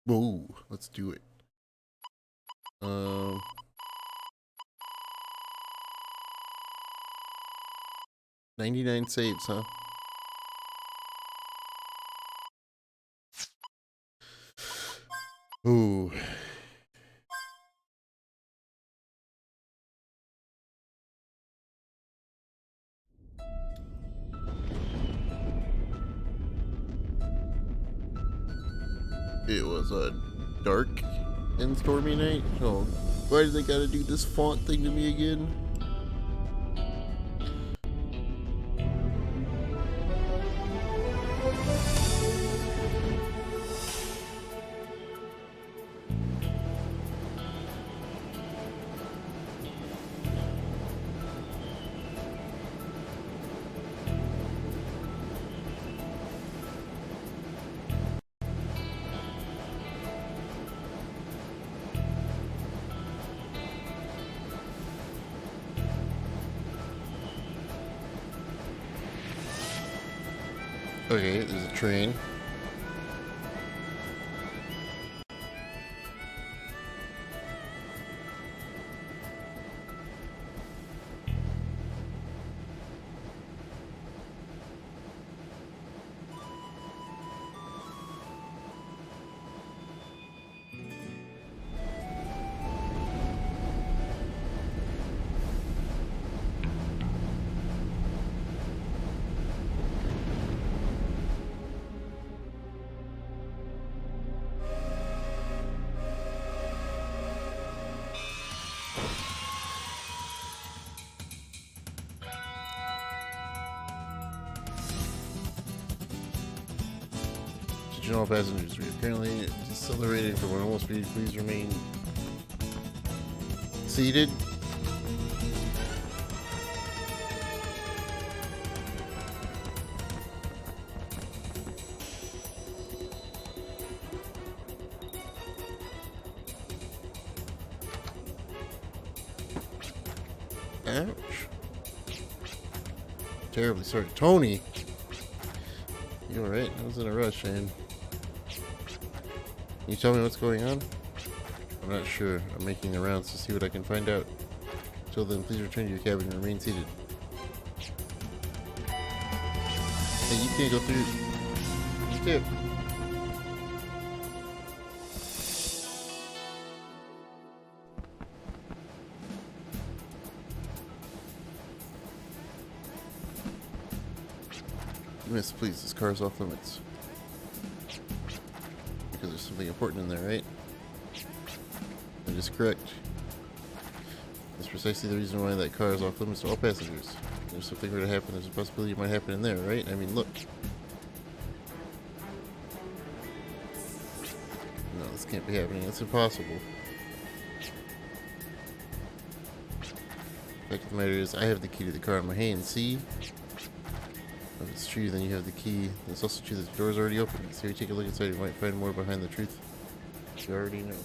Whoa, let's do it. 99 saves, huh? Ooh. It was a dark and stormy night. Oh, why did they gotta do this font thing to me again? Okay, there's a train. Attention all passengers, we are currently decelerating from normal speed. Please remain seated. Ouch. Terribly sorry. Tony! You alright? I was in a rush, man. Can you tell me what's going on? I'm not sure. I'm making the rounds to see what I can find out. Until then, please return to your cabin and remain seated. Hey, you can't go through. You too. Miss, please, this car is off limits. Because there's something important in there, right? That is correct. That's precisely the reason why that car is off limits to all passengers. If there's something were to happen, there's a possibility it might happen in there, right? I mean, look. No, this can't be happening. It's impossible. The fact of the matter is, I have the key to the car in my hand, see? If it's true, then you have the key. It's also true that the door's already open. So if you take a look inside, you might find more behind the truth. You already know.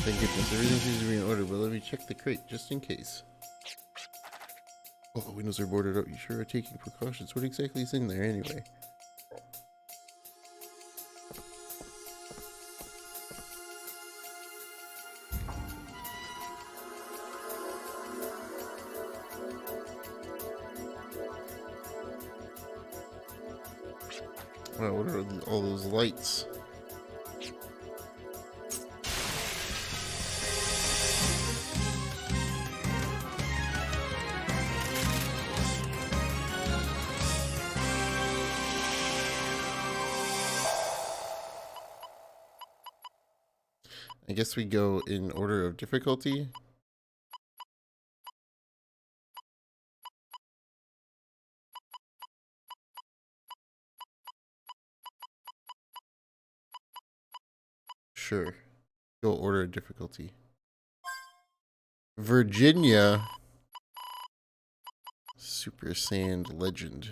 Thank goodness, everything seems to be in order, but let me check the crate just in case. Oh, the windows are boarded up. You sure are taking precautions. What exactly is in there anyway? Wow, what are all those lights? I guess we go in order of difficulty. Sure. Go order of difficulty. Virginia. Super Sand Legend.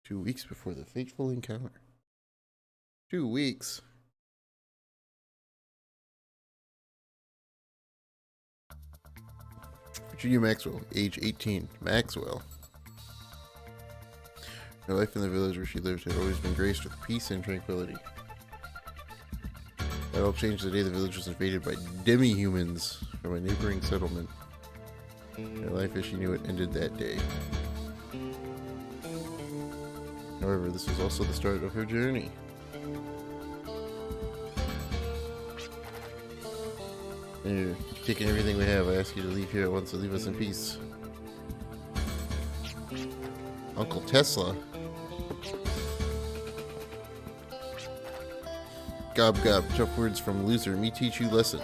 2 weeks before the fateful encounter. 2 weeks. Virginia Maxwell, age 18. Maxwell. Her life in the village where she lived had always been graced with peace and tranquility. That all changed the day the village was invaded by demi-humans from a neighboring settlement. Her life as she knew it ended that day. However, this was also the start of her journey. You're taking everything we have. I ask you to leave here at once and leave us in peace. Uncle Tesla. Gob gob, tough words from loser. Me teach you lesson.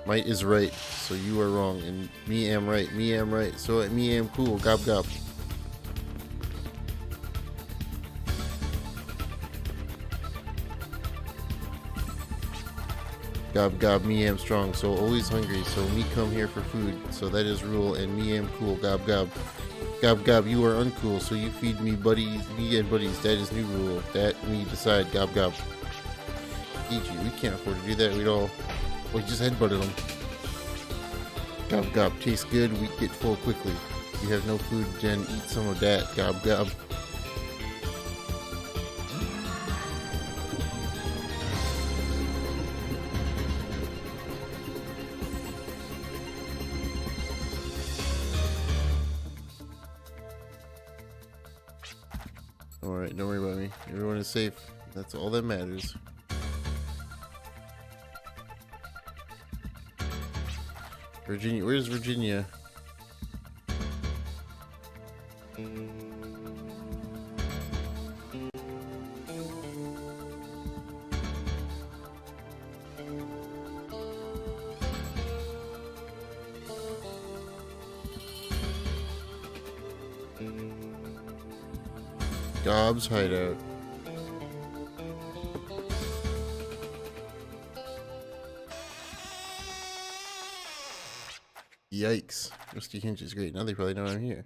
Might is right, so you are wrong, and me am right. Me am right, so me am cool. Gob gob. Gob gob, me am strong, so always hungry, so me come here for food, so that is rule, and me am cool. Gob gob. Gob gob, you are uncool, so you feed me buddies, me and buddies, that is new rule. That me decide. Gob gob. Eat you, we can't afford to do that, we'd all... We just headbutted them. Gob gob, tastes good, we get full quickly. You have no food, then eat some of that. Gob gob. Alright, don't worry about me. Everyone is safe. That's all that matters. Virginia, where's Virginia? Gob's hideout. Yikes. Rusty Hinge is great. Now they probably know I'm here.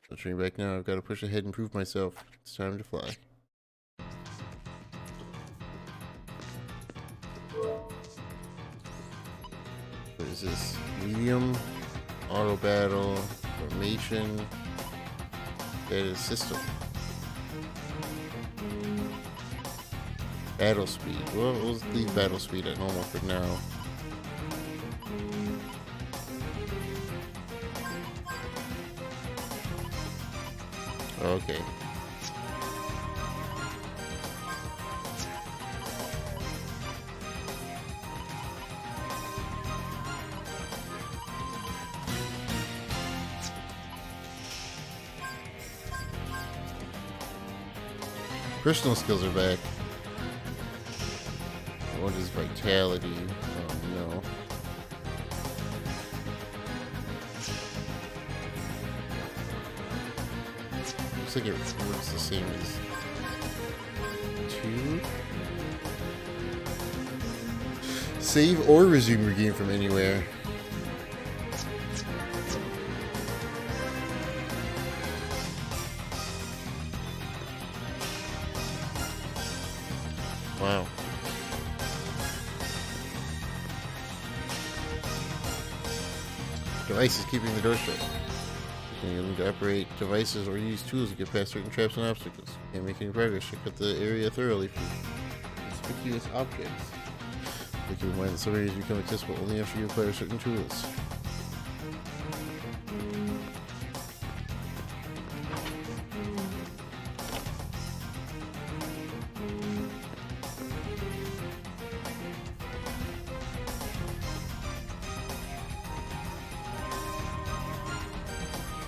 I'll train back now. I've got to push ahead and prove myself. It's time to fly. What is this? Medium, auto battle, formation, data system. Battle speed. Well, we'll leave battle speed at normal for now. Okay. Personal skills are back. What is vitality? Oh no. Looks like it works the same as 2. Save or resume your game from anywhere. Wow. Devices keeping the door shut. You need to operate devices or use tools to get past certain traps and obstacles. Can't make any progress. Check out the area thoroughly for conspicuous objects. Keep in mind that some areas become accessible only after you acquire certain tools.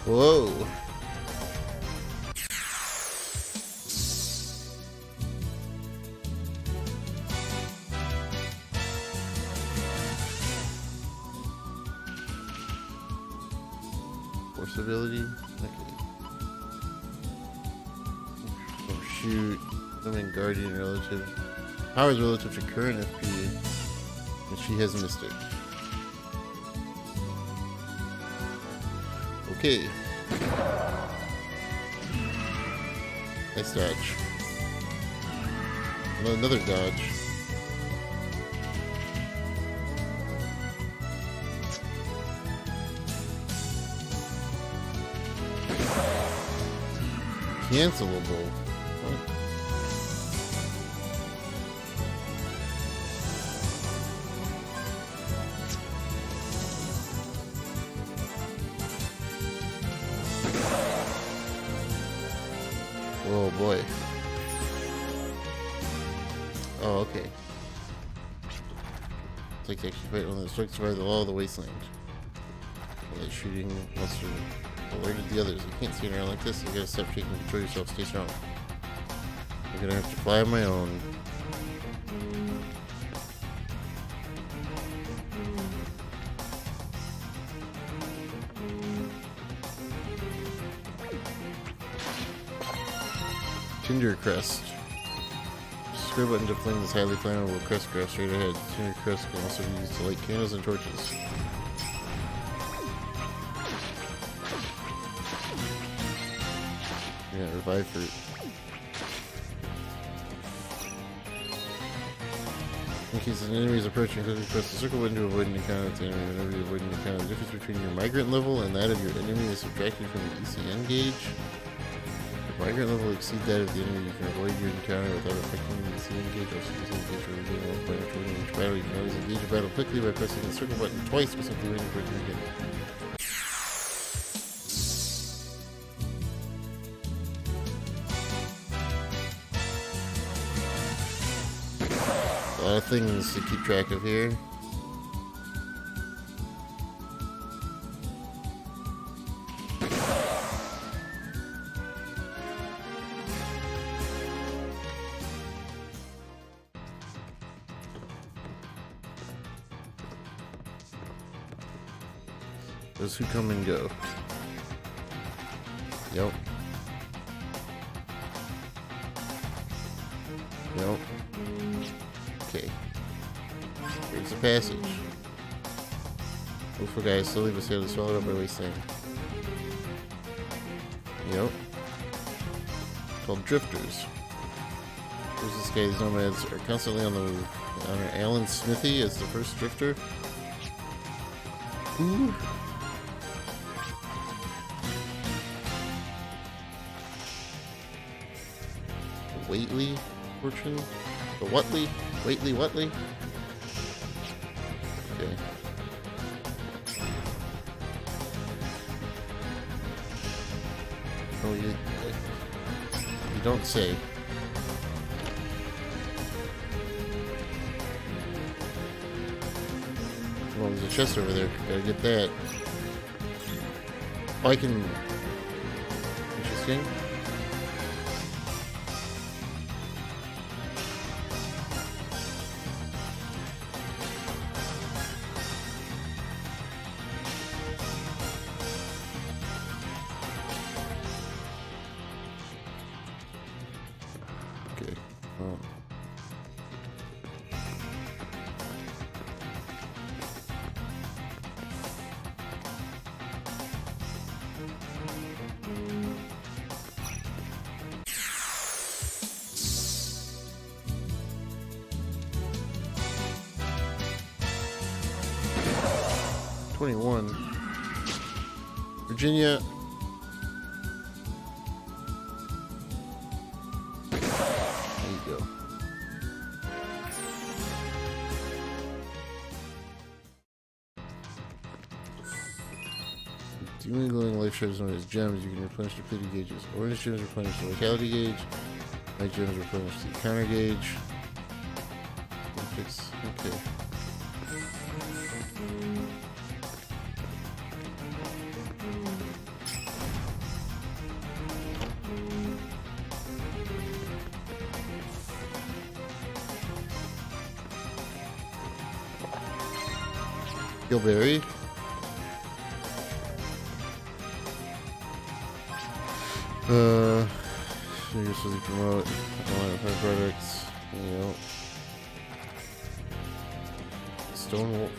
Whoa. Force ability. Okay. Oh shoot. Summon guardian relative. Powers relative to current FP. And she has missed it. Okay. Nice dodge. Another dodge. Cancelable. What? Oh boy. Oh, okay. It's like actually fight one of the strikes by the law of the wasteland. While they're shooting monster alerted the others. You can't stand around like this. You gotta stop shaking, control yourself, stay strong. You're gonna have to fly on my own. Tinder crest. Square button to fling this highly flammable crest graph straight ahead. Tinder crest can also be used to light candles and torches. Yeah, revive fruit. In case an enemy is approaching, quickly press the circle button to avoid an encounter with the enemy. Whenever you avoid an encounter, the difference between your migrant level and that of your enemy is subtracted from the ECN gauge. If migrant level exceeds that of the enemy, you can avoid your encounter without affecting the ECN gauge. Also, the ECN gauge will regain 1 point after winning each battle. You can always engage a battle quickly by pressing the circle button twice or simply waiting for it to begin. A lot of things to keep track of here. Those who come and go. Yep. Yep. Okay. Here's the passage. Hopeful guys slowly but steadily swallowed up by wasteland. Yep. Called drifters. Here's this guy. These nomads are constantly on the move. Honor Alan Smithy as the first drifter. Ooh. Waitley fortune? The Whatley? Waitley Whatley? Okay. Oh, you don't say. Well, there's a chest over there. Gotta get that. Oh, I can... Interesting. Okay. Oh. Virginia. There you go. Demon glowing life shards known as gems. You can replenish depleted gauges. Orange gems replenish the vitality gauge. White gems replenish the counter gauge. Okay. Gilberry. You're supposed to promote online products. Yep. Stone Wolf.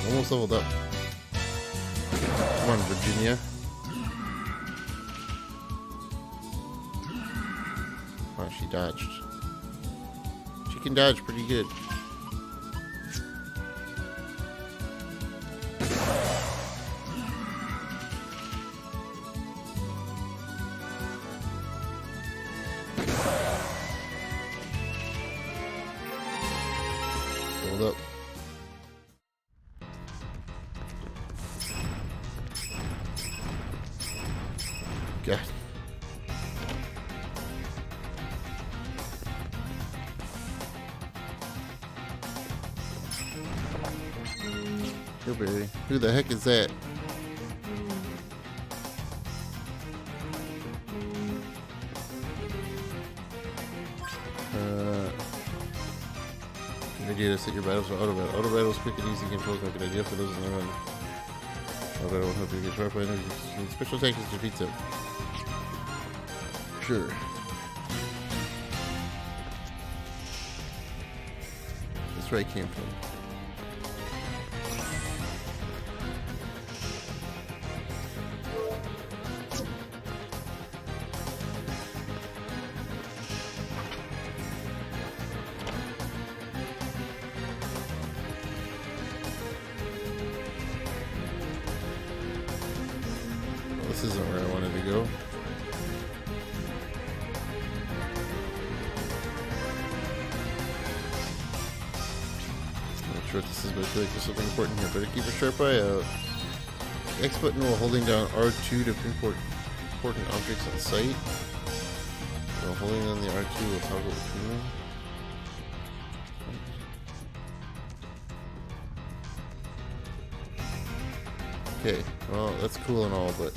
Almost leveled up. Come on, Virginia. Oh, she dodged. She can dodge pretty good. Hold up. God. Hillberry. Who the heck is that? Good idea to set your battles for auto battle. Auto battles, quick and easy controls, are a good idea for those in the run. Auto battle will help you get sharp enemies. Special tactics defeat them. Sure. That's where I came from. Well, this isn't where I wanted to go. Not sure what this is, but I feel like there's something important here. Better keep a sharp eye out. X button while holding down R2 to pinpoint important objects on sight. While holding down the R2 will toggle between them. Okay, well, that's cool and all, but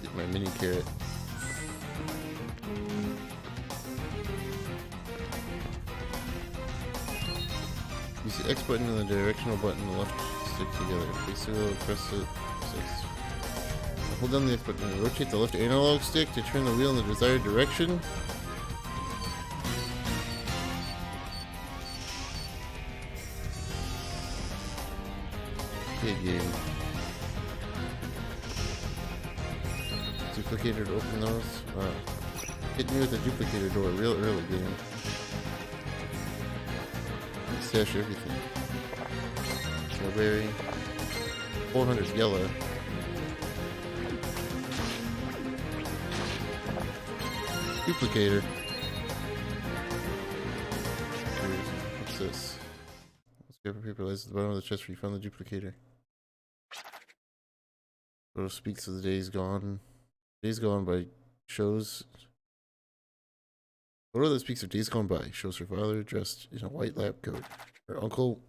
get my mini carrot. Use the X button and the directional button on the left stick together. Basically, press it. Hold down the X button and rotate the left analog stick to turn the wheel in the desired direction. Okay, game. Duplicator to open those. Hit me with a duplicator door real early, game. Stash everything. Strawberry. 400 yellow. Duplicator. What's this? Let's go for paper lights at the bottom of the chest where you found the duplicator. Photo speaks of the days gone. Days gone by shows. Photo that speaks of days gone by shows her father dressed in a white lab coat. Her uncle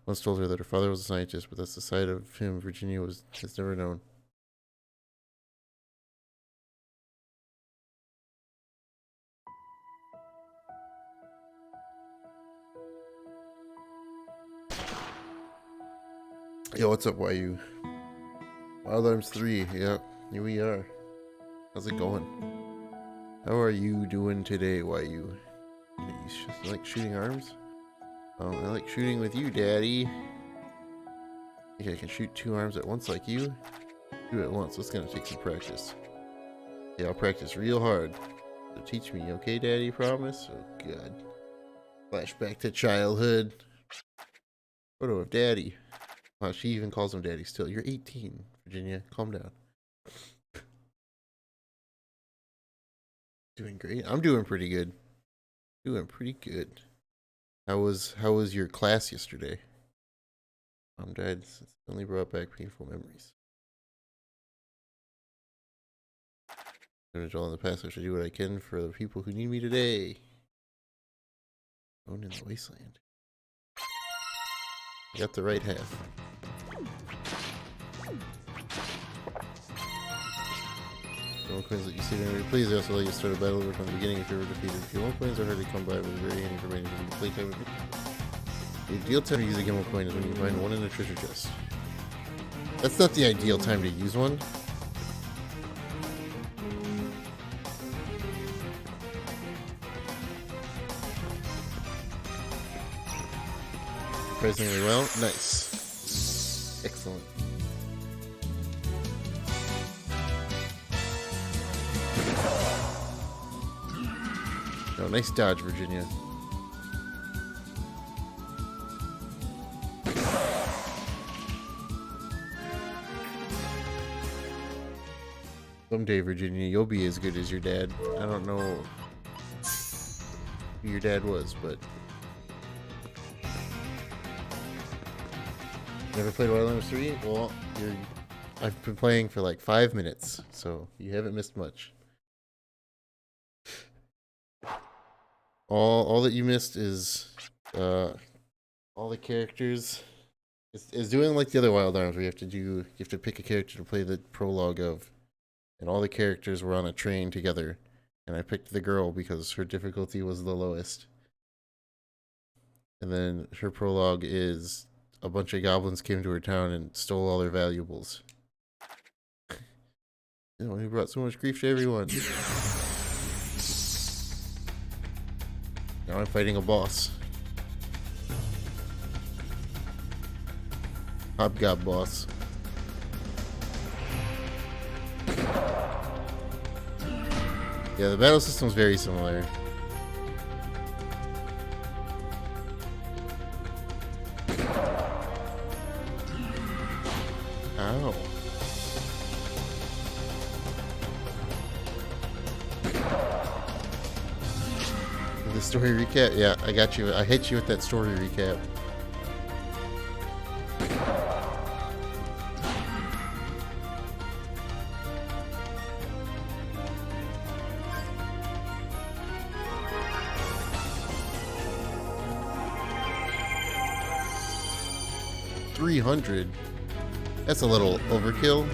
once told her that her father was a scientist, but that's the side of him Virginia has never known. Yo, what's up, YU? Wild Arms 3, yep, here we are. How's it going? How are you doing today, YU? You like shooting arms? I like shooting with you, Daddy. I think I can shoot 2 arms at once like you? Do it at once, it's gonna take some practice. Yeah, I'll practice real hard. So teach me, okay, Daddy, promise? Oh, God. Flashback to childhood. Photo of Daddy. Wow, she even calls him Daddy still. You're 18, Virginia. Calm down. Doing great. I'm doing pretty good. Doing pretty good. How was your class yesterday? Mom died. It's only brought back painful memories. I'm gonna dwell in the past. I should do what I can for the people who need me today. Owned in the wasteland. You got the right half. One coins that you see in please they also let you start a battle over from the beginning if you were defeated. If you want coins are hard to come by with a very handy for remaining from the playtime. The ideal time to use a Gimmel coin is when you find one in a treasure chest. That's not the ideal time to use one. surprisingly well. Nice. Excellent. Oh, nice dodge, Virginia. Someday, Virginia, you'll be as good as your dad. I don't know who your dad was, but... Never played Wildlanders 3? Well, I've been playing for like 5 minutes, so you haven't missed much. All that you missed is all the characters. It's doing like the other Wild Arms where you have to pick a character to play the prologue of, and all the characters were on a train together, and I picked the girl because her difficulty was the lowest. And then her prologue is a bunch of goblins came to her town and stole all their valuables. You know, he brought so much grief to everyone. Now I'm fighting a boss. Hobgob boss. Yeah, the battle system's very similar. Ow. The story recap? Yeah, I got you. I hit you with that story recap. $300? That's a little overkill.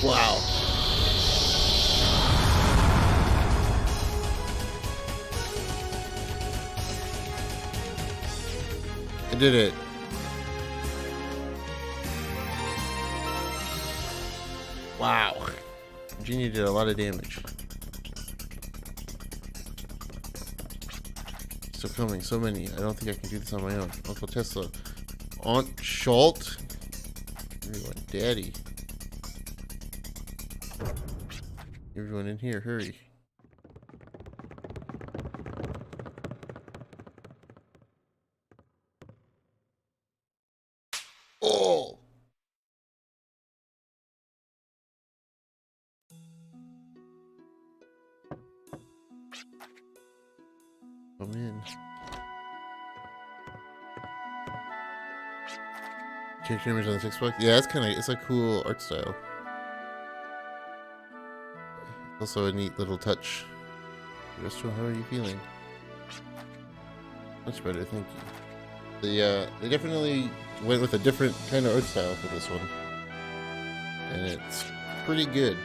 Wow. I did it. Wow. Virginia did a lot of damage. Still coming, so many. I don't think I can do this on my own. Uncle Tesla. Aunt Schalt. Everyone, Daddy. Everyone in here, hurry. Oh! Come in. Character image on the text box? Yeah, it's a cool art style. Also a neat little touch. Restaurant, how are you feeling? Much better, thank you. They definitely went with a different kind of art style for this one. And it's pretty good.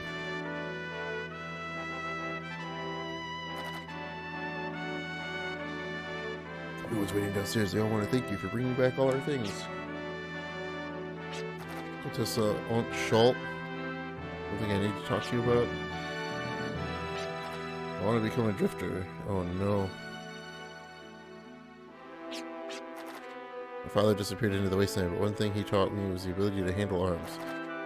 Everyone's waiting downstairs. They all want to thank you for bringing back all our things. What's this, Aunt Schalt? Something I need to talk to you about? I want to become a drifter. Oh no. My father disappeared into the wasteland, but one thing he taught me was the ability to handle arms.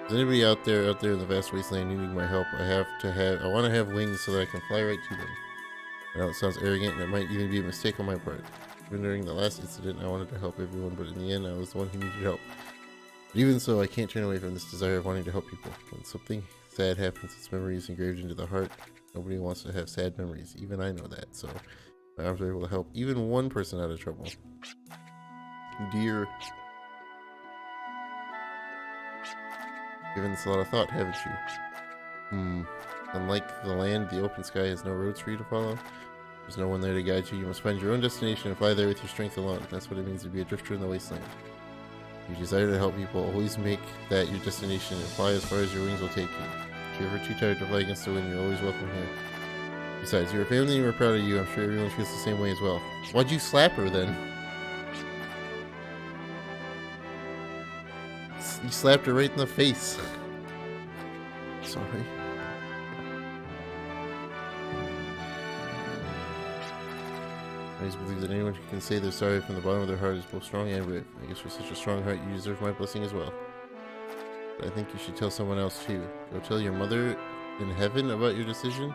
Is anybody out there in the vast wasteland needing my help? I want to have wings so that I can fly right to them. I know it sounds arrogant and it might even be a mistake on my part. Even during the last incident, I wanted to help everyone, but in the end, I was the one who needed help. But even so, I can't turn away from this desire of wanting to help people. When something sad happens, its memory is engraved into the heart. Nobody wants to have sad memories. Even I know that, so my arms are able to help even one person out of trouble. Dear. Given this a lot of thought, haven't you? Unlike the land, the open sky has no roads for you to follow. There's no one there to guide you. You must find your own destination and fly there with your strength alone. That's what it means to be a drifter in the wasteland. You desire to help people. Always make that your destination and fly as far as your wings will take you. If you're ever too tired to fly against the wind, you're always welcome here. Besides, you're a family and we're proud of you. I'm sure everyone feels the same way as well. Why'd you slap her then? You slapped her right in the face. Sorry. I always believe that anyone who can say they're sorry from the bottom of their heart is both strong and brave. I guess for such a strong heart, you deserve my blessing as well. But I think you should tell someone else too. Go tell your mother in heaven about your decision.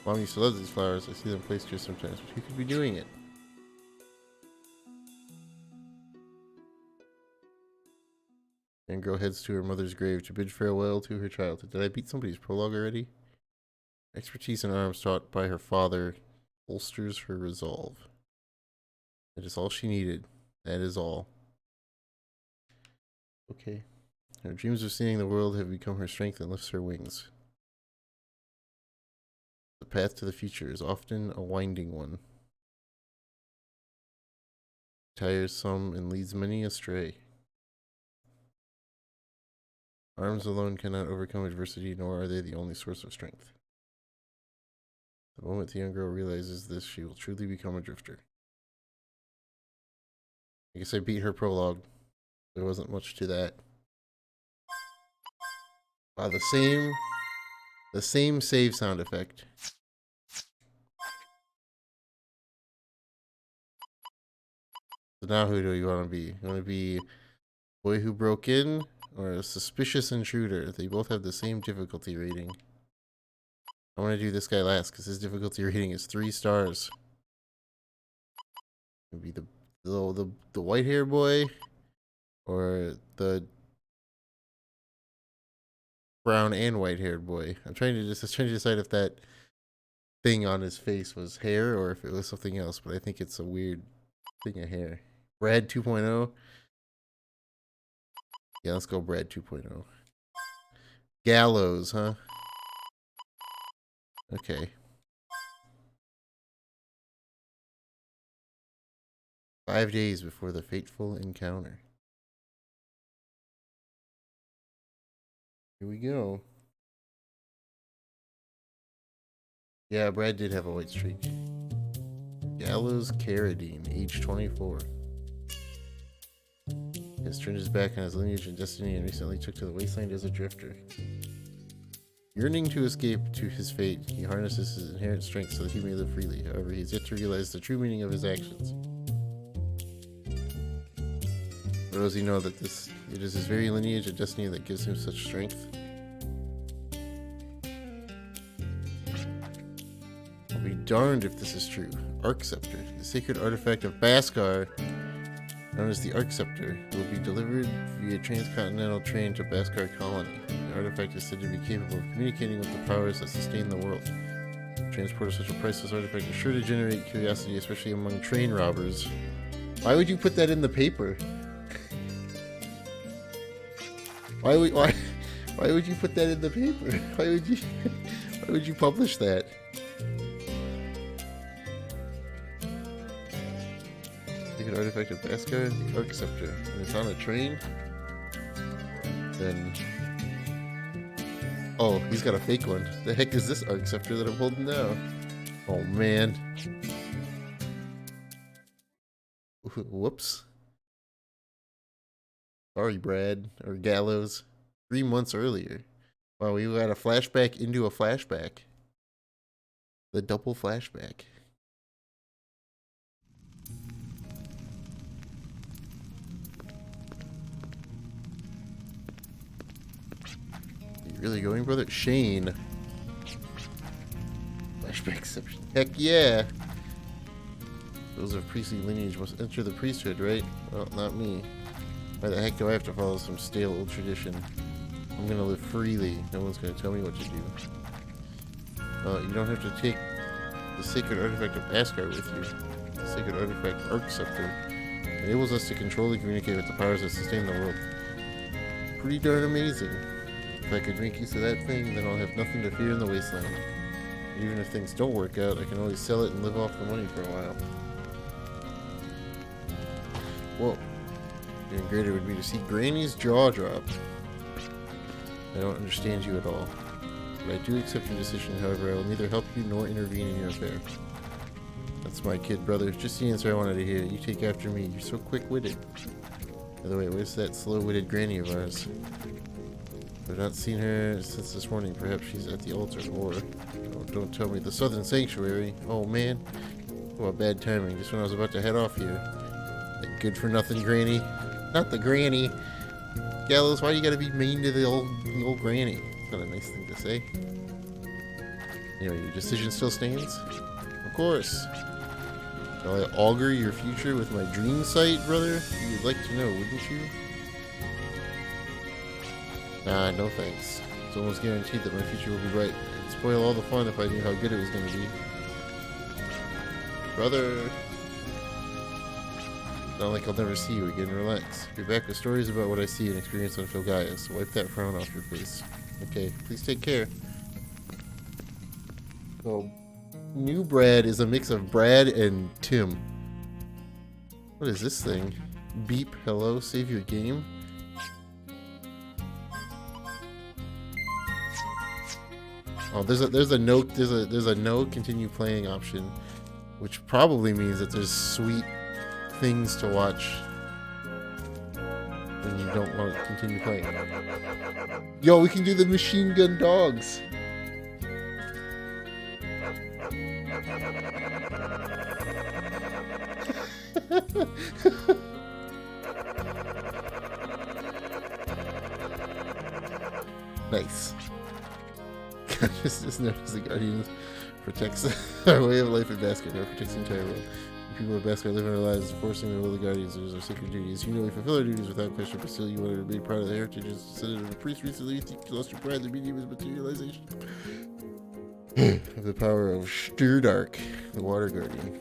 Mom used to love these flowers. I see them placed here sometimes, but who could be doing it? And girl heads to her mother's grave to bid farewell to her childhood. Did I beat somebody's prologue already? Expertise in arms taught by her father bolsters her resolve. That is all she needed. That is all. Okay. Her dreams of seeing the world have become her strength and lifts her wings. The path to the future is often a winding one. Tires some and leads many astray. Arms alone cannot overcome adversity, nor are they the only source of strength. The moment the young girl realizes this, she will truly become a drifter. I guess I beat her prologue. There wasn't much to that. Wow, the same save sound effect. So now who do you want to be? You want to be boy who broke in or a suspicious intruder? They both have the same difficulty rating. I want to do this guy last because his difficulty rating is 3 stars. Maybe the white hair boy or the brown and white haired boy. I'm trying to decide if that thing on his face was hair or if it was something else, but I think it's a weird thing of hair. Brad 2.0. Yeah, let's go Brad 2.0. Gallows, huh? Okay. 5 days before the fateful encounter. Here we go. Yeah, Brad did have a white streak. Gallows Carradine, age 24. He has turned his back on his lineage and destiny and recently took to the wasteland as a drifter. Yearning to escape to his fate, he harnesses his inherent strength so that he may live freely. However, he has yet to realize the true meaning of his actions. But does he know that it is his very lineage and destiny that gives him such strength? I'll be darned if this is true. Arc Scepter, the sacred artifact of Bhaskar, known as the Arc Scepter, will be delivered via transcontinental train to Bhaskar Colony. The artifact is said to be capable of communicating with the powers that sustain the world. Transport of such a priceless artifact is sure to generate curiosity, especially among train robbers. Why would you put that in the paper? Why would you put that in the paper? Why would you publish that? An artifact of Bhaskar, the Arc Scepter, and it's on a train. Then, oh, he's got a fake one. The heck is this Arc Scepter that I'm holding now? Oh man! Whoops. Sorry, Brad or Gallows. 3 months earlier. Wow, we got a flashback into a flashback. The double flashback. Really going, brother? Shane. Flashback exception. Heck yeah! Those of priestly lineage must enter the priesthood, right? Well, not me. Why the heck do I have to follow some stale old tradition? I'm gonna live freely. No one's gonna tell me what to do. You don't have to take the sacred artifact of Bhaskar with you. The sacred artifact Arc Scepter enables us to control and communicate with the powers that sustain the world. Pretty darn amazing. If I could make use of that thing, then I'll have nothing to fear in the wasteland. Even if things don't work out, I can always sell it and live off the money for a while. Whoa. Even greater would be to see Granny's jaw drop. I don't understand you at all. But I do accept your decision, however, I will neither help you nor intervene in your affair. That's my kid, brother. Just the answer I wanted to hear. You take after me. You're so quick-witted. By the way, where's that slow-witted granny of ours? I've not seen her since this morning. Perhaps she's at the altar, or... Oh, don't tell me. The Southern Sanctuary. Oh, man. What bad timing. Just when I was about to head off here. That good-for-nothing granny. Not the granny. Gallows, why you gotta be mean to the old granny? It's not a nice thing to say. Anyway, your decision still stands? Of course. Shall I augur your future with my dream sight, brother? You would like to know, wouldn't you? Nah, no thanks. It's almost guaranteed that my future will be bright. It'd spoil all the fun if I knew how good it was going to be. Brother! Not like I'll never see you again. Relax. Be back with stories about what I see and experience on Filgaia, so wipe that frown off your face. Okay, please take care. So, New Brad is a mix of Brad and Tim. What is this thing? Beep, hello, save you a game? Oh, there's a no continue playing option, which probably means that there's sweet things to watch when you don't want to continue playing. Yo, we can do the machine gun dogs. Nice. just notice the Guardians protects our way of life in Basket, or protects the entire world. The people of Basket live in our lives, enforcing the will of the Guardians. Those are our sacred duties. You know we fulfill our duties without question, but still you want to remain proud of the heritage. As descendant of a priest recently, you think you lost your pride. The medium is materialization of the power of Stirdark, the Water Guardian.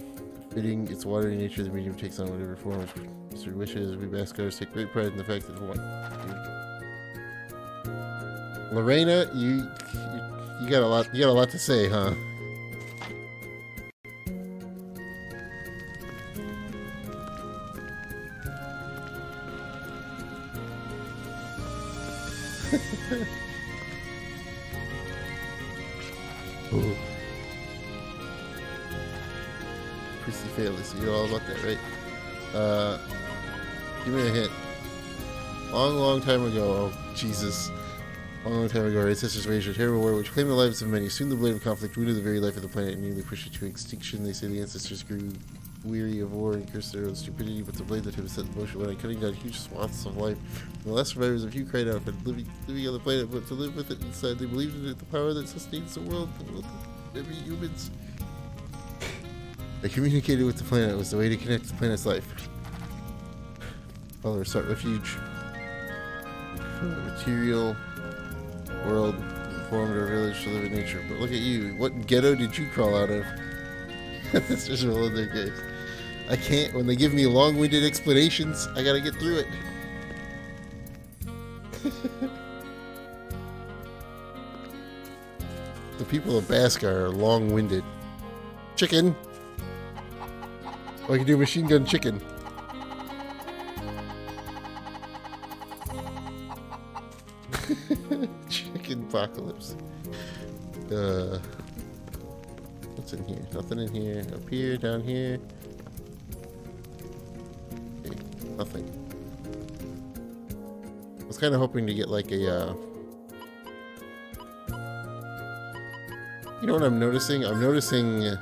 Fitting its watery nature, the medium takes on whatever form its wishes. We Baskars take great pride in the fact that Lorena, you got a lot to say, huh? Ooh. Prissy Fearless, you know all about that, right? Give me a hint. Long time ago, oh Jesus. Long time ago, our ancestors waged a terrible war which claimed the lives of many. Soon the blade of conflict wounded the very life of the planet and nearly pushed it to extinction. They say the ancestors grew weary of war and cursed their own stupidity, but the blade that had been set in motion went on cutting down huge swaths of life. And the last survivors of few cried out for living on the planet, but to live with it inside. They believed in it, the power that sustains the world of every humans. They communicated with the planet. It was the way to connect the planet's life. Follow sought refuge from the material world, formed our village to live in nature. But look at you. What ghetto did you crawl out of? That's just rolling their games. I can't. When they give me long-winded explanations, I gotta get through it. The people of Baskar are long-winded. Chicken! Oh, I can do machine gun chicken. Chicken apocalypse. What's in here? Nothing in here. Up here, down here. Okay, nothing. I was kind of hoping to get like a, you know what I'm noticing? I'm noticing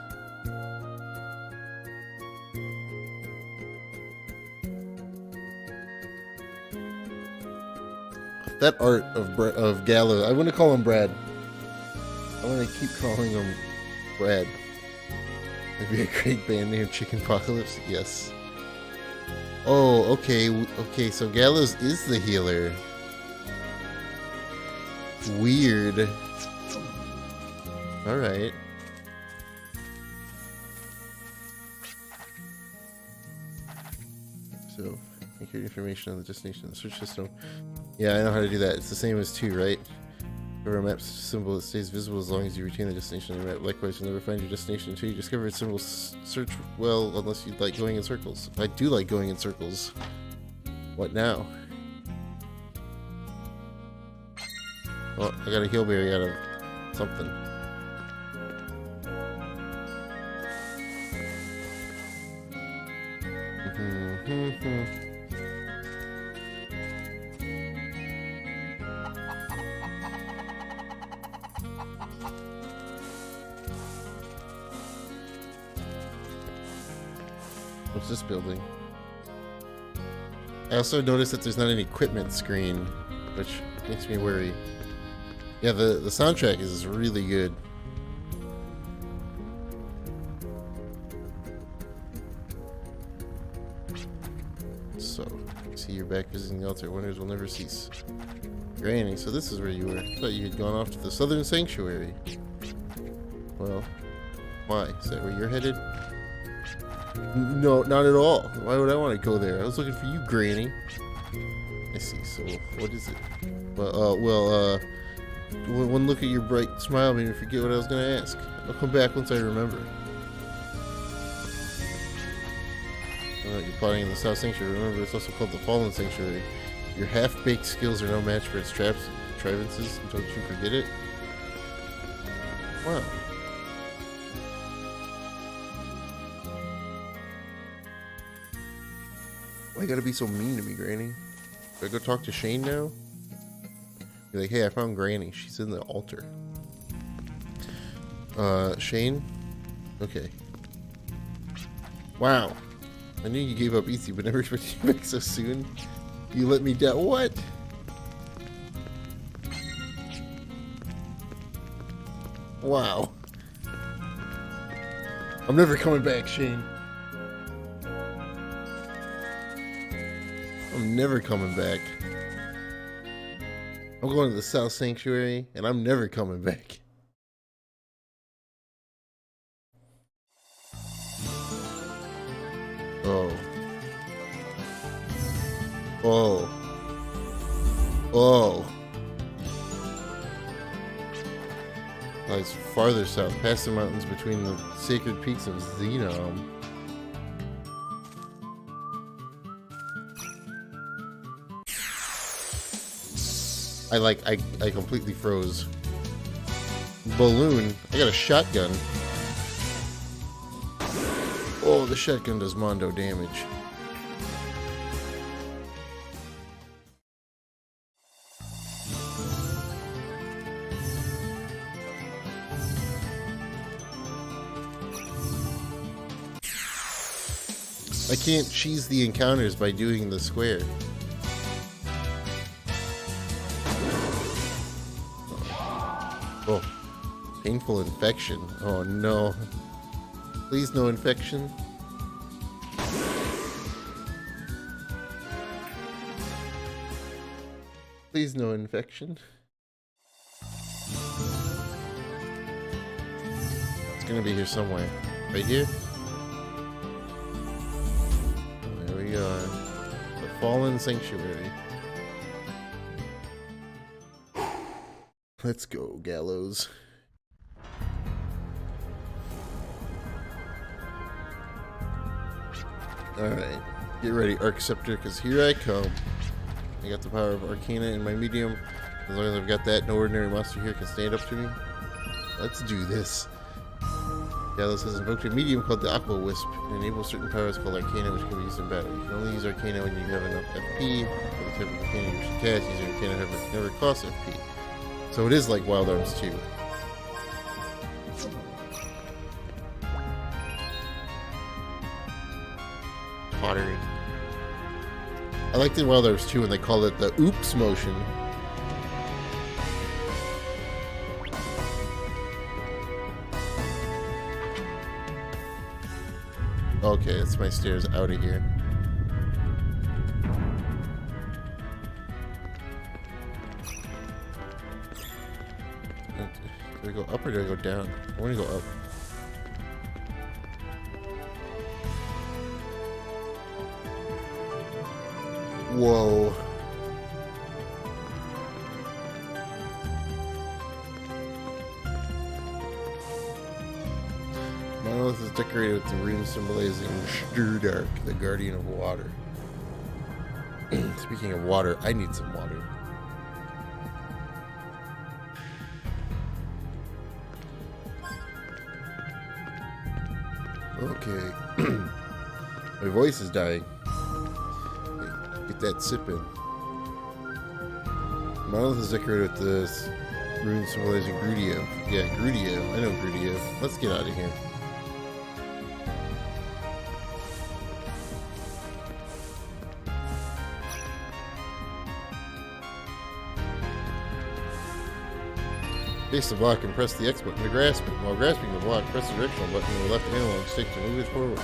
that art of Gallows. I want to call him Brad. I want to keep calling him Brad. That'd be a great band name, Chicken Apocalypse. Yes. Oh, okay. Okay, so Gallows is the healer. Weird. Alright. So, accurate information on the destination of the search system. Yeah, I know how to do that. It's the same as 2, right? Discover a map symbol that stays visible as long as you retain the destination on the map. Likewise, you'll never find your destination until you discover its symbol. Search well, unless you like going in circles. I do like going in circles. What now? Well, I got a heelberry out of something. What's this building? I also noticed that there's not an equipment screen, which makes me worry. Yeah, the soundtrack is really good. So, see you're back visiting the altar. Wonders will never cease. Granny, so this is where you were. I thought you had gone off to the southern sanctuary. Well, why? Is that where you're headed? No, not at all. Why would I want to go there? I was looking for you, Granny. I see. So, what is it? One look at your bright smile made me forget what I was going to ask. I'll come back once I remember. You're plotting in the South Sanctuary. Remember, it's also called the Fallen Sanctuary. Your half-baked skills are no match for its traps and contrivances. Don't you forget it? Wow. Why you gotta be so mean to me, Granny? Do I go talk to Shane now? Be like, hey, I found Granny. She's in the altar. Shane? Okay. Wow. I knew you gave up easy, but never expected you back so soon. You let me down. What? Wow. I'm never coming back, Shane. I'm never coming back. I'm going to the South Sanctuary, and I'm never coming back. Oh. Oh. Oh. Lies farther south, past the mountains between the sacred peaks of Xenom. I completely froze. Balloon. I got a shotgun. Oh, the shotgun does mondo damage. I can't cheese the encounters by doing the square. Oh, painful infection. Oh no. Please no infection. Please no infection. It's gonna be here somewhere. Right here? There we are. The Fallen Sanctuary. Let's go, Gallows. Alright, get ready, Arcceptor, because here I come. I got the power of Arcana in my medium. As long as I've got that, no ordinary monster here can stand up to me. Let's do this. Gallows has invoked a medium called the Aqua Wisp. It enables certain powers called Arcana, which can be used in battle. You can only use Arcana when you have enough FP. For the type of Arcana you should cast, using Arcana however never costs FP. So it is like Wild Arms 2. Pottery. I liked in Wild Arms 2 when they called it the oops motion. Okay, that's my stairs out of here. Do I go up or do I go down? I want to go up. Whoa. decorated with the rune symbolizing Sturdark, the guardian of water. Speaking of water, I need some water. Okay. My voice is dying. Get that sip in. Monolith is decorated with this rune symbolizing Grudio. Yeah, Grudio. I know Grudio. Let's get out of here. Face the block and press the X button to grasp it. While grasping the block, press the directional button on the left analog stick to move it forward.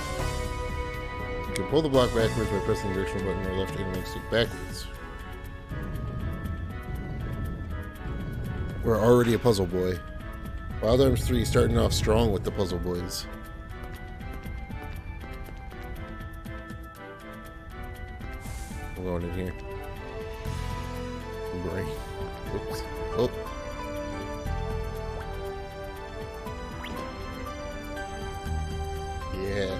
You can pull the block backwards by pressing the directional button on the left analog stick backwards. We're already a puzzle boy. Wild Arms 3 starting off strong with the puzzle boys. I'm going in here. Brain. Oops. Oh. Yeah.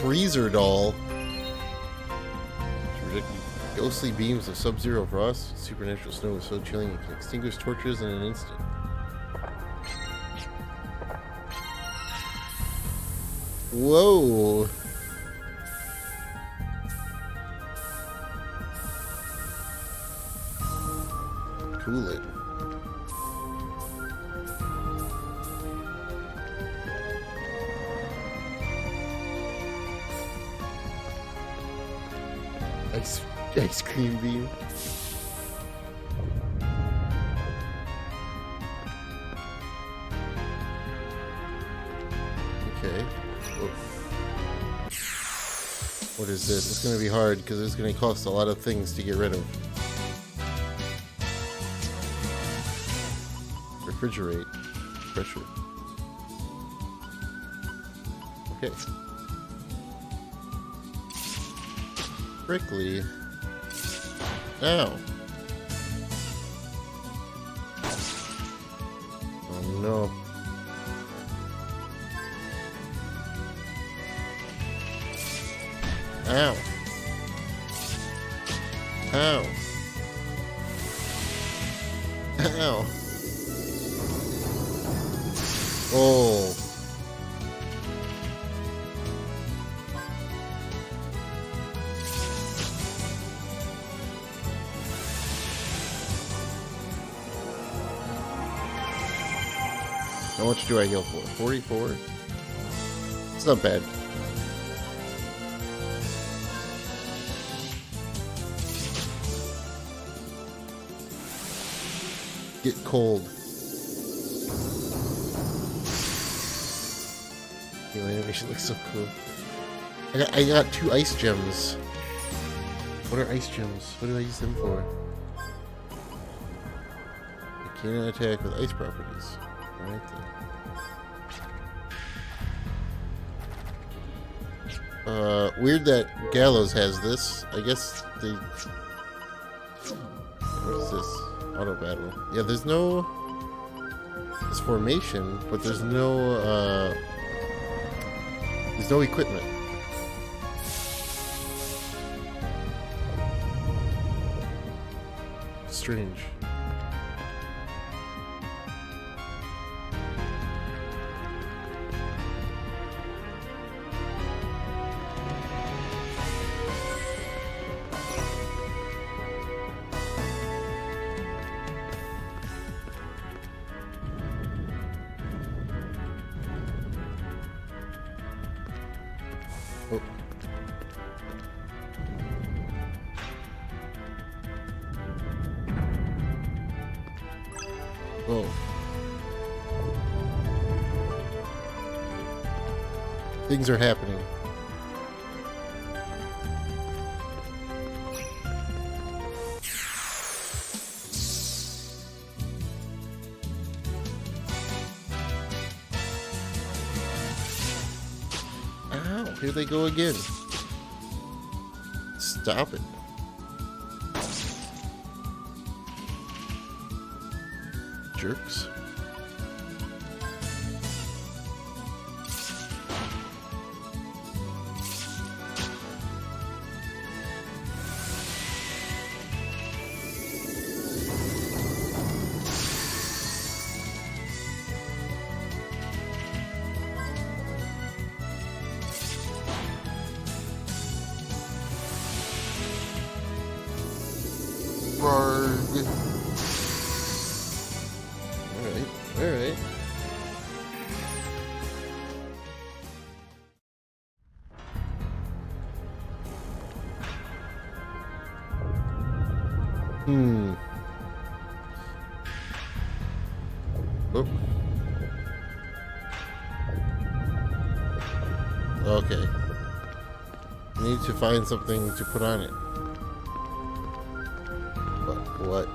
Freezer doll. Ghostly beams of sub-zero frost. Supernatural snow is so chilling it can extinguish torches in an instant. Whoa. Cool it. Ice cream beam. Okay. Whoa. What is this? It's going to be hard because it's going to cost a lot of things to get rid of. Refrigerate. Pressure. Okay. Prickly. Ow. Oh no. Ow. Ow. Ow. Oh. How much do I heal for? 44? It's not bad. Get cold. The animation looks so cool. I got 2 ice gems. What are ice gems? What do I use them for? I cannot attack with ice properties. Alright then. Weird that Gallows has this. I guess they... What is this? Auto battle. Yeah, there's no... There's formation, but there's no, there's no equipment. Strange. Oh. Oh. Things are happening. Ow, here they go again. Stop it. Jerks. Arg. Alright, alright. Oh. Okay. I need to find something to put on it. But what?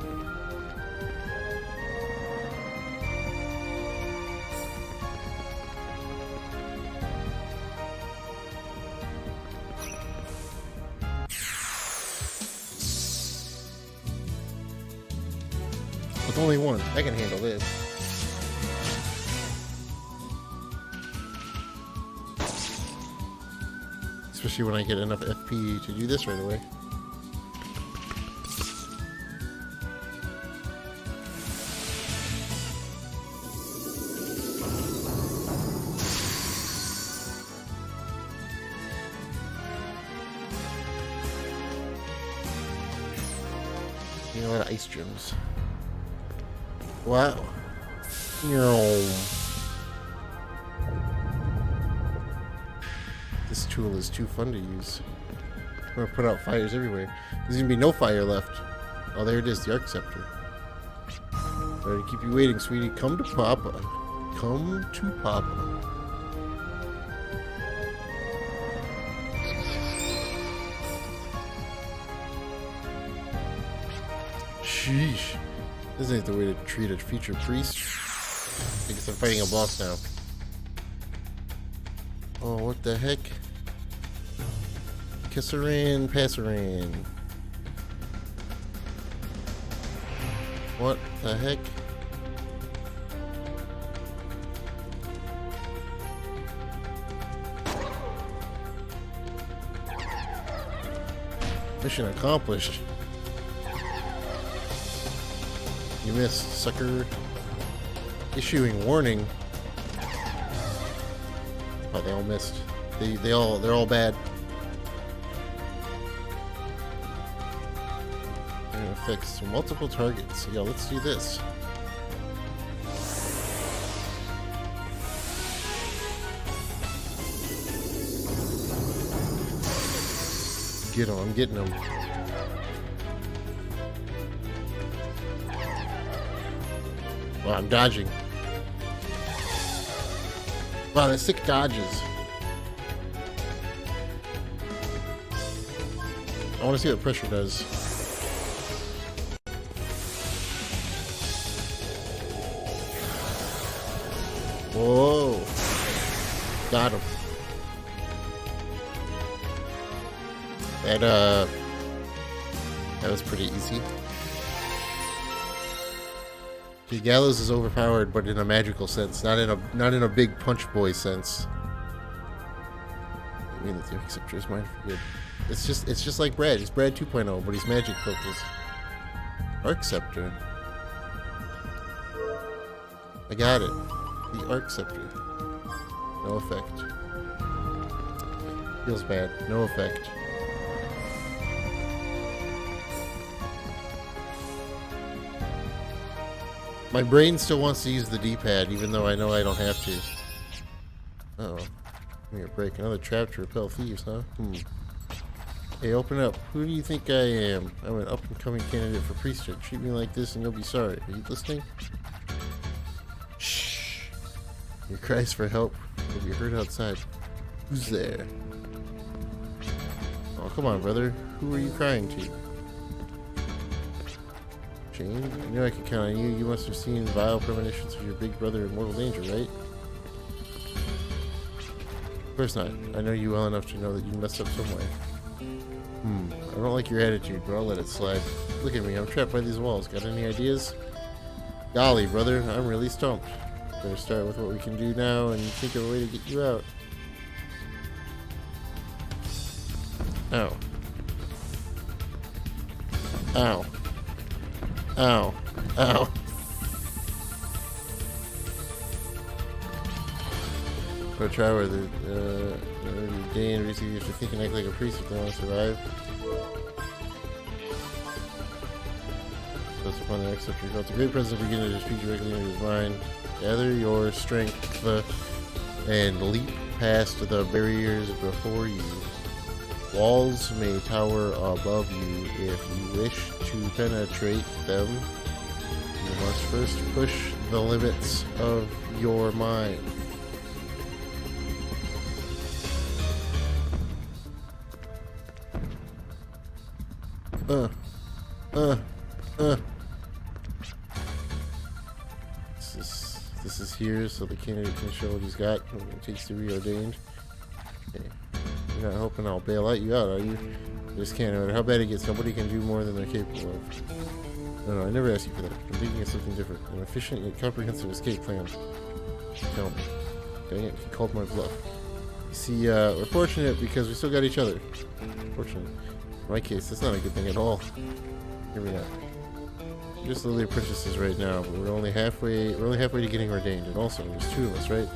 With only one, I can handle this. Especially when I get enough FP to do this right away. You know what? Ice gems. Wow. This tool is too fun to use. I'm gonna put out fires everywhere. There's gonna be no fire left. Oh, there it is, the Arc Scepter. Sorry to keep you waiting, sweetie. Come to Papa. Come to Papa. Sheesh. This ain't the way to treat a future priest. I guess I'm fighting a boss now. Oh, what the heck? Kiss her in, pass her in. What the heck? Mission accomplished. You missed, sucker. Issuing warning. Oh, they all missed. They're all bad. I'm gonna fix multiple targets. Yeah, let's do this. Get him, I'm getting him. Well, I'm dodging. Wow, that's 6 dodges. I want to see what pressure does. Whoa. Got him. That was pretty easy. Okay, Gallows is overpowered, but in a magical sense, not in a big punch boy sense. I mean, the Arc Scepter is mine for good. It's just like Brad. He's Brad 2.0, but he's magic focused. Arc Scepter. I got it. The Arc Scepter. No effect. Feels bad. No effect. My brain still wants to use the D-pad, even though I know I don't have to. Uh-oh. Give me a break. Another trap to repel thieves, huh? Hey, open up. Who do you think I am? I'm an up-and-coming candidate for priesthood. Treat me like this and you'll be sorry. Are you listening? Shh. Your cries for help will be heard outside. Who's there? Oh, come on, brother. Who are you crying to? Jane? I knew I could count on you. You must have seen vile premonitions of your big brother in mortal danger, right? Of course not. I know you well enough to know that you messed up somewhere. I don't like your attitude, but I'll let it slide. Look at me, I'm trapped by these walls. Got any ideas? Golly, brother, I'm really stumped. Better start with what we can do now and think of a way to get you out. Ow. Ow. Ow. Ow. Go try where the day and receive you should think and act like a priest if they want to survive. Press upon the X after you felt a great presence begin to speak directly into his mind. Gather your strength and leap past the barriers before you. Walls may tower above you. If you wish to penetrate them, you must first push the limits of your mind. This is here so the candidate can show what he's got when it takes to be ordained. Okay. You're not hoping I'll bail you out, are you? You just can't. No matter how bad it gets, nobody can do more than they're capable of. No, I never asked you for that. I'm thinking of something different. An efficient yet comprehensive escape plan. Tell me. Dang it, he called my bluff. You see, we're fortunate because we still got each other. Fortunate. In my case, that's not a good thing at all. Hear me out. We're just literally apprentices right now, but we're only halfway to getting ordained. And also, there's two of us, right?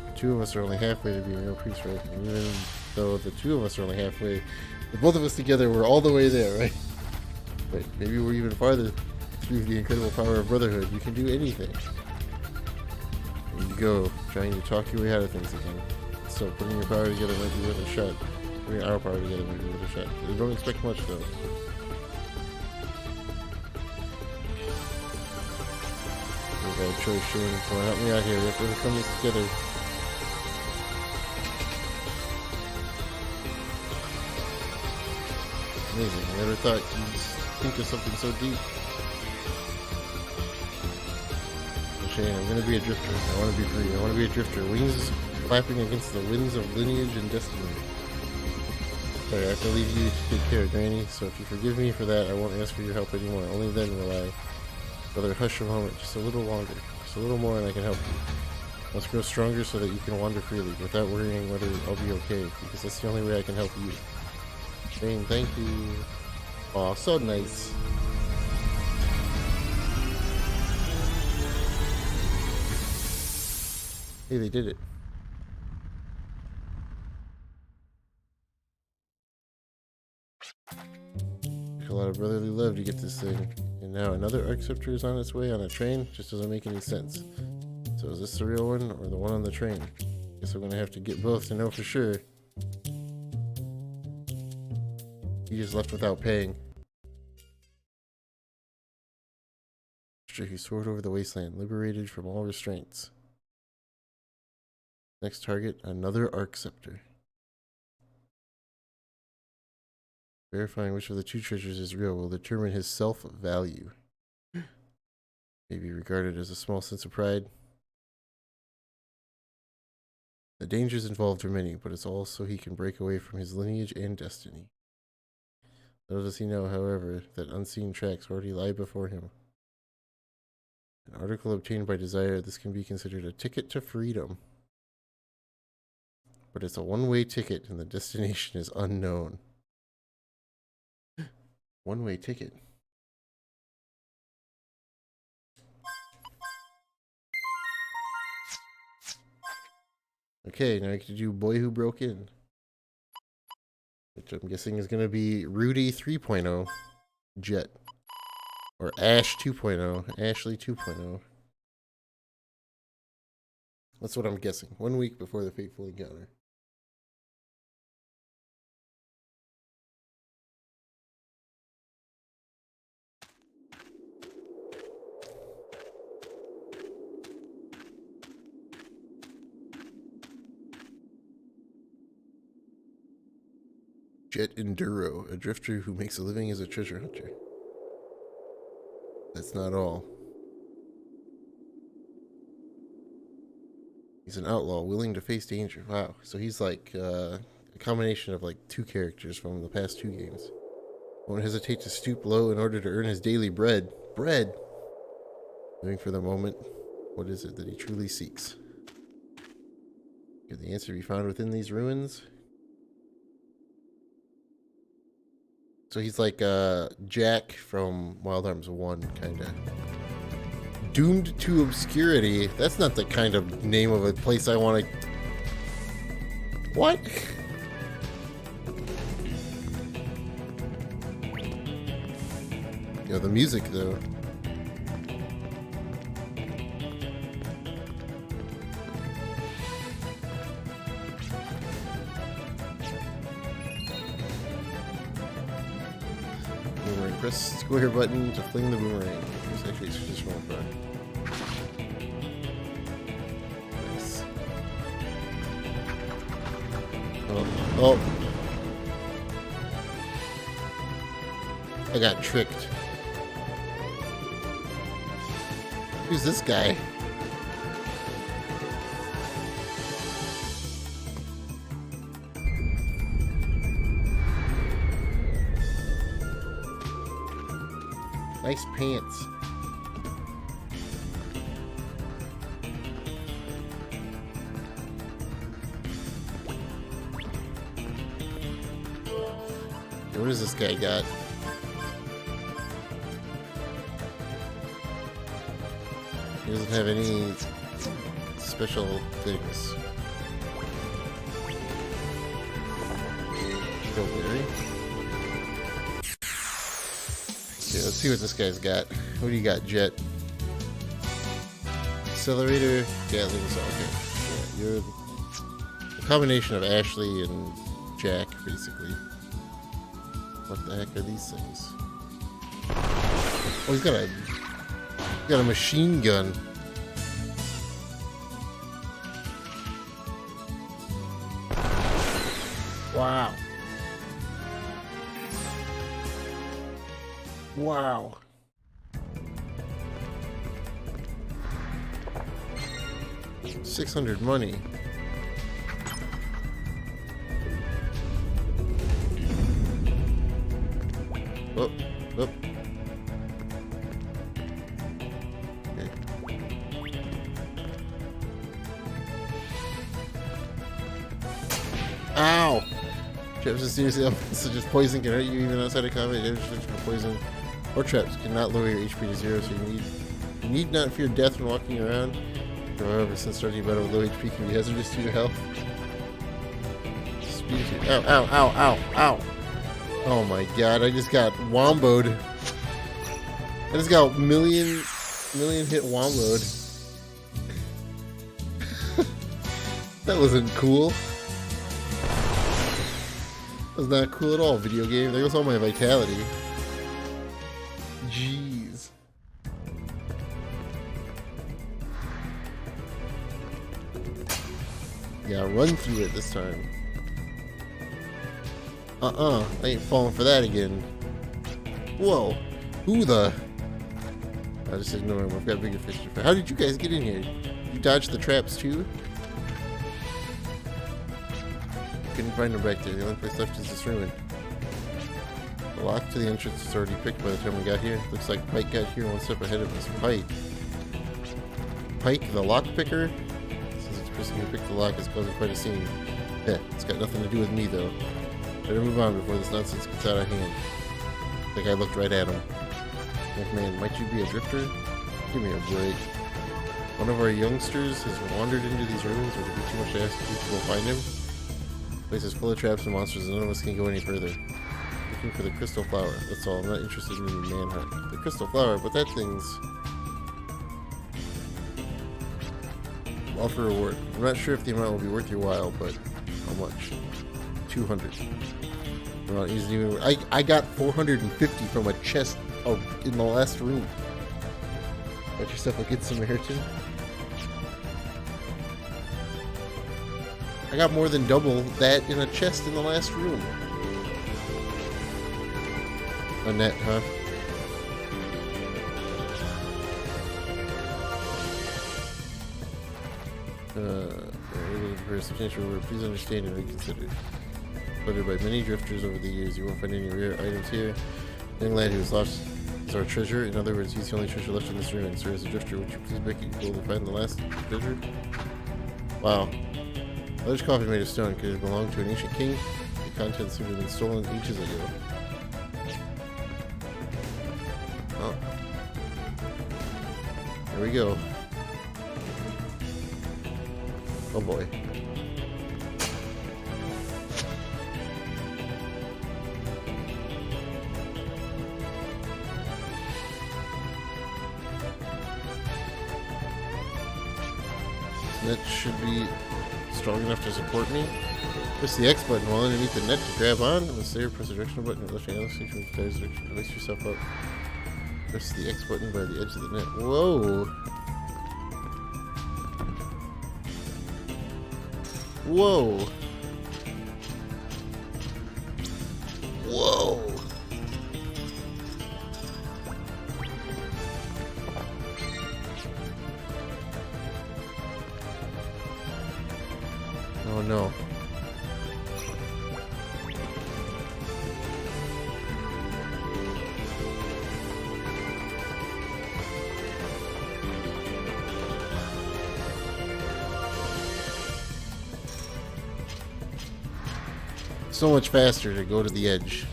The two of us are only halfway to being real priests, right? And even though the two of us are only halfway, the both of us together, we're all the way there, right? But maybe we're even farther through the incredible power of brotherhood. You can do anything. There you go, trying to talk your way out of things again. So putting your power together might be worth a shot. Putting our power together might be worth a shot. You don't expect much, though. We got a choice, Shane. Come on, help me out here. We have to overcome this together. Amazing. I never thought you'd think of something so deep. Well, Shane, I'm gonna be a drifter. I want to be free. I want to be a drifter. Wings flapping against the winds of lineage and destiny. Sorry, I have to leave you to take care of Granny, so if you forgive me for that, I won't ask for your help anymore. Only then will I. Brother, hush a moment, just a little longer. Just a little more and I can help you. Let's grow stronger so that you can wander freely, without worrying whether I'll be okay, because that's the only way I can help you. Shane, thank you. Aw, so nice. Hey, they did it. A lot of brotherly love to get this thing. And now another Arc Scepter is on its way on a train? Just doesn't make any sense. So is this the real one or the one on the train? Guess I'm gonna have to get both to know for sure. He just left without paying. He soared over the wasteland, liberated from all restraints. Next target, another Arc Scepter. Verifying which of the two treasures is real will determine his self-value. Maybe regarded as a small sense of pride. The dangers involved are many, but it's all so he can break away from his lineage and destiny. Little does he know, however, that unseen tracks already lie before him. An article obtained by desire, this can be considered a ticket to freedom. But it's a one-way ticket and the destination is unknown. One-way ticket. Okay, now I get to do Boy Who Broke In. Which I'm guessing is going to be Rudy 3.0 Jet. Or Ash 2.0. Ashley 2.0. That's what I'm guessing. 1 week before the fateful encounter. Jet Enduro, a drifter who makes a living as a treasure hunter. That's not all. He's an outlaw willing to face danger. Wow. So he's like a combination of like two characters from the past two games. Won't hesitate to stoop low in order to earn his daily bread. Bread! Living for the moment, what is it that he truly seeks? Could the answer be found within these ruins? So he's like Jack from Wild Arms 1, kind of. Doomed to obscurity. That's not the kind of name of a place I want to... What? Yo, the music, though. Press square button to fling the boomerang. It's actually a traditional car. Nice. Oh. I got tricked. Who's this guy? Nice pants. Okay, what does this guy got? He doesn't have any special things. Strawberry. Okay, let's see what this guy's got. What do you got, Jet? Accelerator, Gallows. Okay, yeah, you're a combination of Ashley and Jack, basically. What the heck are these things? Oh, he's got a machine gun. Wow. Wow. $600 money. Oh, oh. Okay. Ow! Traps is seriously such as poison can hurt you even outside of combat. Damage from poison or traps cannot lower your HP to 0, so you need not fear death when walking around. However, since starting battle with low HP can be hazardous to your health. Speed to ow, ow, ow, ow, ow! Oh my god, I just got womboed. I just got million hit womboed. That wasn't cool. That was not cool at all, video game. There goes all my vitality. Jeez. Yeah, run through it this time. I ain't falling for that again. Whoa. Who the? I just ignore him. I've got bigger fish to fry. How did you guys get in here? You dodged the traps too? Couldn't find him back there. The only place left is this ruin. The lock to the entrance is already picked by the time we got here. Looks like Pike got here one step ahead of us. Pike, the lock picker? Since it's the person who picked the lock is causing quite a scene. Yeah, it's got nothing to do with me though. Better move on before this nonsense gets out of hand. I think I looked right at him. Like, man, might you be a drifter? Give me a break. One of our youngsters has wandered into these ruins. Would it be too much to ask you to go find him? The place is full of traps and monsters, and none of us can go any further. Looking for the crystal flower. That's all. I'm not interested in the manhunt. The crystal flower, but that thing's... Offer reward. I'm not sure if the amount will be worth your while, but how much? 200. Well, even, I got 450 from a chest in the last room. Bet yourself a good Samaritan. I got more than double that in a chest in the last room. A net, huh? For a substantial reward, please understand and reconsider. Flooded by many drifters over the years, you won't find any rare items here. The young lad who was lost is our treasure. In other words, he's the only treasure left in this ruin. Sir, as a drifter, would you please beg you to find the last treasure? Wow. A large coffin made of stone could have belonged to an ancient king. The contents would have been stolen ages ago. Oh. There we go. Oh boy. That should be strong enough to support me. Press the X button while underneath the net to grab on. Let's say press the directional button and left hand section with the direction. Release yourself up. Press the X button by the edge of the net. Whoa! Whoa! Whoa! Oh no. So much faster to go to the edge.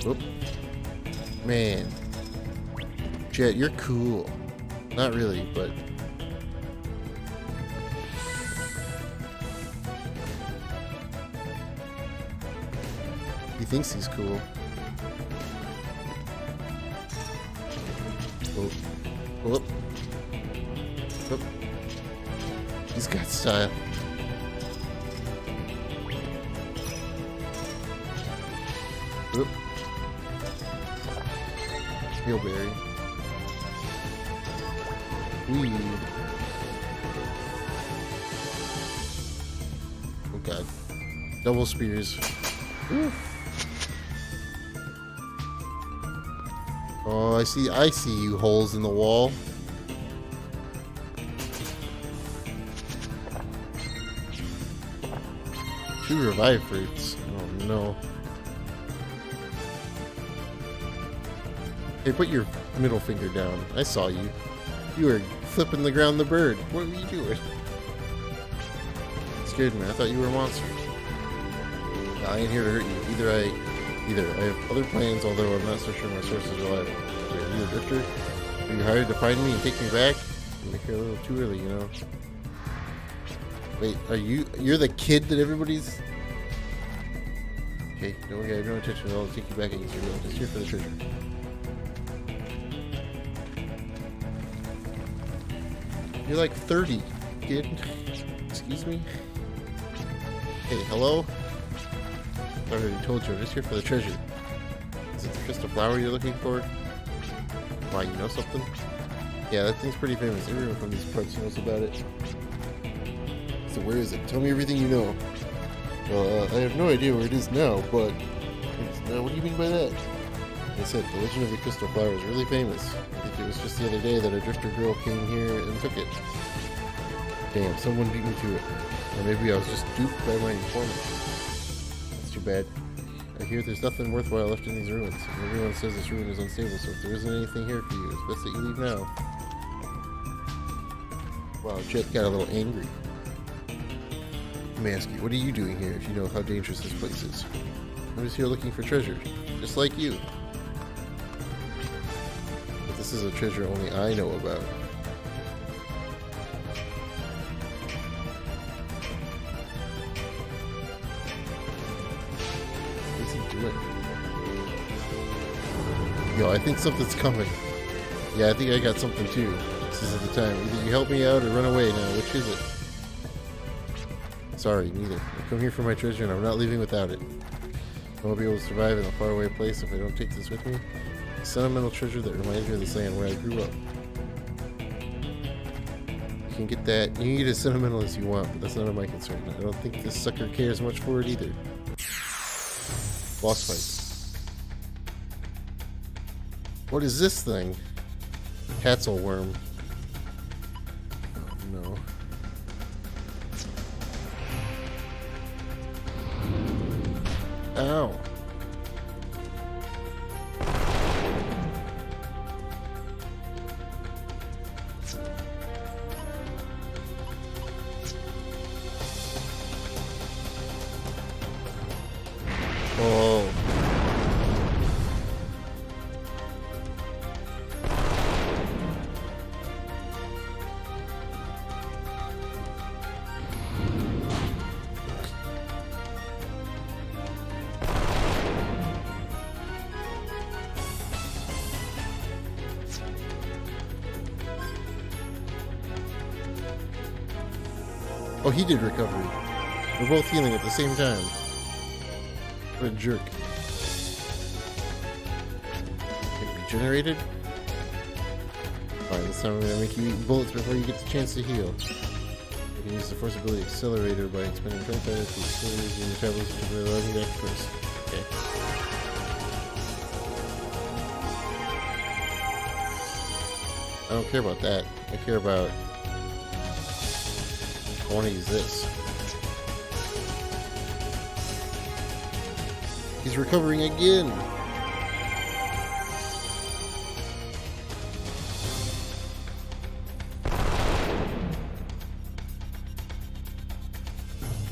Oop. Man. Jet, you're cool. Not really, but... he thinks he's cool. Oh. Oh. Oh. He's got style. Oop. Hillberry. Weed. Oh god. Double spears. Ooh. Oh, I see you holes in the wall. Two revive fruits. Oh no. Hey, put your middle finger down. I saw you. You were flipping the ground the bird. What were you doing? Scared me. I thought you were a monster. I ain't here to hurt you. Either I have other plans, although I'm not so sure my source is reliable. Wait, are you a drifter? Are you hired to find me and take me back? You make it a little too early, you know. Wait, you're the kid that everybody's... Okay, don't worry, I have no intention at all to take you back against your will. Just here for the treasure. You're like 30, kid. Excuse me? Hey, hello? I already told you, I'm just here for the treasure. Is it just a flower you're looking for? Why, you know something? Yeah, that thing's pretty famous. Everyone from these parts knows about it. So where is it? Tell me everything you know. Well, I have no idea where it is now, but... what do you mean by that? Like I said, the legend of the crystal flower is really famous. I think it was just the other day that a drifter girl came here and took it. Damn, someone beat me to it. Or maybe I was just duped by my informant. That's too bad. I hear there's nothing worthwhile left in these ruins. And everyone says this ruin is unstable, so if there isn't anything here for you, it's best that you leave now. Wow, Jet got a little angry. Let me ask you, what are you doing here if you know how dangerous this place is? I'm just here looking for treasure, just like you. But this is a treasure only I know about. What's he doing? Yo, I think something's coming. Yeah, I think I got something too. This isn't the time. Either you help me out or run away now. Which is it? Sorry, neither. I come here for my treasure and I'm not leaving without it. I won't be able to survive in a faraway place if I don't take this with me. A sentimental treasure that reminds me of this land where I grew up. You can get that. You can get as sentimental as you want, but that's none of my concern. I don't think this sucker cares much for it either. Boss fight. What is this thing? Hatzel worm. Oh no. Ow. Oh. Oh, he did recovery. We're both healing at the same time. What a jerk. Get regenerated? Alright, this time I'm going to make you eat bullets before you get the chance to heal. You can use the force ability accelerator by expending 25 to accelerate your metabolism to the 11 back first. Okay. I don't care about that. I care about... I want to use this. He's recovering again!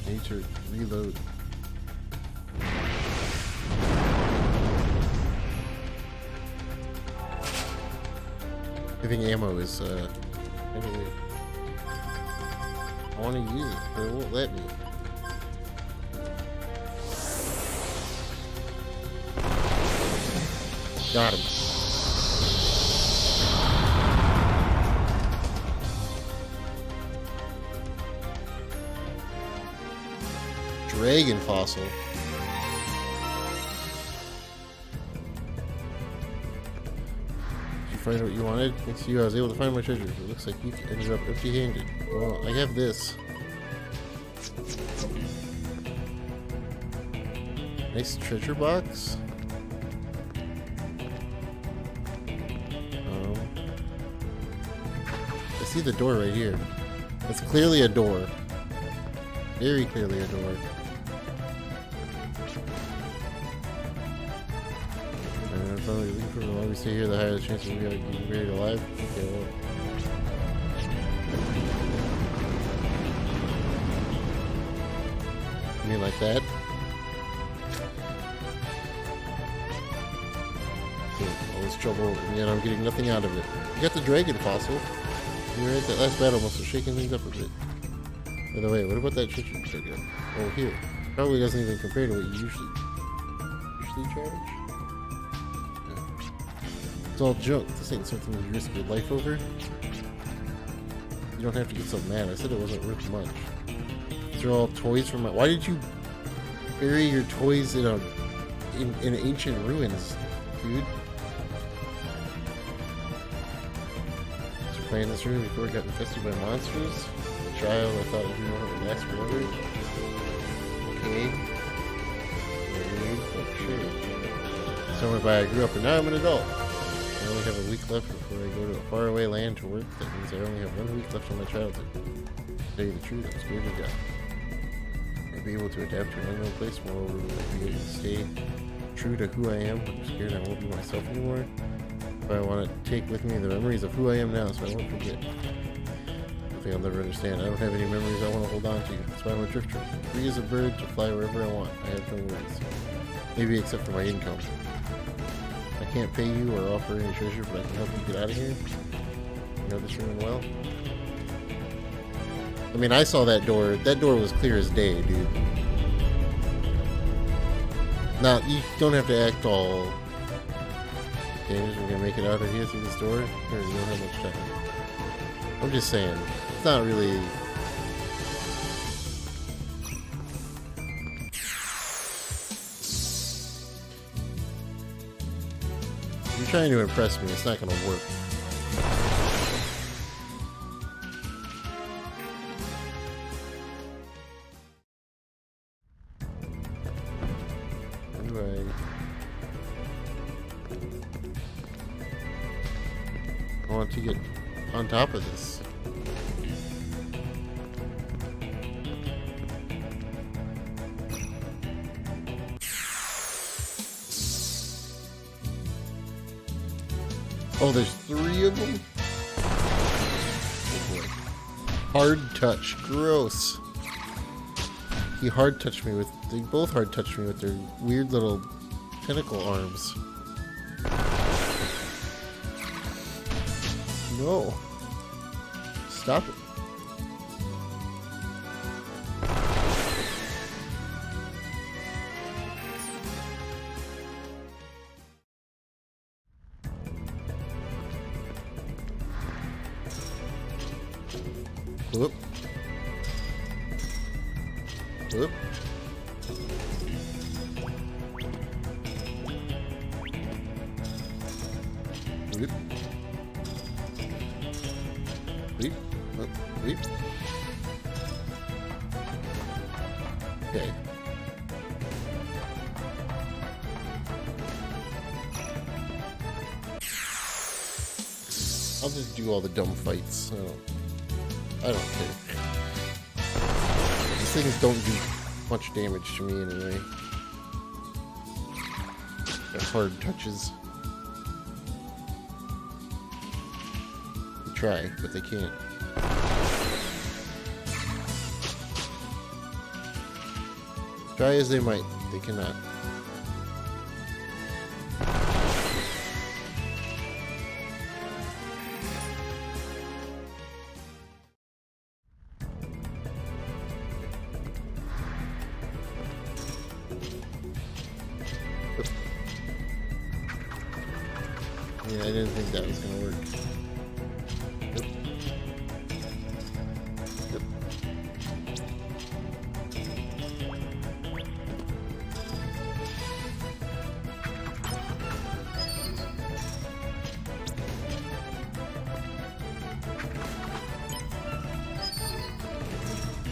Need to reload. I think ammo is, anyway. I want to use it, but it won't let me. Got him. Dragon fossil. Find what you wanted. Thanks to you, I was able to find my treasures. It looks like you ended up empty-handed. Well, I have this. Nice treasure box. I see the door right here. It's clearly a door. Very clearly a door. If I'm looking for the longer we stay here, the higher the chance of we getting buried alive. Okay, well. You mean like that? Okay, all this trouble, and yet I'm getting nothing out of it. You got the dragon fossil. You were at that last battle, must have shaken things up a bit. By the way, what about that treasure? Oh, here. Probably doesn't even compare to what you usually charge. It's all junk. This ain't something you risk your life over. You don't have to get so mad. I said it wasn't worth much. These are all toys from my... Why did you bury your toys in ancient ruins, dude? Did you play in this room before it got infested by monsters? A child, I thought you know it would last forever. Okay. Sure. Somewhere by I grew up and now I'm an adult. I only have a week left before I go to a faraway land to work. That means I only have 1 week left on my childhood. To tell you the truth, I'm scared to death. I'd be able to adapt to an unknown place, moreover, I'd be able to stay true to who I am. I'm scared I won't be myself anymore. But I want to take with me the memories of who I am now so I won't forget. Something I'll never understand. I don't have any memories I want to hold on to. That's why I'm a drifter. Free as a bird to fly wherever I want. I have no worries. Maybe except for my income. I can't pay you or offer any treasure, but I can help you get out of here. You know this room well? I mean, I saw that door. That door was clear as day, dude. Now, you don't have to act all... Danish, we're gonna make it out of here through this door? Or you don't have much time. I'm just saying, it's not really... You're trying to impress me, it's not gonna work. How do I want to get on top of this? Oh, there's 3 of them? Oh boy. Hard touch. Gross. He hard touched me with... They both hard touched me with their weird little tentacle arms. No. Stop it. Whoop. Whoop. Whoop. Whoop. Whoop. Whoop. Okay. I'll just do all the dumb fights. I don't care. These things don't do much damage to me anyway. They're hard touches. They try, but they can't. Try as they might, they cannot. Yeah, I didn't think that was gonna work. Yep. Yep.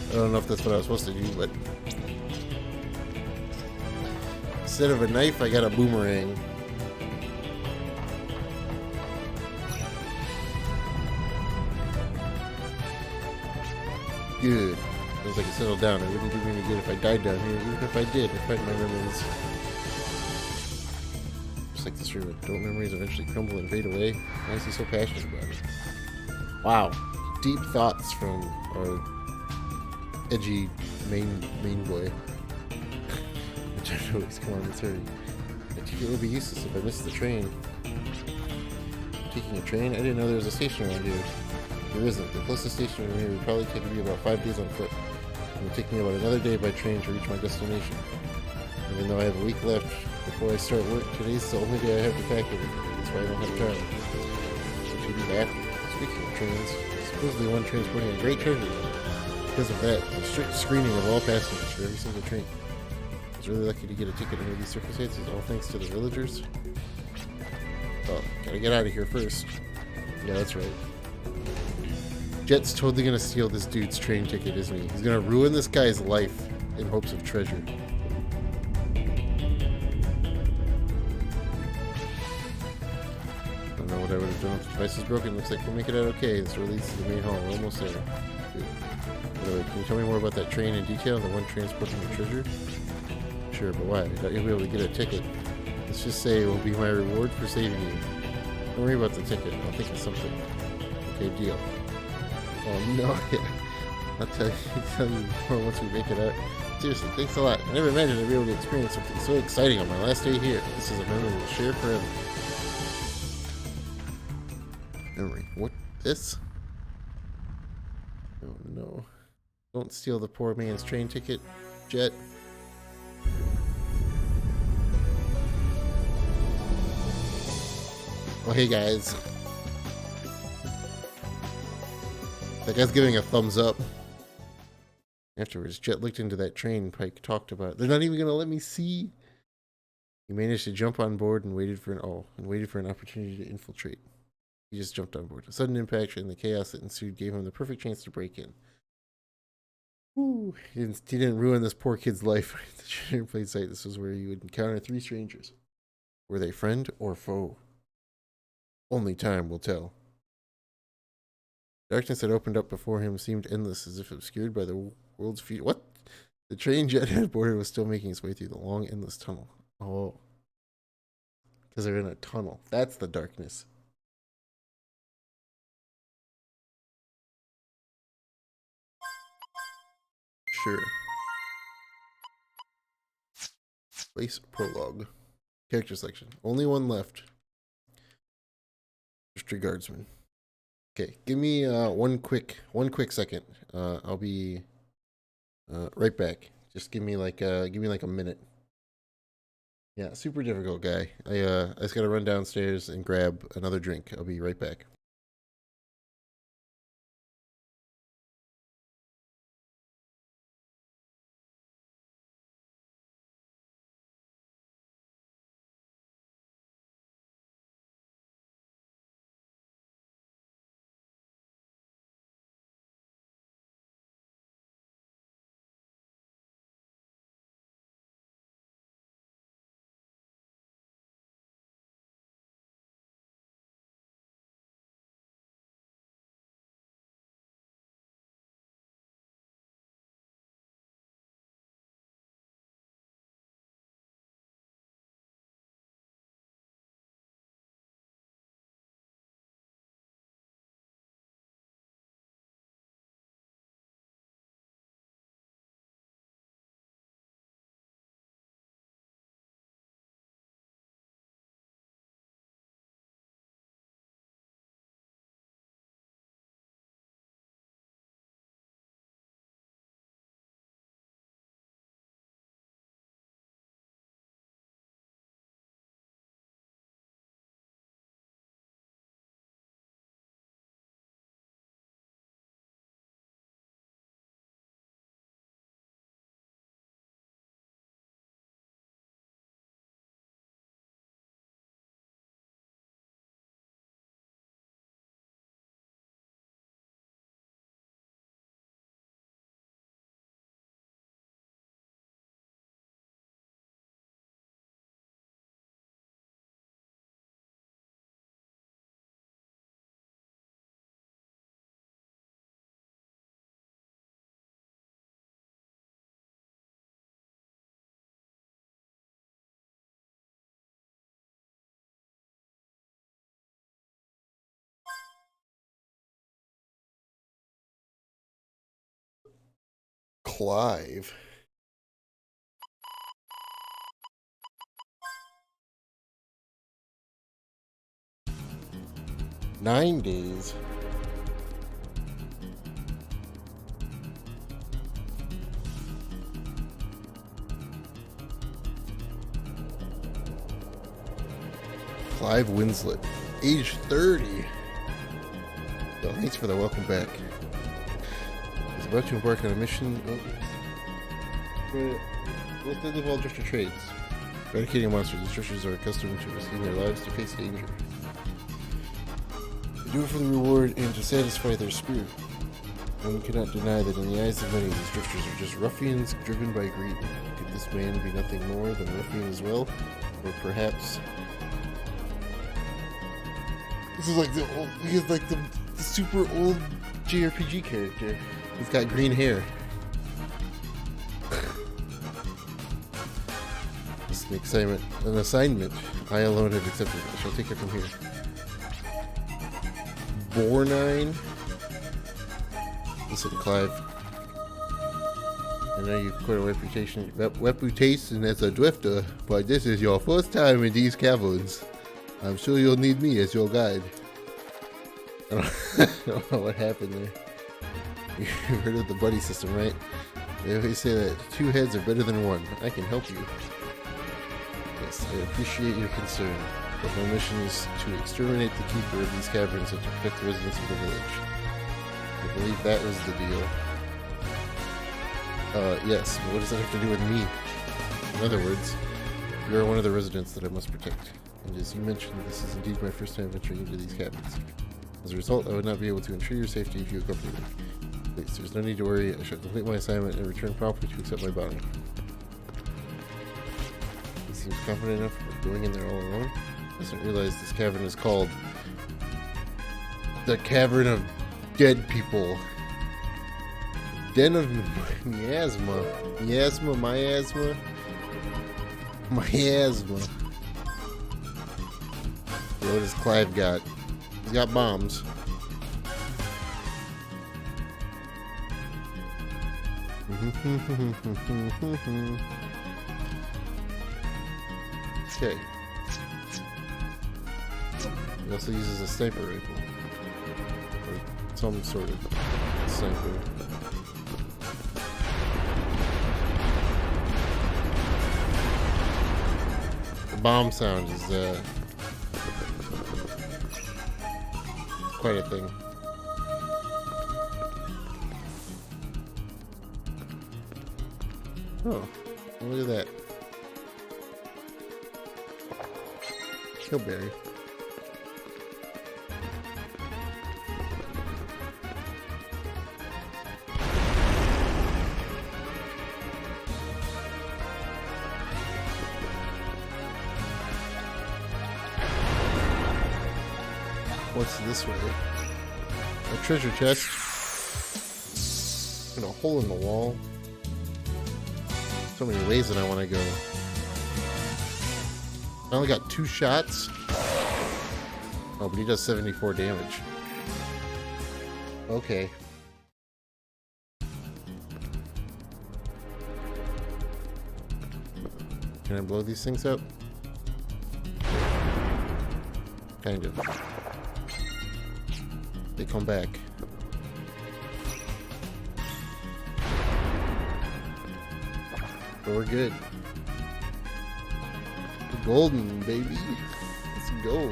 I don't know if that's what I was supposed to do, but instead of a knife, I got a boomerang. Good. Feels like it settled down. It wouldn't do me any good if I died down here, even if I did. I find my memories. Just like this room, adult memories eventually crumble and fade away. Why is he so passionate about it? Wow. Deep thoughts from our edgy main boy. I try to always come on this hurry. I think it would be useless if I missed the train. Taking a train? I didn't know there was a station around here. There isn't. The closest station from here would probably take me about 5 days on foot. It would take me about another day by train to reach my destination. Even though I have a week left before I start work, today's the only day I have to pack everything. That's why I don't have time. Should be back. Speaking of trains, supposedly one transporting a great treasure. Because of that, a strict screening of all passengers for every single train. I was really lucky to get a ticket under these circumstances, all thanks to the villagers. Oh, gotta get out of here first. Yeah, that's right. Jet's totally gonna steal this dude's train ticket, isn't he? He's gonna ruin this guy's life in hopes of treasure. Don't know what I would have done if the device is broken. Looks like we'll make it out okay. This release to the main hall. We're almost there. Good. By the way, can you tell me more about that train in detail? The one transporting the treasure? Sure, but why? I doubt you'll be able to get a ticket. Let's just say it will be my reward for saving you. Don't worry about the ticket. I'll think of something. Okay, deal. Oh no, yeah. I'll tell you more once we make it out. Seriously, thanks a lot. I never imagined I'd be able to experience something so exciting on my last day here. This is a memory we'll share forever. Memory. What? This? Oh no. Don't steal the poor man's train ticket, Jet. Oh hey guys. That guy's giving a thumbs up. Afterwards, Jet looked into that train Pike talked about. They're not even gonna let me see. He managed to jump on board and waited for an opportunity to infiltrate. He just jumped on board. A sudden impact and the chaos that ensued gave him the perfect chance to break in. Woo! He didn't ruin this poor kid's life. The train played sight. This was where you would encounter 3 strangers. Were they friend or foe? Only time will tell. Darkness that opened up before him seemed endless, as if obscured by the world's feet. What? The train Jet had boarded was still making its way through the long, endless tunnel. Oh. Because they're in a tunnel. That's the darkness. Sure. Place prologue. Character section. Only one left. Mystery Guardsman. Okay, give me one quick second. I'll be right back. Just give me like a minute. Yeah, super difficult guy. I just gotta run downstairs and grab another drink. I'll be right back. Clive. "9 days. Clive Winslet, age 30. Well, thanks for the welcome back. He's about to embark on a mission. Both live all drifter trades. Eradicating monsters. These drifters are accustomed to risking their lives to face danger. They do it for the reward and to satisfy their spirit. One cannot deny that in the eyes of many, these drifters are just ruffians driven by greed. Could this man be nothing more than a ruffian as well? Or perhaps... This is like he's like the super old JRPG character. He's got green hair. This is an assignment I alone have accepted. I shall take it from here. Bornine. Listen, Clive. I know you've quite a reputation as a drifter, but this is your first time in these caverns. I'm sure you'll need me as your guide. I don't know what happened there. You heard of the buddy system, right? They always say that 2 heads are better than 1. I can help you. Yes, I appreciate your concern, but my mission is to exterminate the keeper of these caverns and to protect the residents of the village. I believe that was the deal. Yes, but what does that have to do with me? In other words, you are one of the residents that I must protect. And as you mentioned, this is indeed my first time venturing into these caverns. As a result, I would not be able to ensure your safety if you accompany me. Please, there's no need to worry. I shall complete my assignment and return promptly to accept my bounty. He seems confident enough about going in there all alone. He doesn't realize this cavern is called the Cavern of Dead People. Den of Miasma. Miasma. What does Clive got? He's got bombs. Okay. He also uses a sniper rifle. Or some sort of sniper. The bomb sound is quite a thing. Oh, look at that. Hillberry. What's this way? A treasure chest. And a hole in the wall. So many ways that I want to go. I only got 2 shots. Oh, but he does 74 damage. Okay. Can I blow these things up? Kind of. They come back. But we're good. We're golden, baby. Let's go.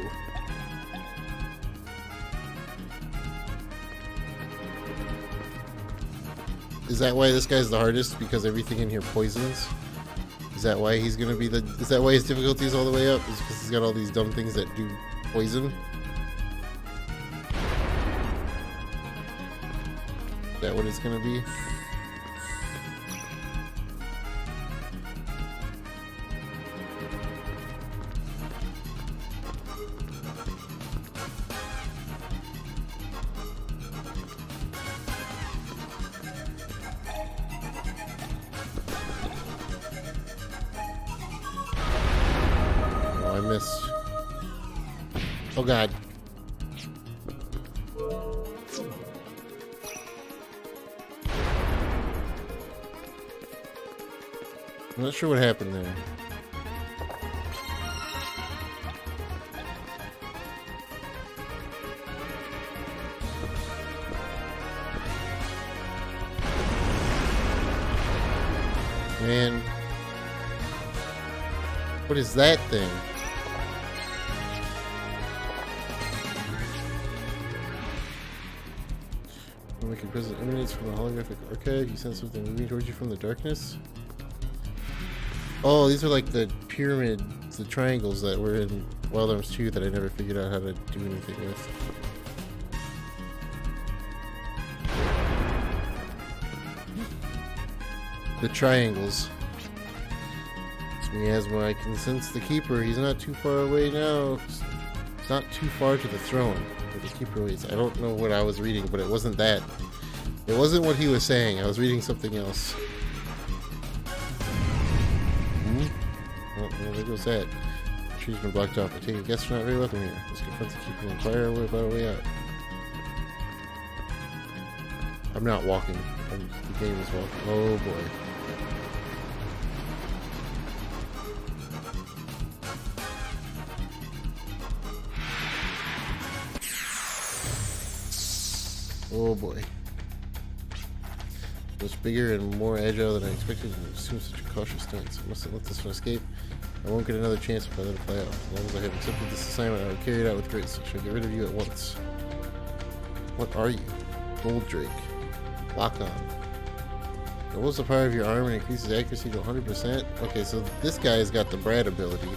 Is that why this guy's the hardest? Because everything in here poisons? Is that why he's gonna be the... Is that why his difficulty is all the way up? Is because he's got all these dumb things that do poison? Is that what it's gonna be? Oh, I missed. Oh god. I'm not sure what happened there. Man. What is that thing? When the present emanates from the holographic archive, you sense something moving towards you from the darkness. Oh, these are like the pyramids, the triangles that were in Wild Arms 2 that I never figured out how to do anything with. The triangles. It's miasma. I can sense the keeper. He's not too far away now. It's not too far to the throne where the keeper waits. I don't know what I was reading, but it wasn't that. It wasn't what he was saying. I was reading something else. Well, there goes that. The tree's been blocked off. I take a guess we're not very welcome here. Let's confront the keeper and inquire about a way out. I'm not walking. The game is walking. Oh boy. Oh boy. Much bigger and more agile than I expected, and assumed such a cautious stance. I mustn't let this one escape. I won't get another chance if I let it play out. As long as I have accepted this assignment, I will carry it out with grace. I shall get rid of you at once. What are you? Gold Drake. Lock on. Doubles the power of your arm and increases accuracy to 100%. Okay, so this guy has got the Brad ability.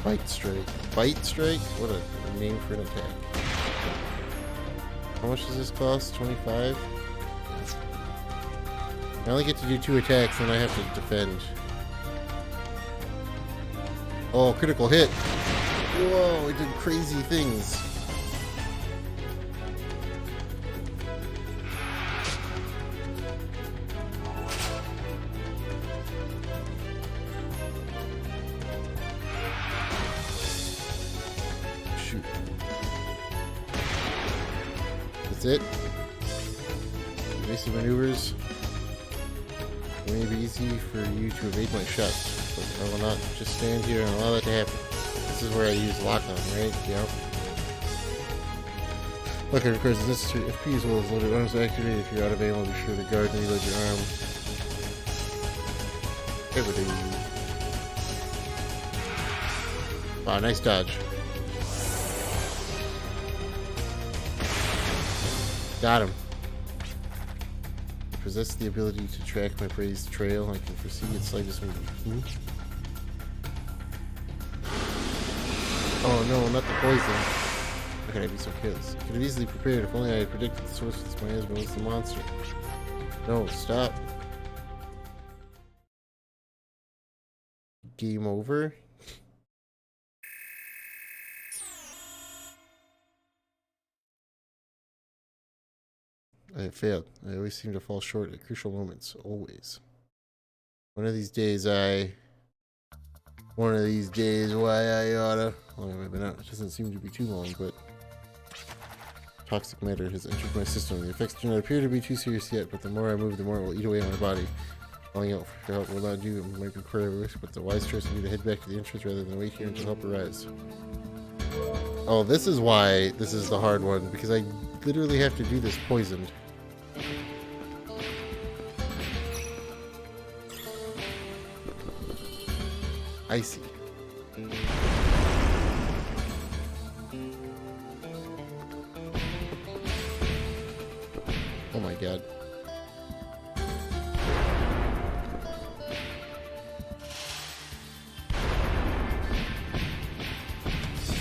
Bite Strike. Bite Strike? What a name for an attack. How much does this cost? 25? I only get to do 2 attacks, then I have to defend. Oh, critical hit! Whoa, it did crazy things. Shoot. That's it. Basic maneuvers. It may be easy for you to evade my shot, but I will not just stand here and allow that to happen. This is where I use lock on, right? Yep. Look, of course, it's necessary. If P as well as loaded arms are activated, if you're out of ammo, be sure to guard and reload your arm. Everything. Wow, nice dodge. Got him. I possess the ability to track my prey's trail. I can foresee its slightest movement. Oh no, not the poison. How could I be so careless? I could have easily prepared if only I had predicted the source of this miasma was the monster. No, stop. Game over? I have failed. I always seem to fall short at crucial moments. Always. One of these days, why I oughta. How long have I been out? It doesn't seem to be too long, but toxic matter has entered my system. The effects do not appear to be too serious yet, but the more I move, the more it will eat away at my body. Calling out for help will not do. It might require a risk, but the wise choice would be to head back to the entrance rather than wait here until help arrives. Oh, this is why this is the hard one, because I literally have to do this poisoned. I see. Oh my god.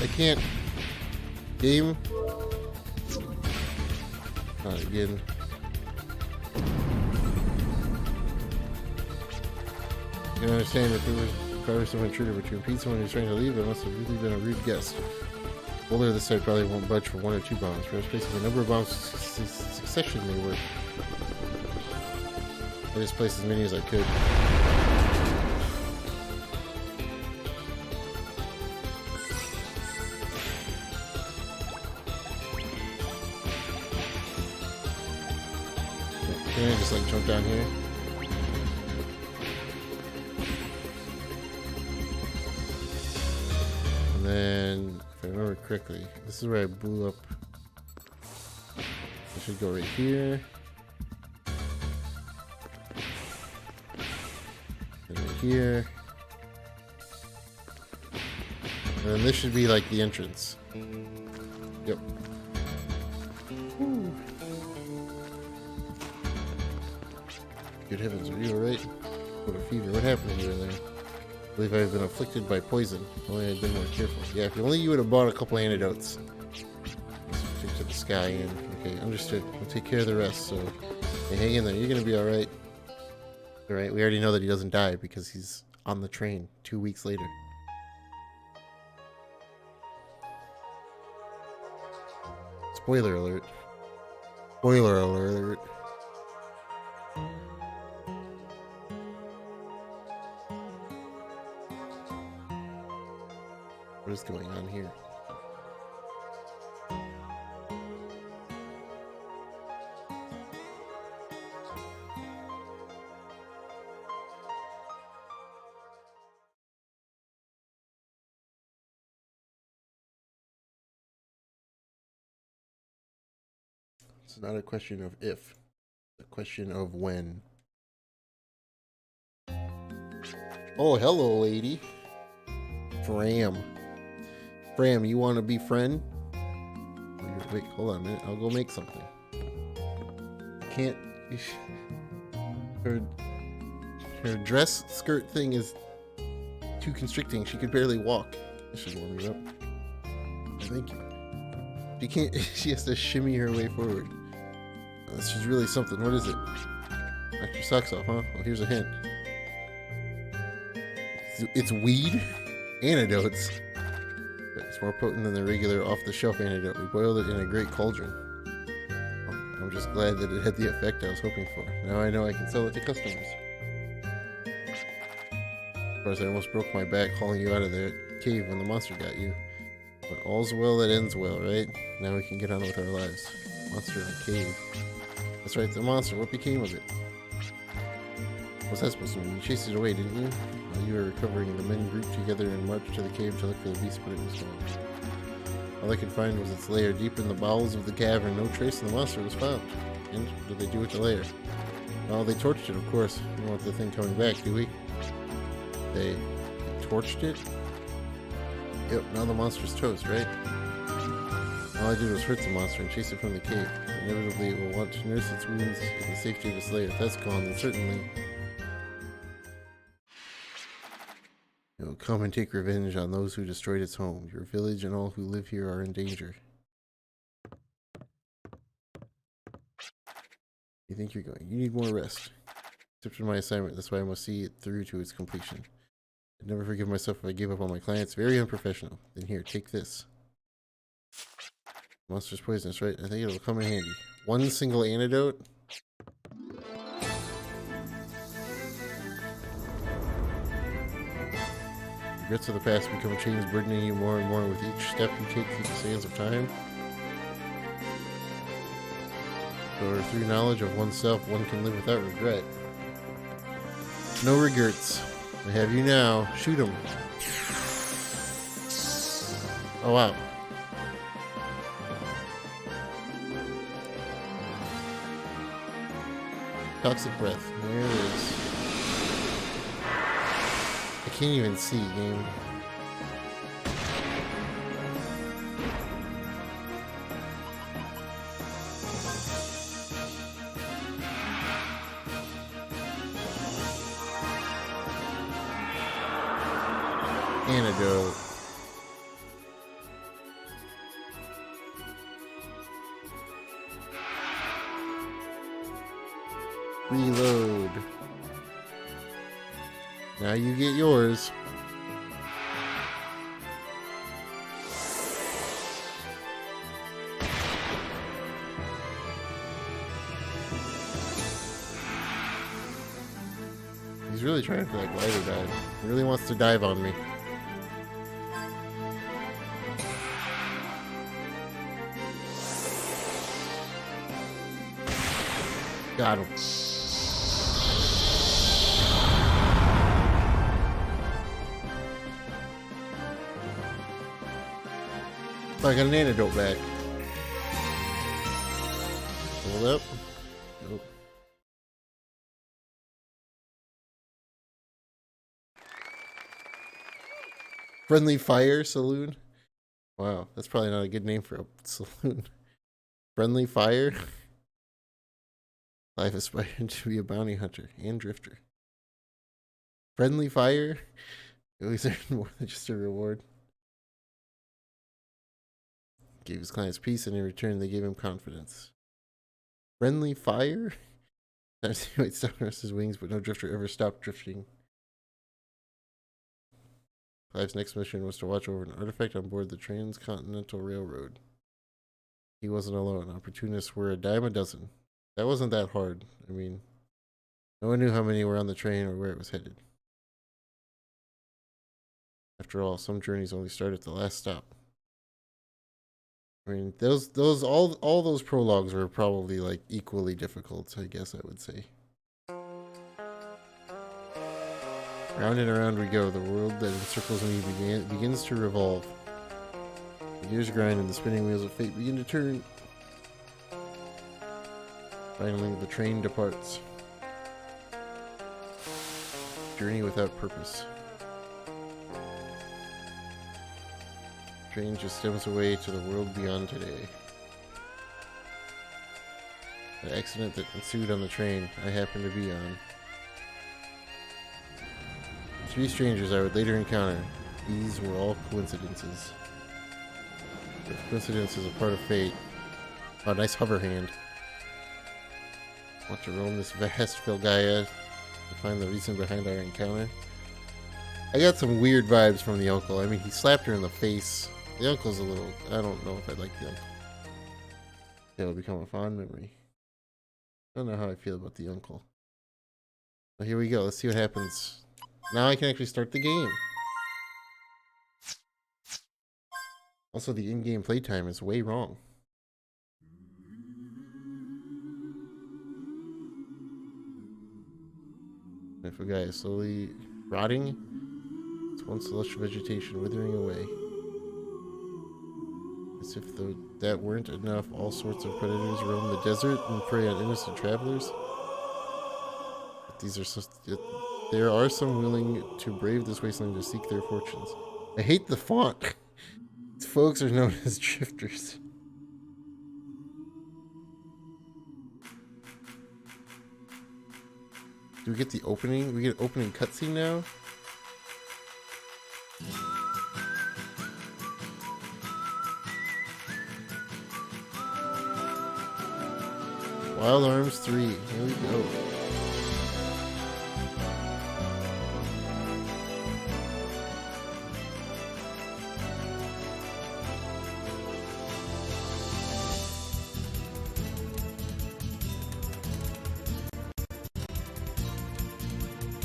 I can't. Game. Not again. You can understand if it was probably some intruder, but to impede someone who's trying to leave, it must have really been a rude guest. Boulder this side probably won't budge for 1 or 2 bombs. Perhaps placing a number of bombs succession may work. I just placed as many as I could. Can I just like jump down here? And then, if I remember correctly, this is where I blew up. I should go right here. And right here. And then this should be like the entrance. Yep. Woo. Good heavens, are you alright? What a fever. What happened to you there? I believe I've been afflicted by poison. If only I'd been more careful. Yeah, if only you would have bought a couple antidotes. Let's stick to the sky and okay, understood. We'll take care of the rest, so hey, hang in there. You're gonna be alright. Alright, we already know that he doesn't die because he's on the train 2 weeks later. Spoiler alert. Spoiler alert. What is going on here? It's not a question of if, it's a question of when. Oh, hello, lady. Fram, you want to be friend? Wait, hold on a minute. I'll go make something. Can't. Her dress skirt thing is too constricting. She could barely walk. This should warm you up. Thank you. She can't. She has to shimmy her way forward. This is really something. What is it? Knock your socks off, huh? Well, here's a hint. It's weed. Antidotes. It's more potent than the regular off-the-shelf antidote. We boiled it in a great cauldron. Well, I'm just glad that it had the effect I was hoping for. Now I know I can sell it to customers. Of course, I almost broke my back hauling you out of the cave when the monster got you. But all's well that ends well, right? Now we can get on with our lives. Monster in a cave. That's right, the monster. What became of it? What's that supposed to mean? You chased it away, didn't you? While you were recovering, the men grouped together and marched to the cave to look for the beast, but it was gone. All they could find was its lair. Deep in the bowels of the cavern, no trace of the monster was found. And what did they do with the lair? Well, they torched it, of course. We don't want the thing coming back, do we? They torched it? Yep, now the monster's toast, right? All I did was hurt the monster and chase it from the cave. Inevitably, it will want to nurse its wounds in the safety of its lair. If that's gone, then certainly it will come and take revenge on those who destroyed its home. Your village and all who live here are in danger. You think you're going? You need more rest. Accepted my assignment. That's why I must see it through to its completion. I'd never forgive myself if I gave up on my clients. Very unprofessional. Then here, take this. Monster's poisonous, right? I think it'll come in handy. One single antidote. Regrets of the past become chains burdening you more and more with each step you take through the sands of time. Or through knowledge of oneself, one can live without regret. No regrets. I have you now. Shoot him. Oh, wow. Toxic breath. There it is. I can't even see, game. Antidote. Reload. Now you get yours. He's really trying for that glider dive. He really wants to dive on me. Got him. Oh, I got an antidote back. Hold up. Nope. Friendly Fire Saloon? Wow, that's probably not a good name for a saloon. Friendly Fire? Life aspired to be a bounty hunter and drifter. Friendly Fire? At least earned more than just a reward. Gave his clients peace, and in return, they gave him confidence. Friendly Fire? Sometimes he might stop and rest his wings, but no drifter ever stopped drifting. Clive's next mission was to watch over an artifact on board the Transcontinental Railroad. He wasn't alone. Opportunists were a dime a dozen. That wasn't that hard. I mean, no one knew how many were on the train or where it was headed. After all, some journeys only start at the last stop. I mean, all those prologues were probably like equally difficult, I guess I would say. Round and around we go. The world that encircles me begins to revolve. The gears grind and the spinning wheels of fate begin to turn. Finally, the train departs. Journey without purpose. The train just stems away to the world beyond today. The accident that ensued on the train I happened to be on. Three strangers I would later encounter. These were all coincidences. If coincidence is a part of fate. Oh, nice hover hand. Want to roam this vast Filgaia to find the reason behind our encounter? I got some weird vibes from the uncle. I mean, he slapped her in the face. The uncle's a little... I don't know if I'd like the uncle. It'll become a fond memory. I don't know how I feel about the uncle. Well, here we go. Let's see what happens. Now I can actually start the game. Also, the in-game playtime is way wrong. If a guy is slowly rotting, it's once lush vegetation withering away. As if that weren't enough, all sorts of predators roam the desert and prey on innocent travelers. But there are some willing to brave this wasteland to seek their fortunes. I hate the font. These folks are known as drifters. Do we get the opening? We get an opening cutscene now? Wild Arms 3. Here we go.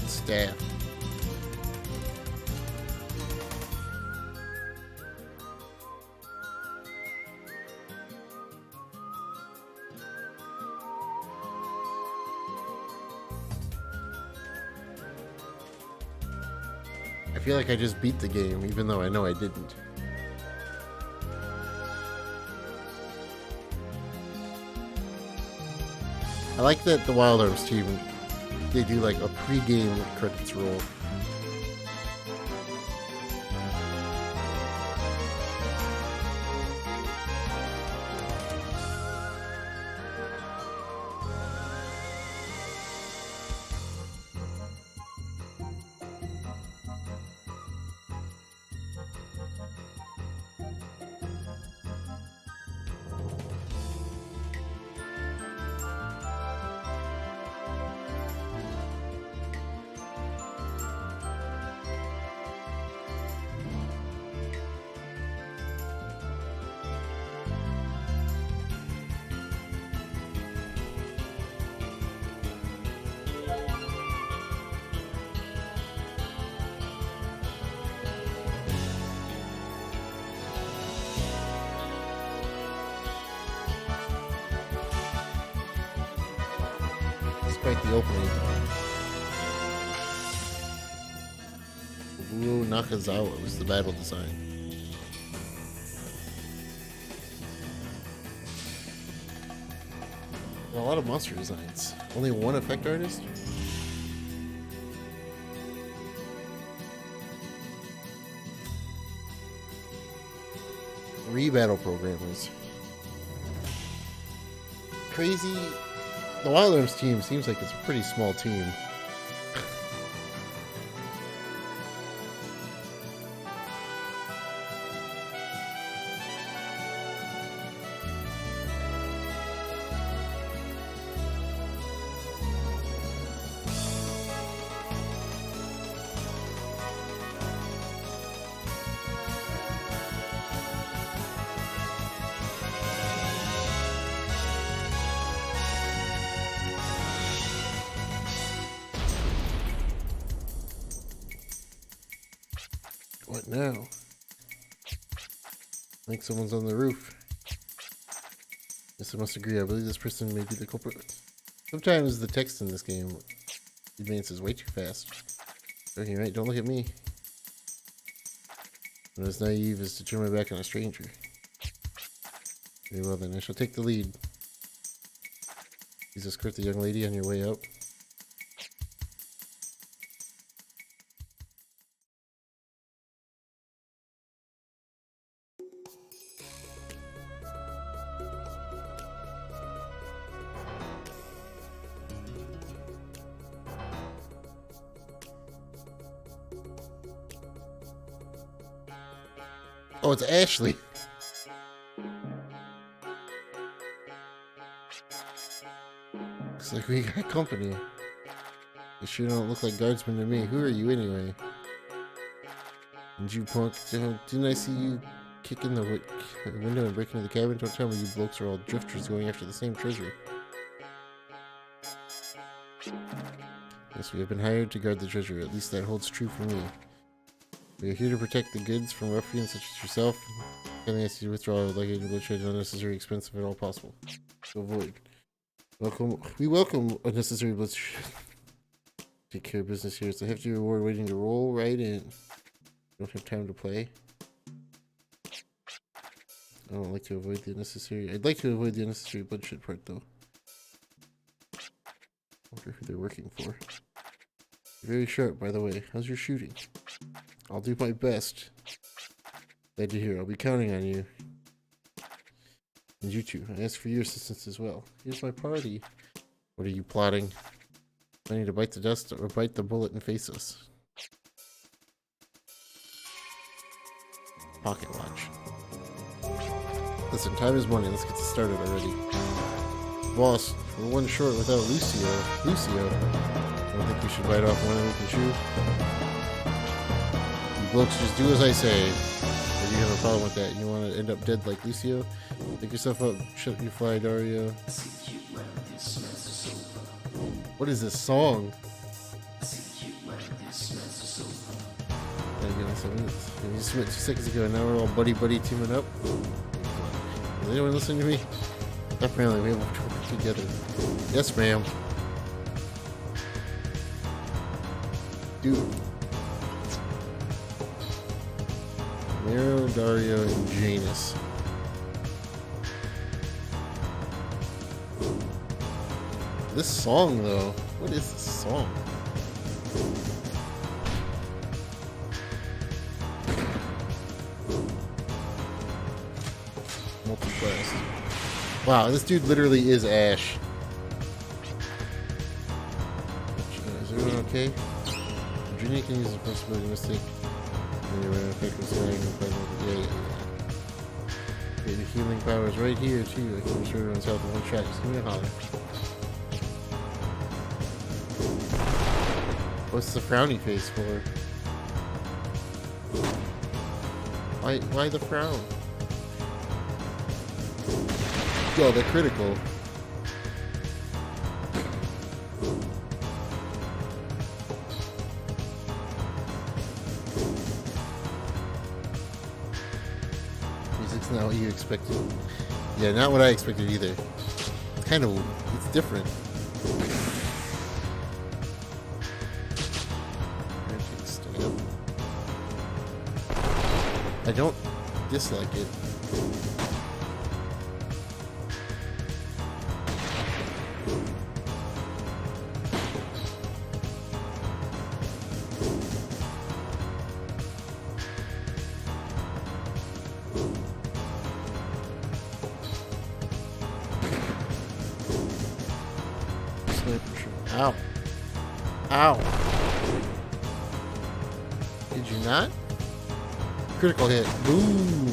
Staff. I feel like I just beat the game, even though I know I didn't. I like that the Wild Arms team, they do like a pre-game credits roll. despite the opening. Nobuo Nakazawa was the battle design. A lot of monster designs. Only one effect artist? Three battle programmers. Crazy. The Wild Arms team seems like it's a pretty small team. What now? I think someone's on the roof. Yes, I must agree. I believe this person may be the culprit. Sometimes the text in this game advances way too fast. Okay, right? Don't look at me. I'm as naive as to turn my back on a stranger. Very well then, I shall take the lead. Please escort the young lady on your way out. Oh, it's Ashley. Looks like we got company. You sure don't look like guardsmen to me. Who are you anyway? And you punk, didn't I see you kicking the window and breaking into the cabin? Don't tell me you blokes are all drifters going after the same treasure. Yes, we have been hired to guard the treasure. At least that holds true for me. We are here to protect the goods from ruffians such as yourself. Can I ask you to withdraw? I would like you to bloodshed and unnecessary expense if at all possible. To avoid. We welcome unnecessary bloodshed. Take care of business here. It's a hefty reward waiting to roll right in. Don't have time to play. I don't like to avoid the unnecessary. I'd like to avoid the unnecessary bloodshed part though. I wonder who they're working for. Very sharp, by the way. How's your shooting? I'll do my best. Glad to hear. I'll be counting on you. And you two. I ask for your assistance as well. Here's my party. What are you plotting? Planning to bite the dust or bite the bullet and face us? Pocket watch. Listen, time is money. Let's get this started already. Boss, we're one short without Lucio. I don't think we should bite off more than we can chew. You blokes just do as I say. Or do you have a problem with that? You want to end up dead like Lucio? Pick yourself up, shut your fly, Dario. What is this song? You submit 2 seconds ago, and now we're all buddy teaming up. Is anyone listening to me? Apparently, we have to work together. Yes, ma'am. Dude. Miro, Dario, and Janus. This song, though. What is this song? Multi-blast. Wow, this dude literally is Ash. Is everyone okay? Virginia can use the possibility of mistake. Okay, the healing power is right here too. I can restore everyone's health in one shot. Just give me a holler. What's the frowny face for? Why the frown? Yo, they're critical. Music's not what you expected. Yeah, not what I expected either. It's different. Yep. I don't dislike it. Ow. Ow. Did you not? Critical hit. Boom.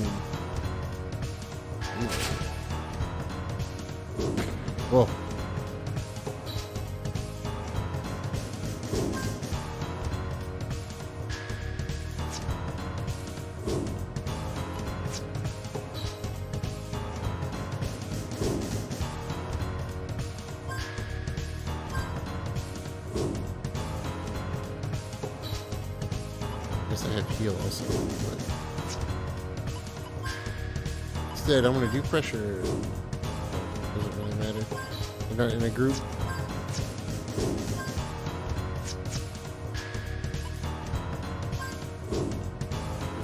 Whoa. I have heal also, but instead I'm gonna do pressure. Doesn't really matter. They're not in a group.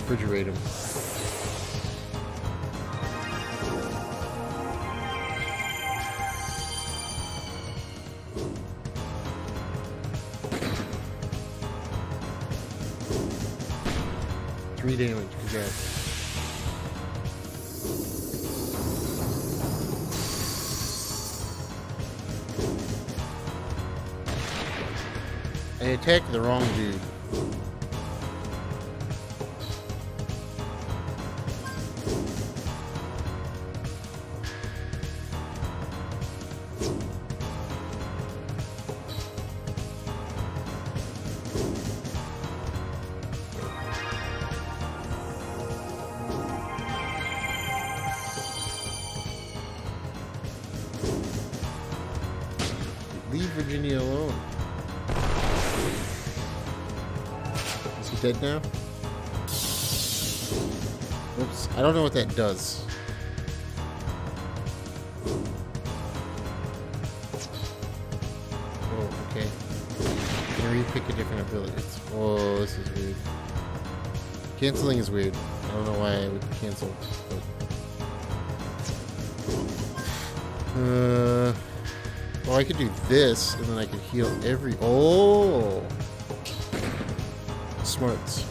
Refrigerate them. Three damage, good job. I attacked the wrong dude. Leave Virginia alone. Is he dead now? Oops. I don't know what that does. Oh, okay. Can I re-pick a different ability? Oh, this is weird. Canceling is weird. I don't know why I would cancel, but... Oh, I could do this, and then I could heal every... Oh! Smarts.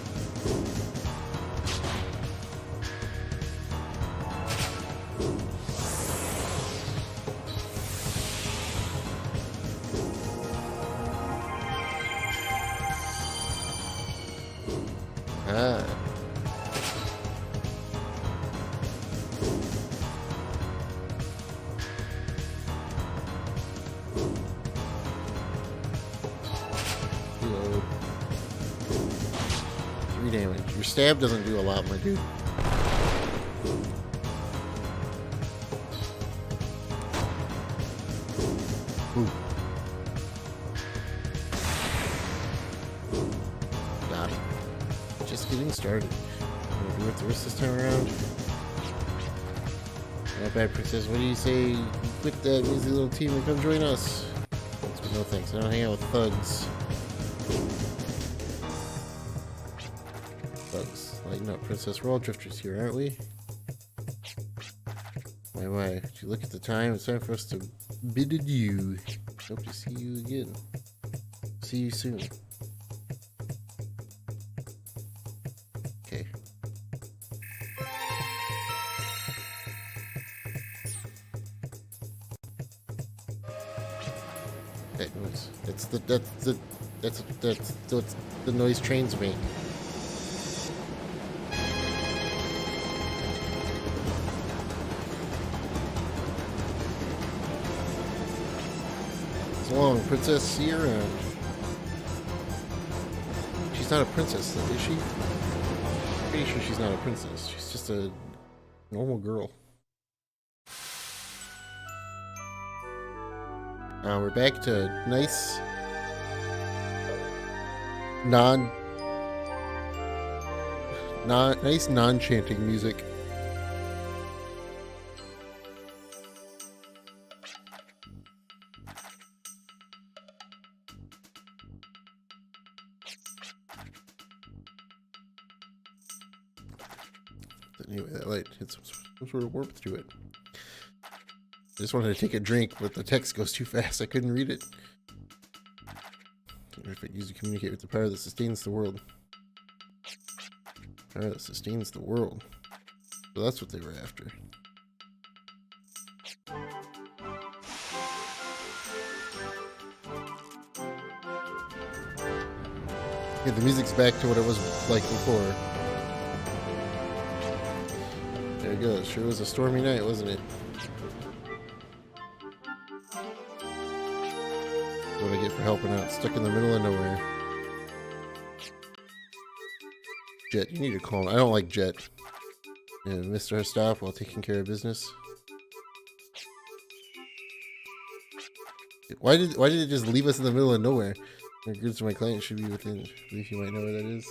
Ah. Reload. 3 damage. Your stab doesn't do a lot, my dude. Ooh. Got him. Just getting started. I'm gonna do it the rest this time around. Not bad, Princess. What do you say? You quit that measly little team and come join us. No thanks. I don't hang out with thugs. Thugs. Lighten up, Princess. We're all drifters here, aren't we? Why? Did you look at the time? It's time for us to bid adieu. Hope to see you again. See you soon. Okay. That noise. That's the noise trains make. So long, Princess. See you around. She's not a princess, though, is she? Pretty sure she's not a princess. She's just a normal girl. We're back to nice non-chanting music. Anyway, that light hit some sort of warp through it. I just wanted to take a drink, but the text goes too fast. I couldn't read it. Perfect. Used to communicate with the power that sustains the world. Power that sustains the world. So that's what they were after. Yeah, the music's back to what it was like before. There it goes. Sure was a stormy night, wasn't it? What I get for helping out, stuck in the middle of nowhere. Jet, you need to call him. I don't like Jet. And Mr. her stop while taking care of business. Why did it just leave us in the middle of nowhere? The goods to my client should be within. I believe you might know where that is.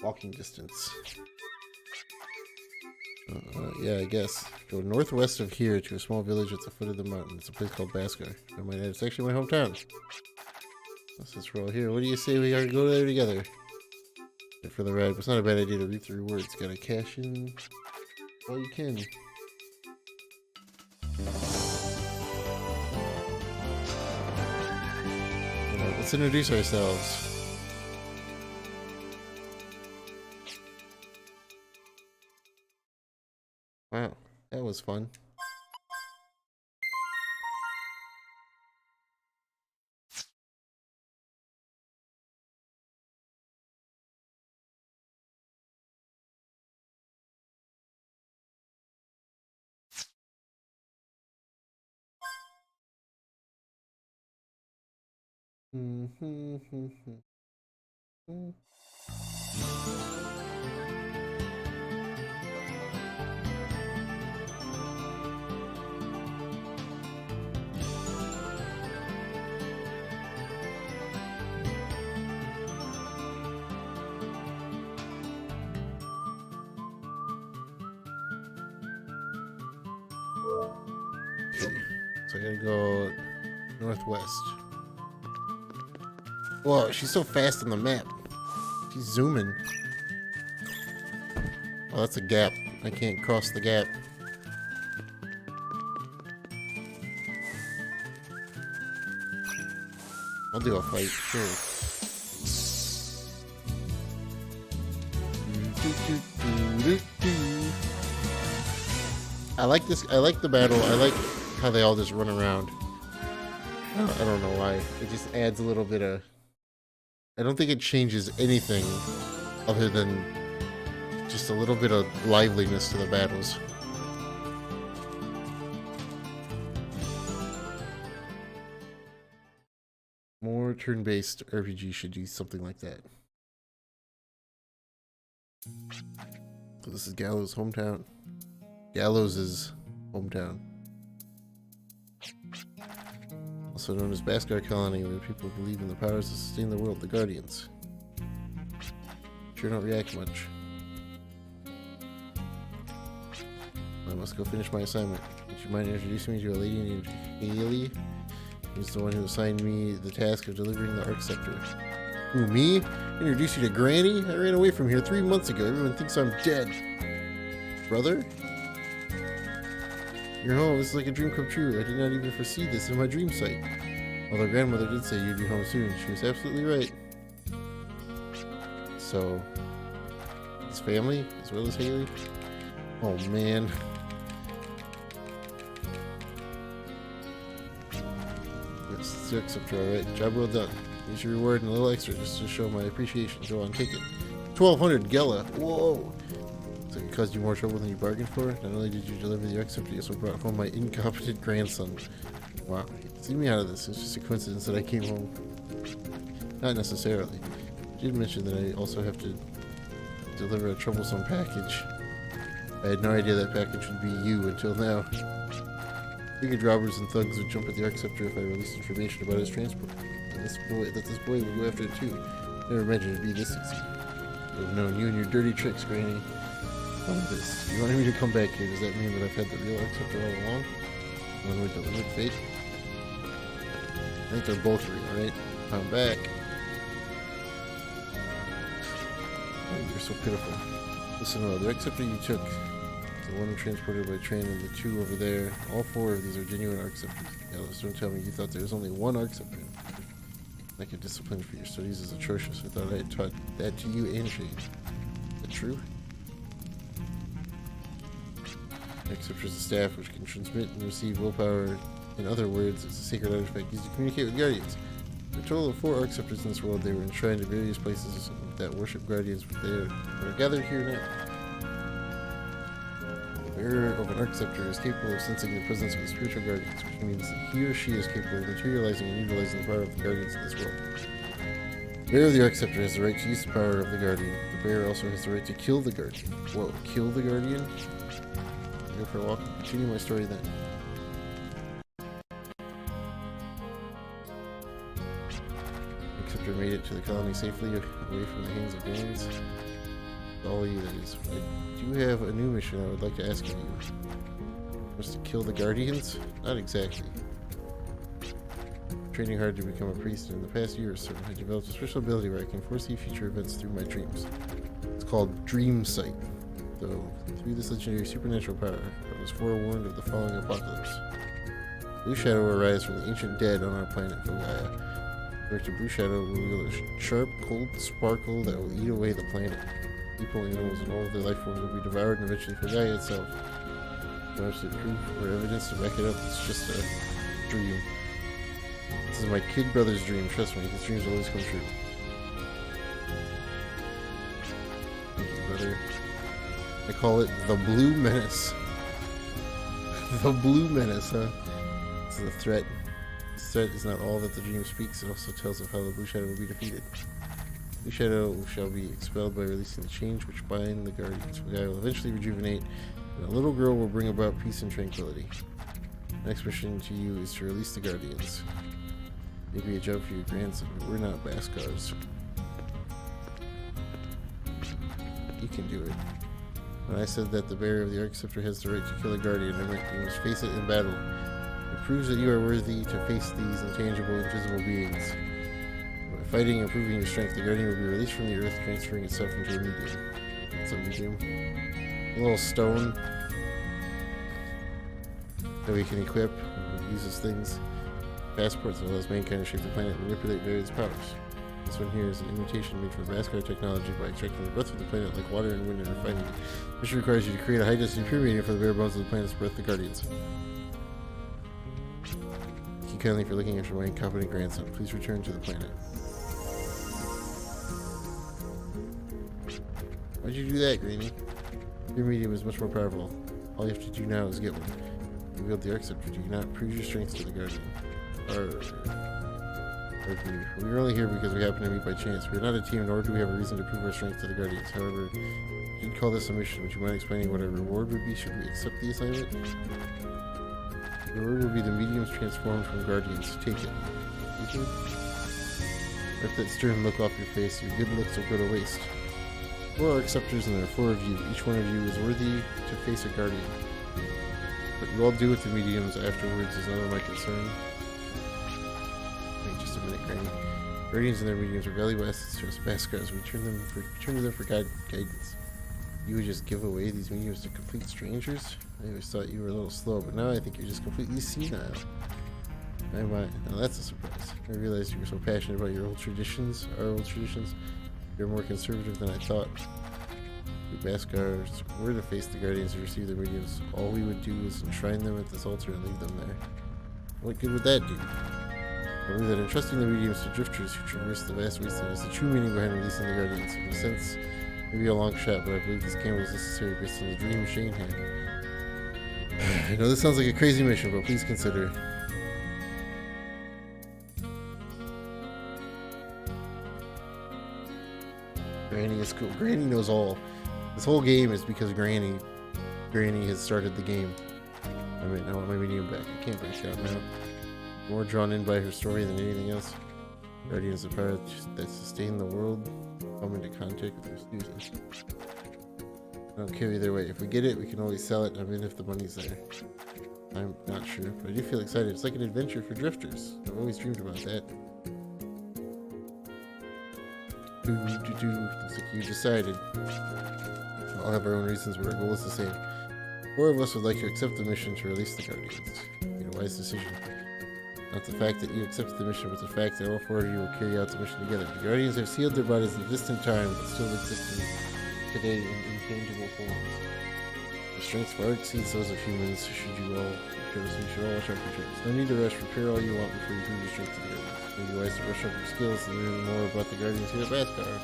Walking distance. Yeah, I guess. Go northwest of here to a small village at the foot of the mountain. It's a place called Baskar. It's actually my hometown. Since we're all here, what do you say we are go there together? For the ride, but it's not a bad idea to read the rewards. Gotta cash in while you can. Alright, let's introduce ourselves. Wow, that was fun. So I gotta go northwest. Whoa, she's so fast on the map. She's zooming. Oh, that's a gap. I can't cross the gap. I'll do a fight, sure. I like this. I like the battle. I like how they all just run around. I don't know why. It just adds a little bit of... I don't think it changes anything other than just a little bit of liveliness to the battles. More turn-based RPG should do something like that. So this is Gallows' hometown. Gallows' hometown. Also known as Baskar Colony, where people believe in the powers that sustain the world, the Guardians. Sure don't react much. I must go finish my assignment. Would you mind introducing me to a lady named Haley? Who's the one who assigned me the task of delivering the Arc Scepter. Who, me? Introduce you to Granny? I ran away from here 3 months ago. Everyone thinks I'm dead. Brother? You're home. This is like a dream come true. I did not even foresee this in my dream sight. Although grandmother did say you'd be home soon. She was absolutely right. So, his family, as well as Haley? Oh, man. Yes, it's the Arc Scepter, alright. Job well done. Here's your reward and a little extra just to show my appreciation. Go on, take it. 1,200 Gela. Whoa! So it caused you more trouble than you bargained for? Not only did you deliver the Arc Scepter, you also brought home my incompetent grandson. Wow. See me out of this. It's just a coincidence that I came home. Not necessarily. I did mention that I also have to deliver a troublesome package. I had no idea that package would be you until now. Figured robbers and thugs would jump at the Arc Scepter if I released information about his transport. And this boy would go after it too. Never imagined it'd be this easy. I would have known you and your dirty tricks, Granny. Tell me this. You wanted me to come back here. Does that mean that I've had the real Arc Scepter all along? When we delivered fate? I think they're both real, right? I'm back. Oh, you're so pitiful. Listen well, the Acceptor you took, the one transported by train, and the two over there, all four of these are genuine Acceptors. Gallows, don't tell me you thought there was only one Acceptor. Like your discipline for your studies is atrocious. I thought I had taught that to you and Shane. Is that true? Acceptor is a staff which can transmit and receive willpower. In other words, it's a sacred artifact used to communicate with guardians. There are a total of 4 Acceptors in this world. They were enshrined in various places that worship guardians, but they are gathered here now. The bearer of an Acceptor is capable of sensing the presence of the spiritual guardians, which means that he or she is capable of materializing and utilizing the power of the guardians in this world. The bearer of the Acceptor has the right to use the power of the guardian. The bearer also has the right to kill the guardian. Whoa, kill the guardian? I'll go for a walk and continue my story then. Acceptor made it to the colony safely, away from the hands of gangs. All you, that is. I do have a new mission I would like to ask of you. Was to kill the guardians? Not exactly. I'm training hard to become a priest, and in the past year or so, I developed a special ability where I can foresee future events through my dreams. It's called Dream Sight. Though, through this legendary supernatural power, I was forewarned of the following apocalypse. Blue Shadow will arise from the ancient dead on our planet, Gaia. The Blue Shadow will reveal a sharp, cold sparkle that will eat away the planet. People, animals, and all of their life forms will be devoured and eventually for Gaia itself. No absolute proof or evidence to back it up, it's just a dream. This is my kid brother's dream, trust me, his dreams always come true. Thank you, brother. I call it the Blue Menace. The Blue Menace, huh? This is a threat. This threat is not all that the dream speaks, it also tells of how the Blue Shadow will be defeated. Blue Shadow shall be expelled by releasing the chains which bind the guardians. Gaia will eventually rejuvenate, and a little girl will bring about peace and tranquility. My next mission to you is to release the guardians. Maybe a job for your grandson, but we're not Baskars. You can do it. When I said that the bearer of the Acceptor has the right to kill a guardian, I meant you must face it in battle. It proves that you are worthy to face these intangible, invisible beings. By fighting and proving your strength, the guardian will be released from the earth, transferring itself into a medium. What's a medium? A little stone that we can equip and use as things. Passports that allows mankind to shape the planet and manipulate various powers. This one here is an imitation made from Baskar technology by extracting the breath of the planet like water and wind and refining it. This requires you to create a high-density purifier for the bare bones of the planet's breath, the Guardians. Thank you kindly for looking after my incompetent grandson. Please return to the planet. Why'd you do that, Granny? Your medium is much more powerful. All you have to do now is get one. You wield the Acceptor. Do not prove your strength to the Guardian. We are only here because we happen to meet by chance. We are not a team, nor do we have a reason to prove our strength to the Guardians. However, you could call this a mission. Would you mind explaining what our reward would be should we accept the assignment? The reward would be the mediums transformed from Guardians. Take it. Wipe that stern look off your face. Your good looks will go to waste. 4 Acceptors and there are 4 of you. Each one of you is worthy to face a Guardian. What you all do with the mediums afterwards is none of my concern. Wait just a minute, Granny. Guardians and their mediums are valuable assets to us Baskars. We turn to them for guidance. You would just give away these mediums to complete strangers? I always thought you were a little slow, but now I think you're just completely senile. Now that's a surprise. I realized you were so passionate about your old traditions, our old traditions. You're more conservative than I thought. We Baskars were to face the Guardians and receive their mediums. All we would do is enshrine them at this altar and leave them there. What good would that do? I believe that entrusting the mediums to drifters who traverse the vast wasteland is the true meaning behind releasing the Guardians. In a sense, maybe a long shot, but I believe this gamble is necessary based on the dream Shane had. I know this sounds like a crazy mission, but please consider. Granny is cool. Granny knows all. This whole game is because Granny has started the game. I mean, I want my medium back. I can't break it out now. More drawn in by her story than anything else. Guardians of power that sustain the world come into contact with their students. I don't care either way. If we get it, we can always sell it. I mean, if the money's there. I'm not sure, but I do feel excited. It's like an adventure for drifters. I've always dreamed about that. Looks like you decided. all have our own reasons, but our goal is the same. 4 of us would like to accept the mission to release the Guardians. You know, wise decision. Not the fact that you accepted the mission, but the fact that all 4 of you will carry out the mission together. The Guardians have sealed their bodies in a distant time, but still exist today in intangible forms. Their strength far exceeds those of humans. You should all watch out for tricks. No need to rush. Prepare all you want before you prove your strength to the Guardians. Maybe wise to brush up your skills and learn more about the Guardians here at Baskar.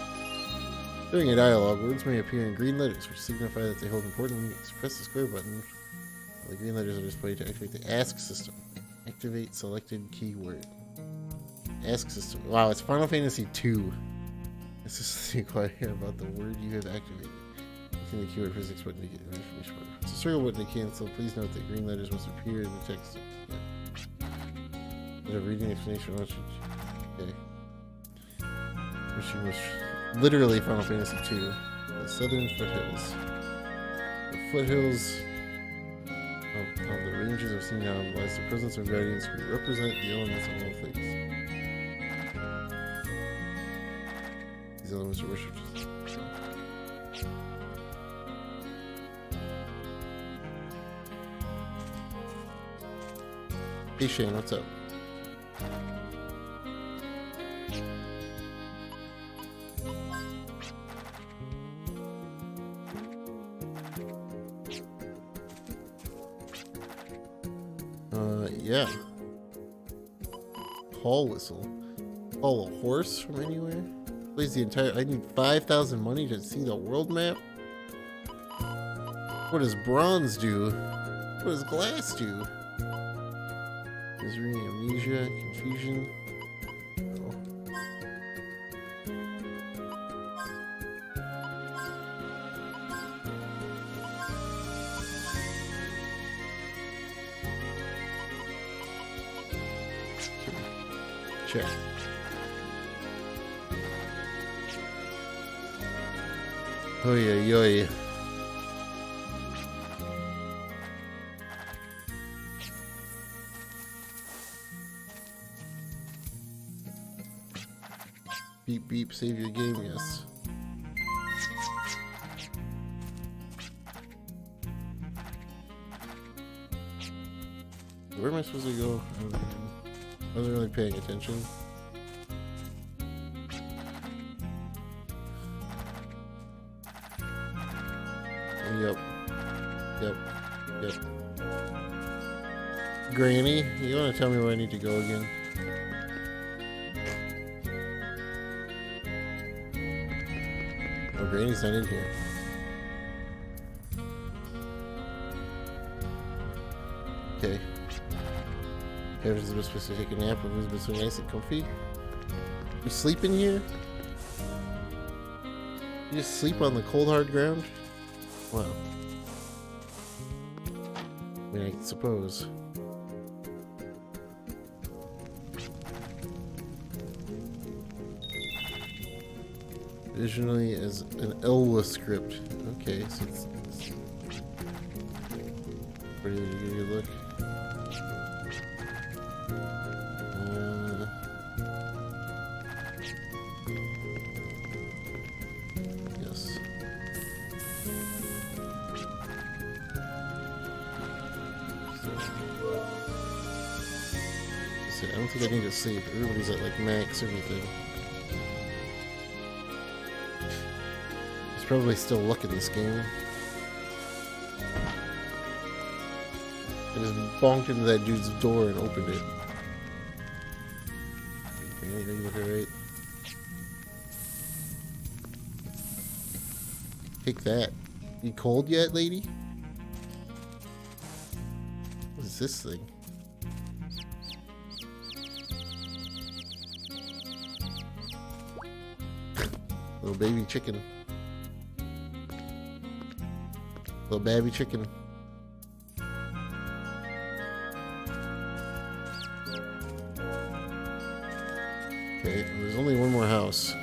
During a dialogue, words may appear in green letters, which signify that they hold important meanings. Press the square button. The green letters are displayed to activate the Ask system. Activate selected keyword. Ask system. Wow, it's Final Fantasy II. This is the inquiry about the word you have activated. Using the keyword physics button to get information. It's a circle button to cancel. Please note that green letters must appear in the text. Yeah. Instead of reading explanation, okay. Machine was literally Final Fantasy II. The southern foothills. The foothills of the ranges of Sinam lies the presence of guardians who represent the elements of all things. These elements are worshipped. Hey Shane, what's up? Yeah. Call whistle. Call a horse from anywhere? Plays the entire. I need 5,000 money to see the world map? What does bronze do? What does glass do? Misery, amnesia, confusion. Oh. Check. Oh yeah. Beep beep, save your game, yes. Where am I supposed to go? I wasn't really paying attention. Yep. Granny, you want to tell me where I need to go again? Oh, Granny's not in here. Okay. Elizabeth's supposed to take a nap. Elizabeth's so nice and comfy. You sleep in here? You just sleep on the cold hard ground? Wow. I mean, I suppose. Visually as an Elwa script. Okay, so it's where did you get your look? Yes. So, I don't think I need to save. Everybody's at like max everything. There's probably still luck in this game. I just bonked into that dude's door and opened it. Okay, you look alright. Take that. You cold yet, lady? What is this thing? Little baby chicken. Little baby chicken. Okay, there's only one more house. I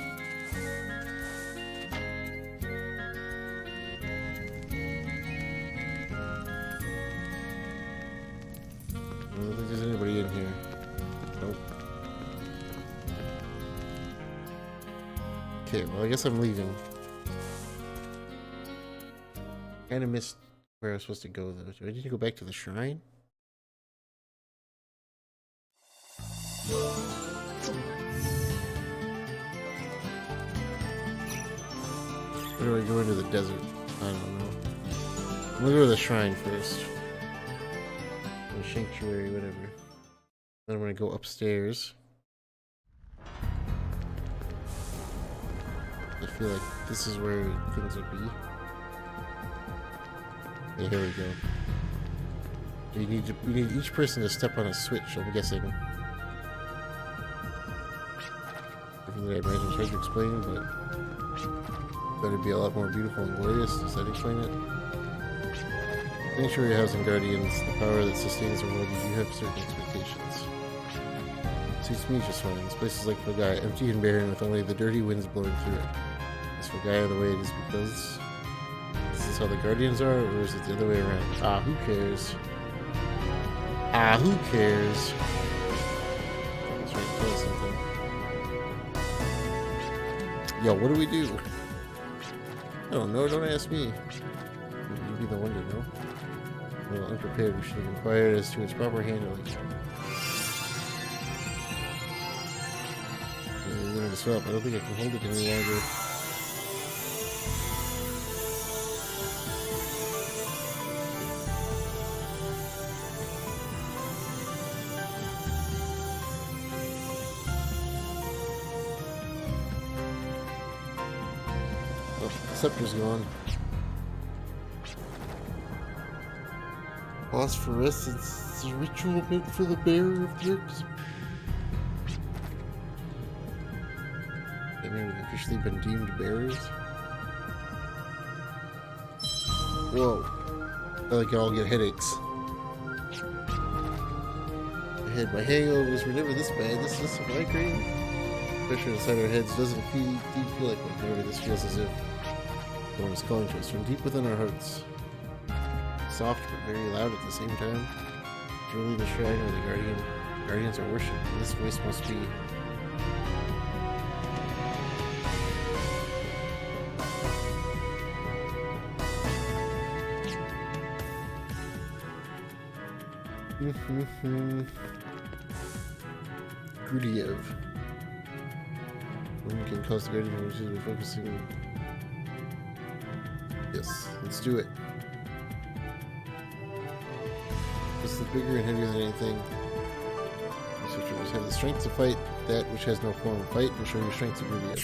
don't think there's anybody in here. Nope. Okay, well I guess I'm leaving. Kind of missed where I was supposed to go, though. Do I need to go back to the shrine? Or do I go into the desert? I don't know. I'm gonna go to the shrine first. Or sanctuary, whatever. Then I'm gonna go upstairs. I feel like this is where things would be. Yeah, here we go. We need each person to step on a switch, I'm guessing. Everything that I imagine tried to explain, but better be a lot more beautiful and glorious as I explain it. Sanctuary Housing Guardians, the power that sustains the world, you do have certain expectations. Suits me just fine. This place is like Fogai, empty and barren with only the dirty winds blowing through it. Is Fogai the way it is because this is how the Guardians are, or is it the other way around? Ah, who cares? Ah, who cares? Let's try to kill something. Yo, what do we do? I don't know, don't ask me. You'd be the one to know. A little unprepared, we should have inquired as to its proper handling. We're gonna disrupt. I don't think I can hold it any longer. Oh, the scepter's gone. Phosphorescence is a ritual meant for the bearer of jerks. Maybe we've officially been deemed bearers. Whoa. I like y'all get headaches. My hangovers were never this bad. This is a migraine. Pressure inside our heads doesn't feel like migraine. This feels as if someone is calling to us from deep within our hearts. Soft but very loud at the same time. Surely the shrine or the guardians are worshipped. And this voice must be. Gurdiev. One can cause the guardian to be focusing. Yes, let's do it. This is bigger and heavier than anything. Researchers have the strength to fight that which has no form. Fight and show your strength to Gurdiev.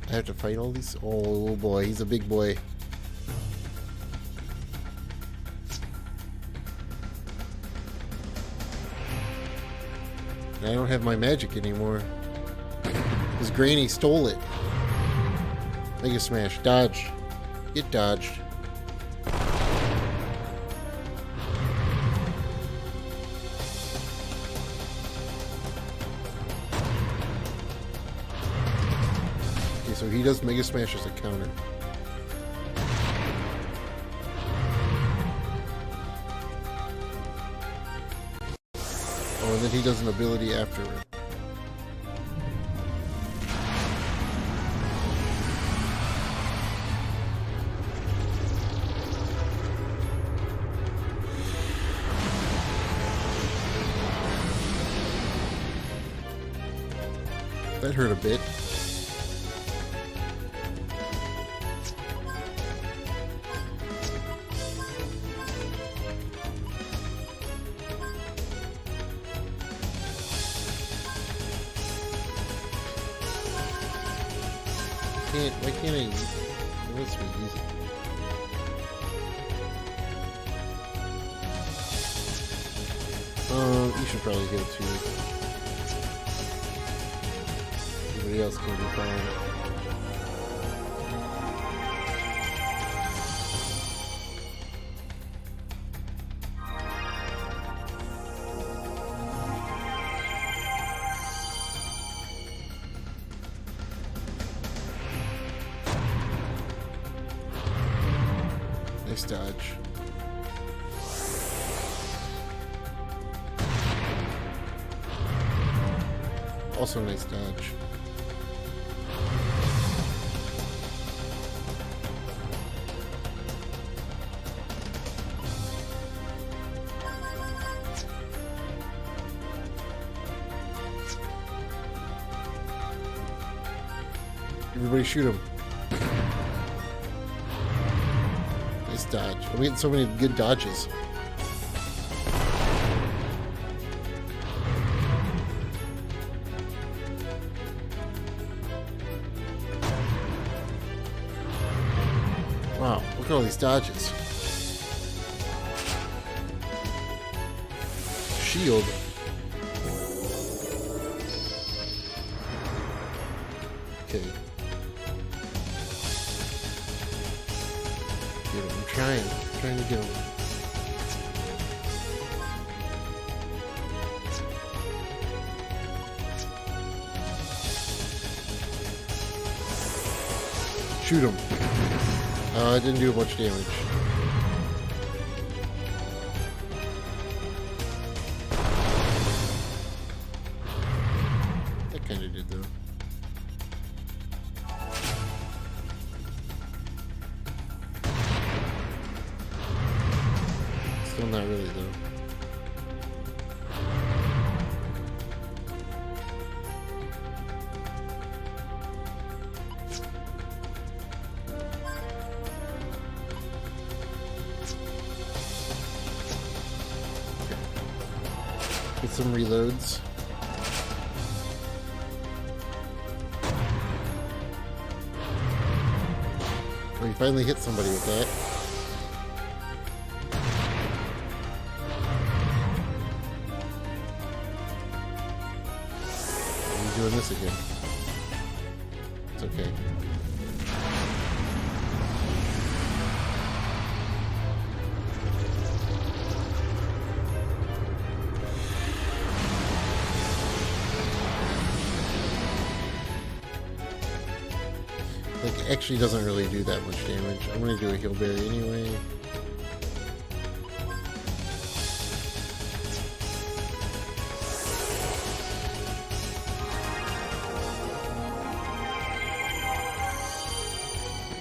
I have to fight all these. Oh boy, he's a big boy. I don't have my magic anymore. Because Granny stole it. Mega Smash. Dodge. Get dodged. Okay, so he does Mega Smash as a counter. Oh, and then he does an ability afterward. That hurt a bit. Why can't I use it? It lets me use it. You should probably go too. Everybody else can be fine. Nice dodge. Also nice dodge. Everybody shoot him. Nice dodge. I'm getting so many good dodges. Wow, look at all these dodges. Shield. Okay. Get him. I'm trying to get him. Shoot him. It didn't do much damage. That kind of did though. Still not really though. Get some reloads. Oh, you finally hit somebody with that. I'm doing this again. It's okay. Like, actually doesn't really do that much damage. I'm gonna do a heal berry anyway.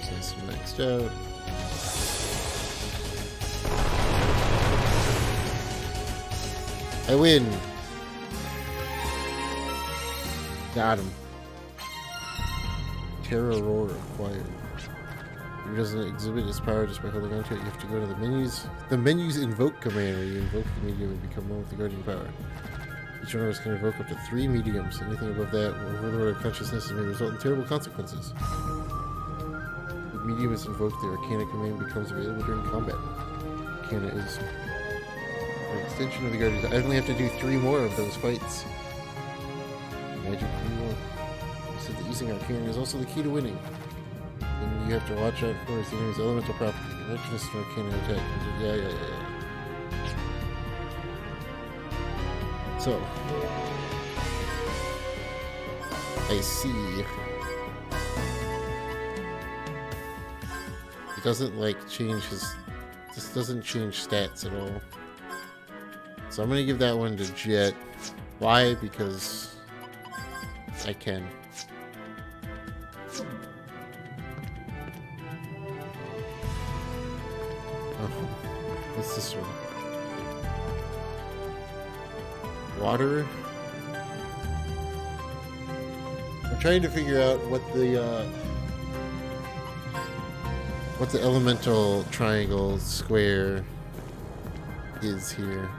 So this is maxed out. I win! Got him. Terror Roar acquired. It doesn't exhibit its power just by holding onto it. You have to go to the menus. The menus invoke command where you invoke the medium and become one with the guardian power. Each one of us can invoke up to 3 mediums. Anything above that will overload our consciousness and may result in terrible consequences. If the medium is invoked, the Arcana command becomes available during combat. Arcana is an extension of the guardian. I only have to do 3 more of those fights. Magic rule. Said that using Arcana is also the key to winning. And you have to watch out for the enemy's elemental property. Electricity from Arcana attack. Yeah. So. I see. It doesn't like change his... This doesn't change stats at all. So I'm gonna give that one to Jet. Why? Because I can. What's this one? Water? I'm trying to figure out what the elemental triangle square is here.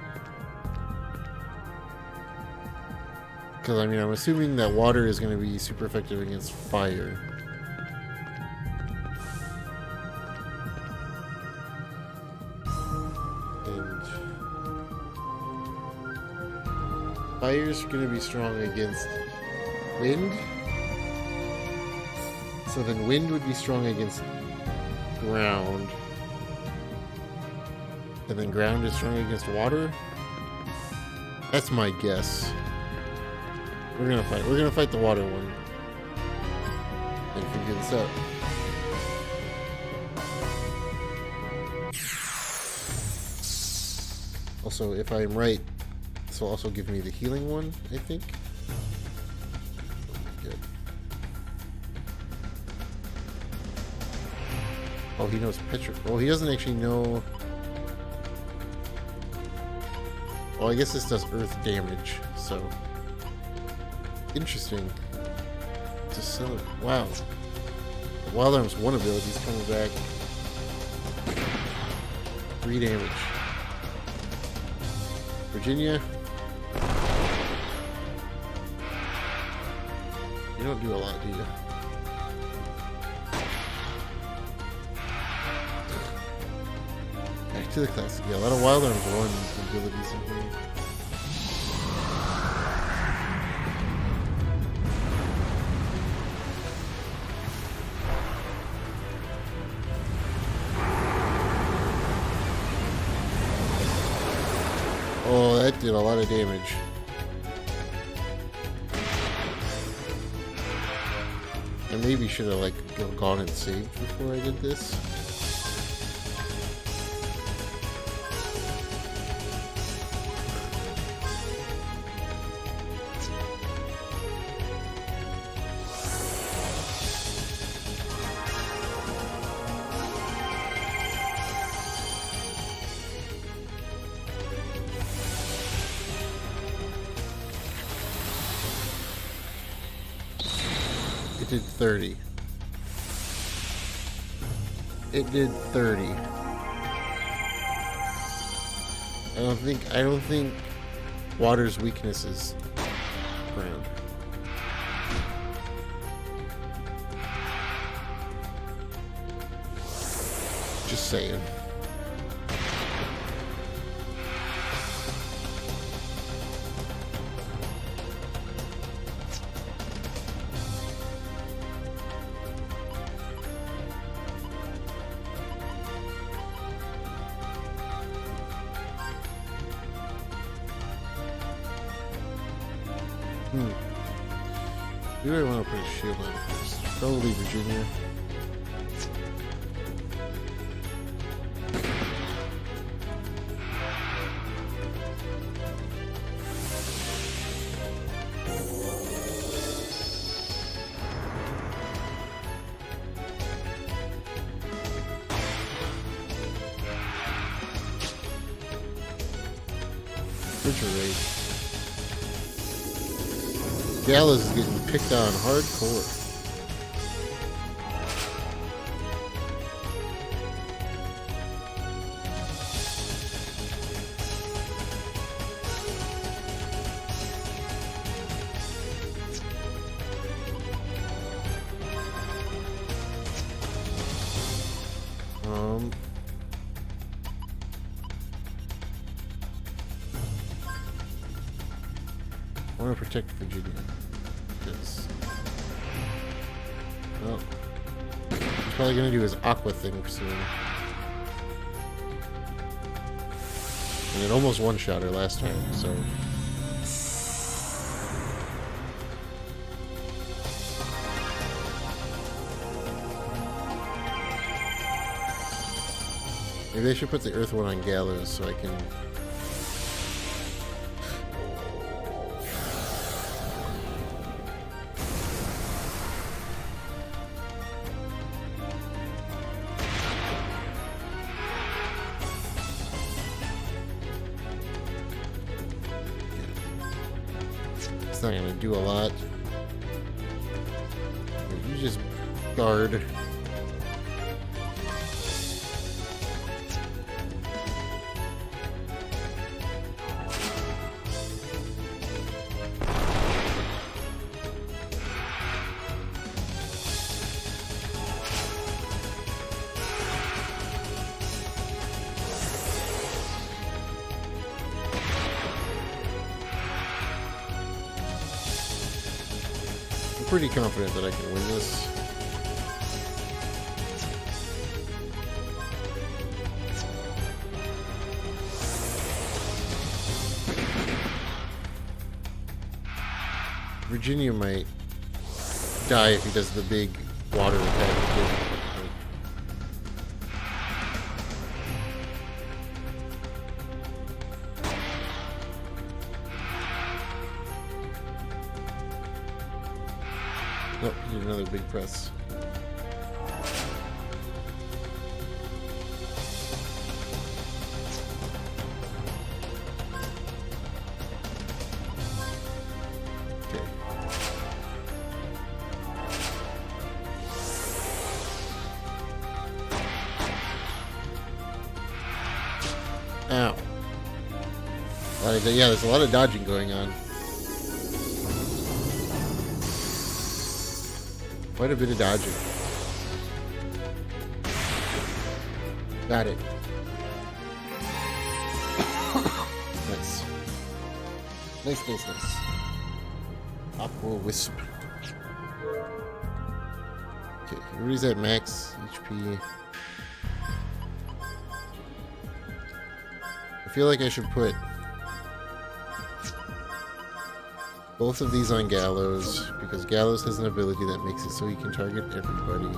Because I mean, I'm assuming that water is going to be super effective against fire. Fire's gonna be strong against wind. So then wind would be strong against ground. And then ground is strong against water. That's my guess. We're gonna fight the water one. And figure this out. Also, if I'm right, this will also give me the healing one, I think. Good. Oh, he knows Petra. Oh, he doesn't actually know. Oh, I guess this does earth damage, so. Interesting. Just so. Wow. Wild Arm's one ability's coming back. 3 damage. Virginia. You don't do a lot, do you? Back to the classic. Yeah, a lot of Wild Arms 1 abilities in here. Oh, that did a lot of damage. I maybe should have like gone and saved before I did this. It did 30. It did 30. I don't think water's weakness is ground. Just saying. Do I want to put a shield on first? Probably Virginia. Refrigerate. Gallows is getting picked on hardcore. I want to protect Virginia. Because, well, he's probably going to do his aqua thing soon. And it almost one-shot her last time, so... Maybe I should put the Earth one on Gallows so I can... It's not going to do a lot. You just guard. I'm pretty confident that I can win this. Virginia might die if he does the big water attack. Oh, he did another big press. Okay. Yeah, there's a lot of dodging going on. Quite a bit of dodging. Got it. Nice. Nice. Aqua Wisp. Okay, everybody's at max HP. I feel like I should put both of these on Gallows, because Gallows has an ability that makes it so he can target everybody.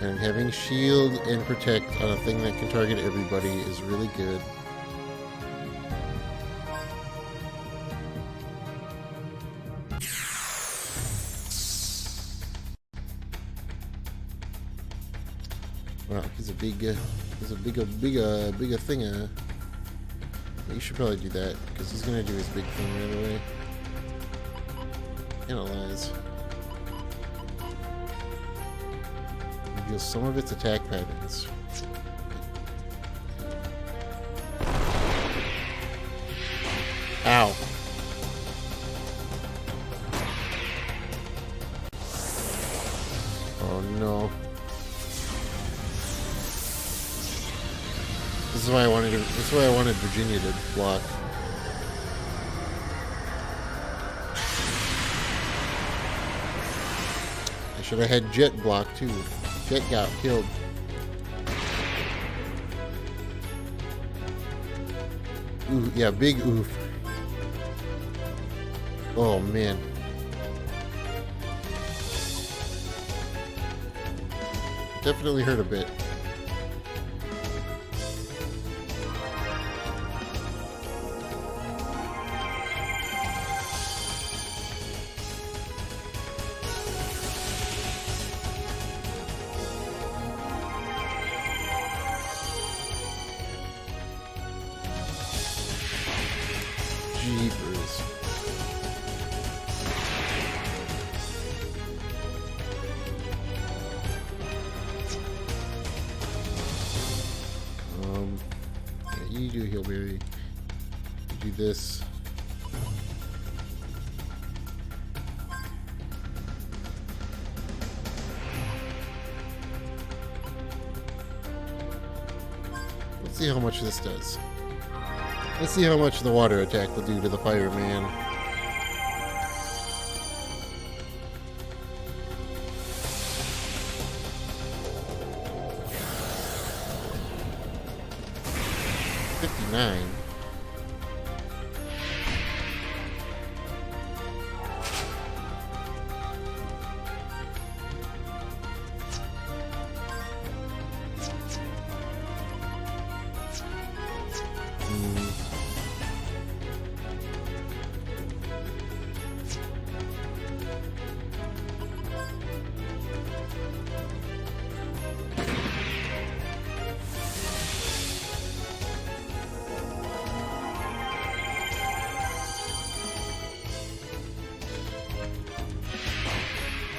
And having shield and protect on a thing that can target everybody is really good. Wow, he's a bigger thing. You should probably do that, because he's gonna do his big thing right away. Analyze. Reveals some of its attack patterns. Ow. Oh no. This is why I wanted Virginia to block. I should have had Jet block too. Jet got killed. Ooh, yeah, big oof. Oh man. Definitely hurt a bit. Jeepers. Yeah, you do Healberry. You do this. Let's see how much this does. Let's see how much the water attack will do to the fireman. $59.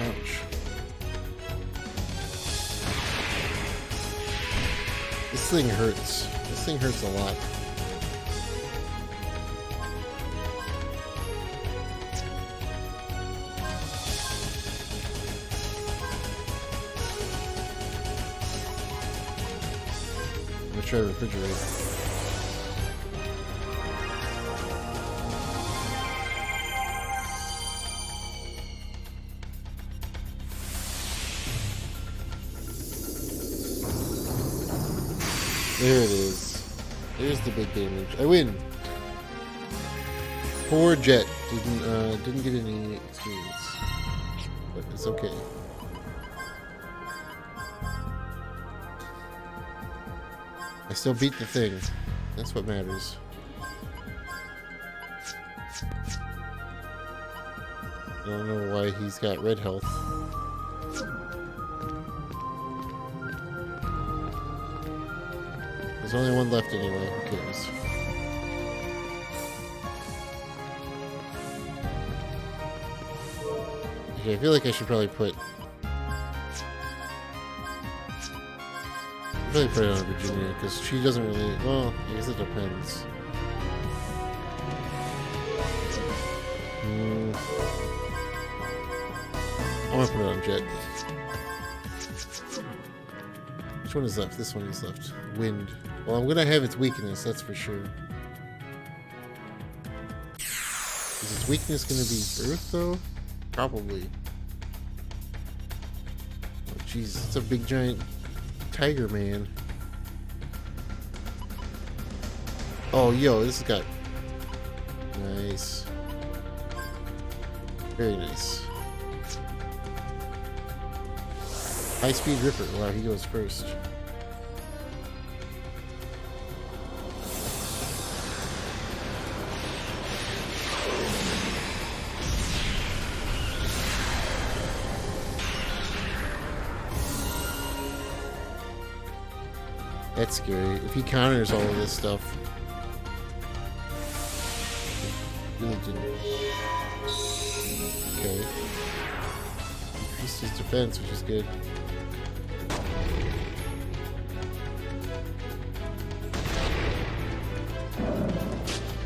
Ouch. This thing hurts. This thing hurts a lot. I'm gonna try to refrigerate. There it is. There's the big damage. I win. Poor Jet didn't get any experience, but it's okay. I still beat the thing. That's what matters. I don't know why he's got red health. There's only one left anyway, who cares? Okay, I feel like I should probably put it on Virginia, because she doesn't really, well, I guess it depends. I'm gonna put it on Jet. Which one is left? This one is left. Wind. Well, I'm gonna have its weakness, that's for sure. Is its weakness gonna be Earth, though? Probably. Oh, jeez, it's a big giant tiger man. Oh, yo, this has got... Nice. Very nice. High-speed Ripper. Wow, he goes first. That's scary. If he counters all of this stuff. Really didn't. Okay. Increased his defense, which is good.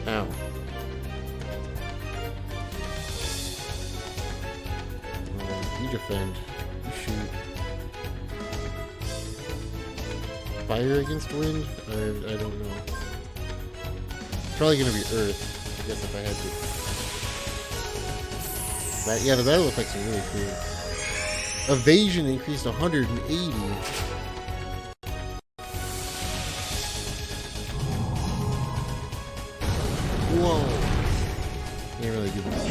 Ow. You defend. You shoot. Fire against wind? I don't know. Probably gonna be Earth. I guess if I had to. Yeah, the battle effects are really cool. Evasion increased 180. Whoa. Can't really do much.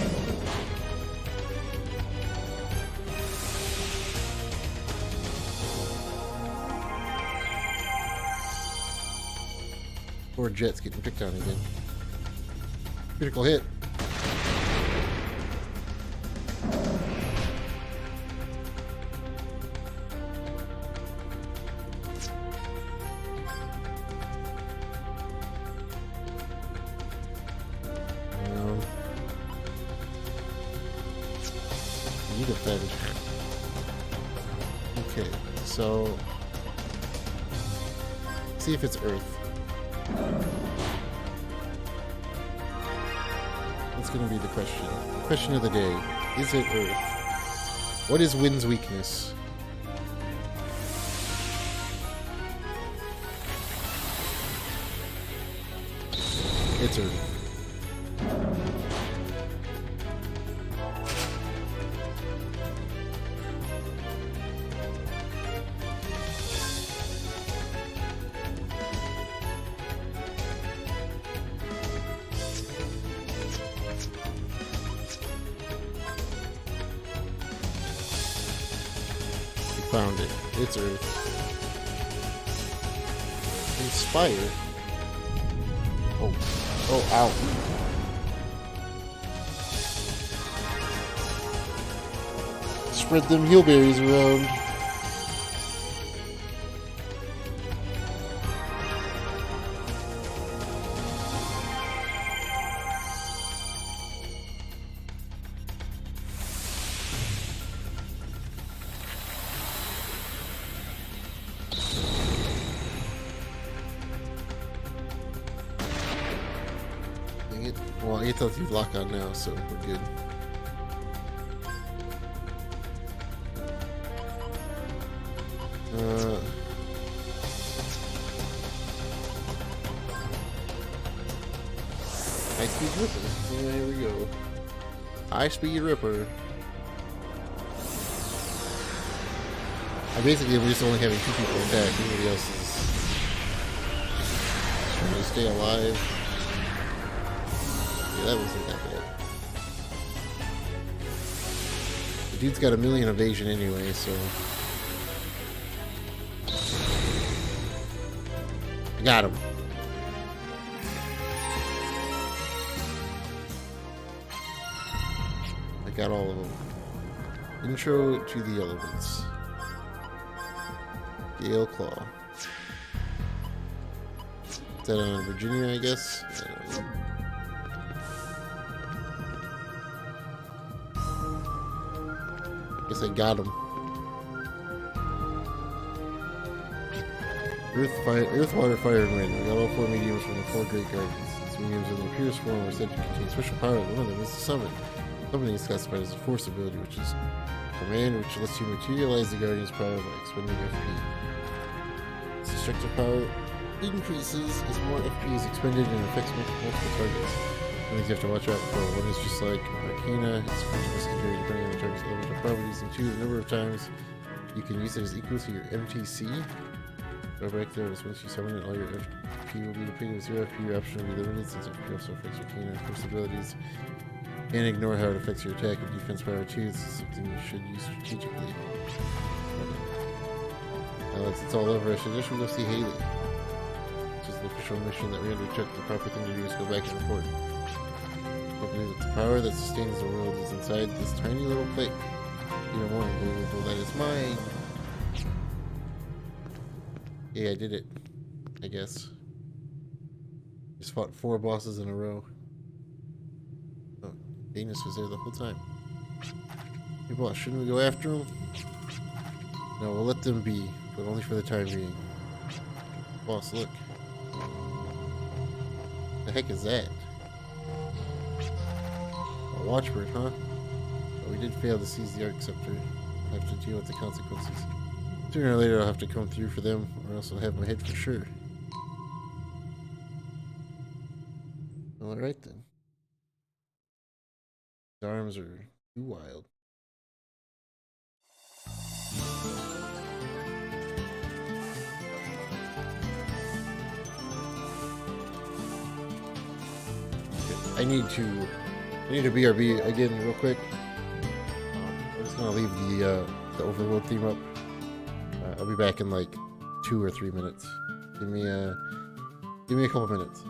Poor Jet's getting picked on again. Critical hit. You defend. Okay, so see if it's Earth. That's going to be the question. The question of the day. Is it Earth? What is Wind's weakness? It's Earth. Found it. It's Earth. Inspire. Oh. Oh, ow. Spread them heelberries around. Well, I thought you lock on now, so we're good. High speed Ripper. Yeah, here we go. High speed Ripper. I basically am just only having 2 people attack. Everybody else is trying to stay alive. Yeah, that wasn't that bad. The dude's got 1,000,000 evasion anyway, so I got him. I got all of them. Intro to the elements. Gale Claw. Is that on Virginia, I guess? I don't know. Guess I got him. Earth, fire, earth, water, fire, and wind. We got all 4 mediums from the 4 great guardians. These mediums in their purest form are said to contain special powers. One of them is to summon. Summoning is classified as a force ability, which is a command which lets you materialize the Guardian's power by expending FP. Its destructive power increases as more FP is expended and affects multiple targets. One thing you have to watch out for. One is just like Arcana, it's secondary depending on the target's elemental properties, and two, the number of times you can use it is equal to your MTC. Go back there, once you summon it, all your FP will be depleted with 0 FP. Your option will be limited since FP also affects Arcana and force abilities. And ignore how it affects your attack and defense power too. This is something you should use strategically. Now that it's all over, I suggest we go see Haley. Which is the official mission that we undertook. The proper thing to do is go back and report. I believe that the power that sustains the world is inside this tiny little plate. Even more unbelievable, that is mine. Yeah, I did it. I guess. Just fought 4 bosses in a row. Oh, Venus was there the whole time. Hey boss, shouldn't we go after him? No, we'll let them be, but only for the time being. Boss, look. The heck is that? A watchbird, huh? But we did fail to seize the Arc Scepter. We'll have to deal with the consequences. Sooner or later I'll have to come through for them, or else I'll have my head for sure. Well, alright then. His arms are too wild. Okay, I need a BRB again real quick. I'm just gonna leave the overload theme up. I'll be back in like 2 or 3 minutes. Give me a couple minutes.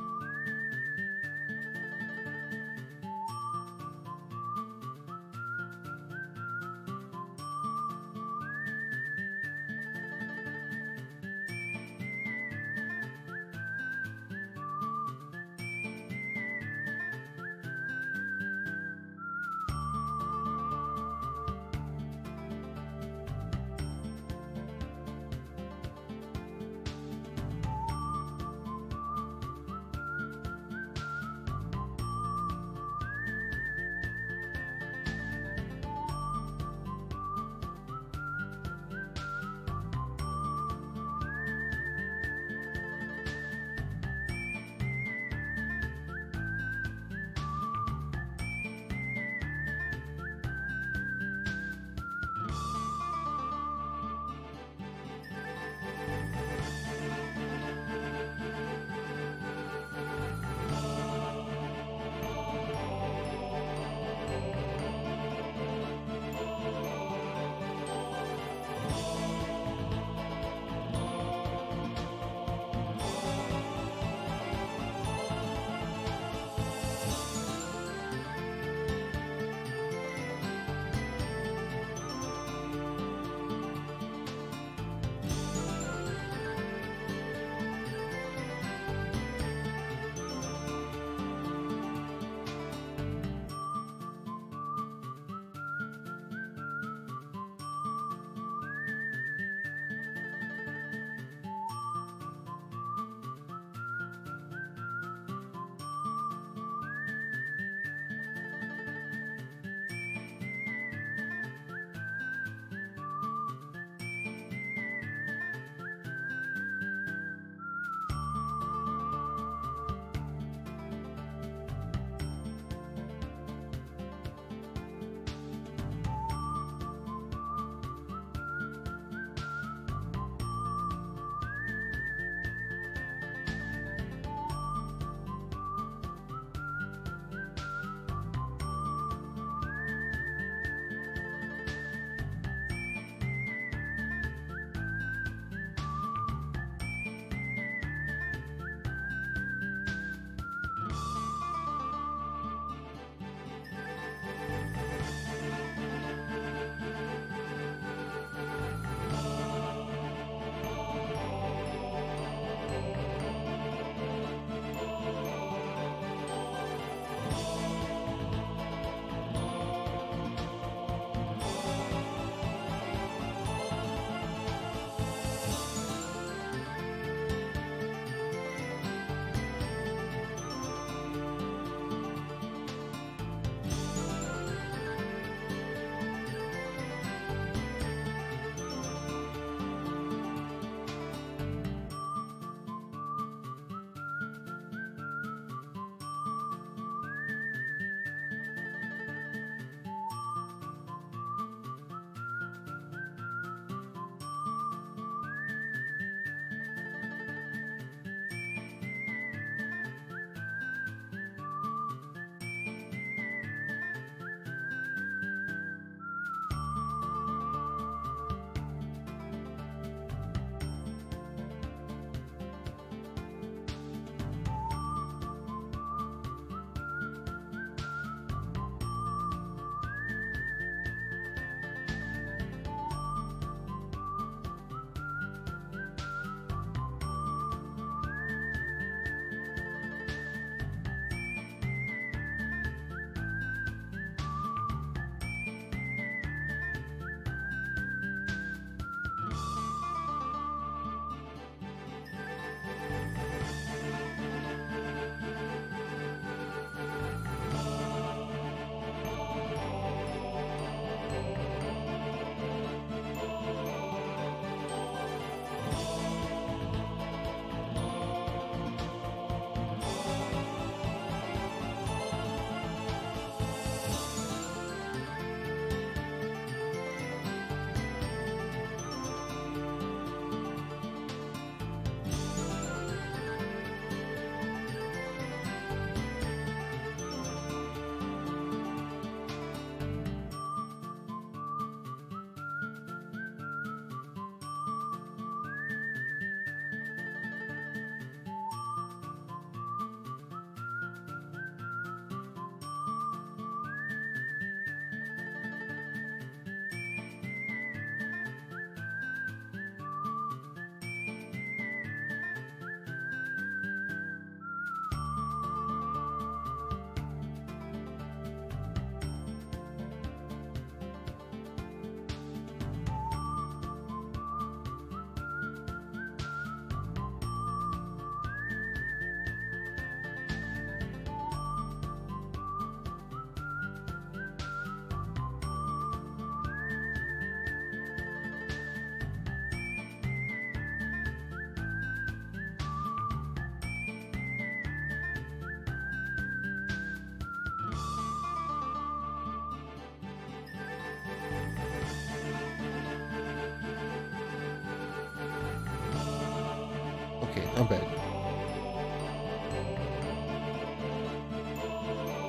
I'm back.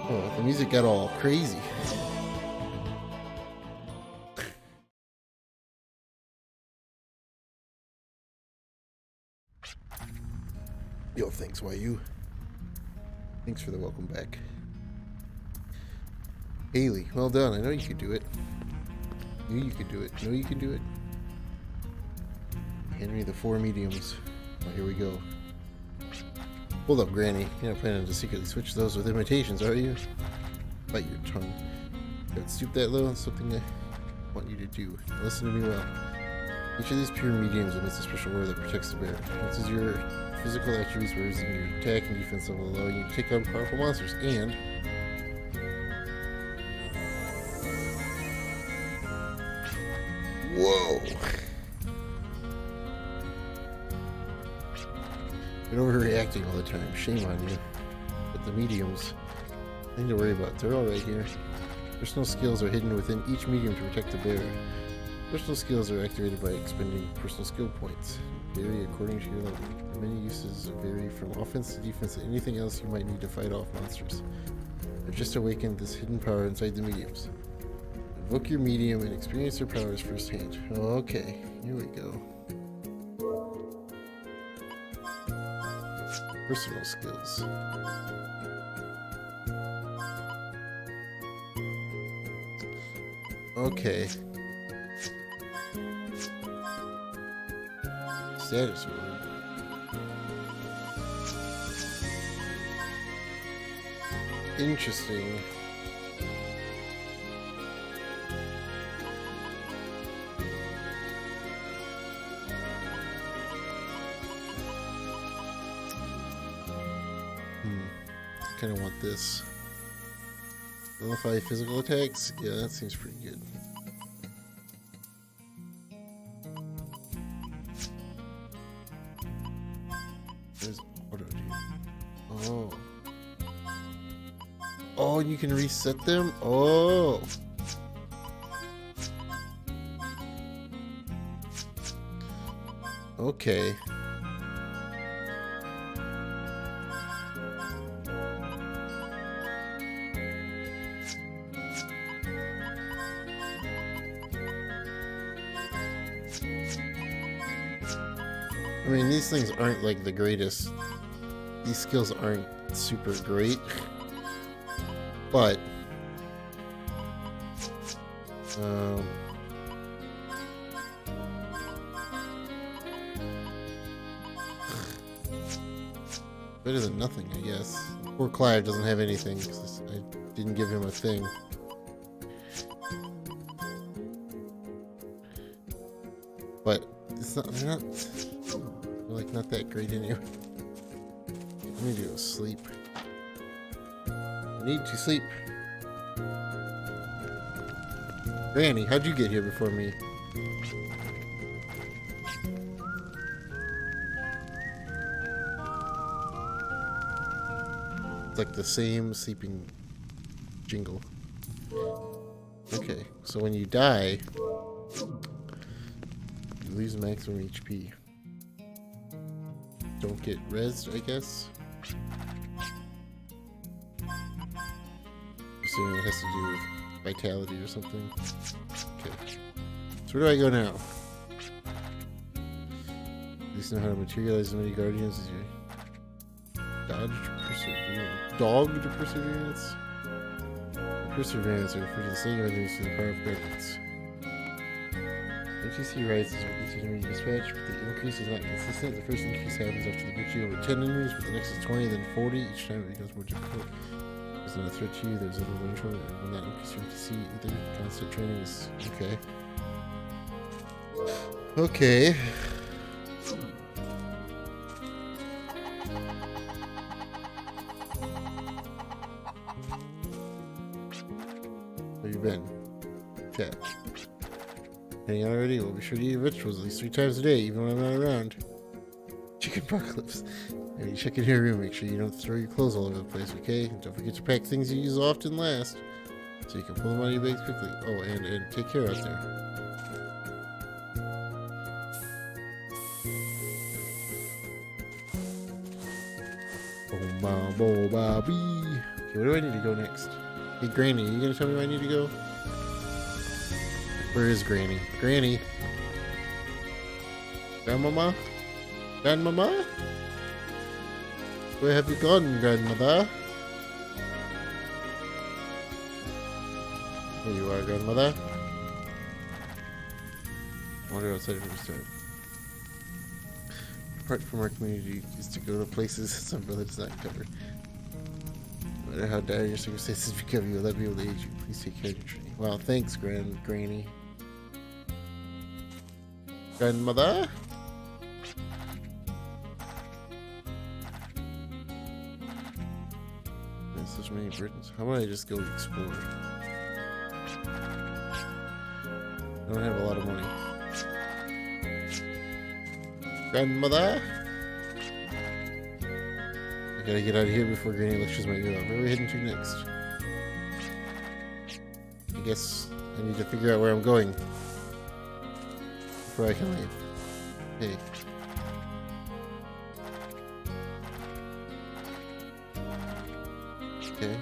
Oh, the music got all crazy. Yo, thanks, YU. Thanks for the welcome back. Haley, well done. I know you could do it. Knew you could do it. Know you can do it. Henry the Four Mediums. Oh, here we go. Hold up, Granny. You're not planning to secretly switch those with imitations, are you? Bite your tongue. Don't stoop that low. It's something I want you to do. Now listen to me well. Each of these pure mediums emits a special aura that protects the bear. This is your physical attributes, raising your attack and defense level, allowing you to take on powerful monsters, and whoa! You're overreacting all the time. Shame on you. But the mediums, nothing to worry about. They're all right here. Personal skills are hidden within each medium to protect the bear. Personal skills are activated by expending personal skill points. Vary according to your level. Many uses vary from offense to defense and anything else you might need to fight off monsters. I've just awakened this hidden power inside the mediums. Invoke your medium and experience their powers firsthand. Okay, here we go. Personal skills. Okay. Status word. Interesting. Kind of want this. Nullify physical attacks? Yeah, that seems pretty good. There's auto dude. Oh. Oh, you can reset them? Oh. Okay. I mean, these things aren't like the greatest. These skills aren't super great. But better than nothing, I guess. Poor Clive doesn't have anything because I didn't give him a thing. But it's not. They're like not that great anyway. I need to go sleep. I need to sleep. Granny, how'd you get here before me? It's like the same sleeping jingle. Okay, so when you die, you lose maximum HP. Don't get rezzed, I guess. Assuming it has to do with vitality or something. Okay. So where do I go now? At least know how to materialize as many guardians as you dodged perseverance. Dogged perseverance? Perseverance are referred to the same enemies to the power of guardians. NTC rises with each enemy dispatch, but the increase is not consistent. The first increase happens after the victory over 10 enemies, but the next is 20, then 40. Each time it becomes more difficult. There's not a threat to you, there's little control. It will not increase your NTC either. Constant training is okay. Okay. Where you been? Chat. Hang on already? We'll be sure to eat vegetables at least 3 times a day, even when I'm not around. Chicken apocalypse. When you check in your room, make sure you don't throw your clothes all over the place, okay? And don't forget to pack things you use often last, so you can pull them out of your bags quickly. Oh, and take care out there. Bobby. Okay, where do I need to go next? Hey, Granny, are you gonna tell me where I need to go? Where is Granny? Granny? Grandmama? Grandmama? Where have you gone, Grandmother? Here you are, Grandmother. I wonder outside from the start. Apart from our community, used to go to places some brother does not cover. No matter how dire your circumstances become, you will let me able to aid you. Please take care of your training. Wow, thanks, Granny. Grandmother? There's such many burdens. How about I just go explore? I don't have a lot of money. Grandmother? I gotta get out of here before Granny lectures my ear off. Where are we heading to next? I guess I need to figure out where I'm going before I can leave. Hey. Okay.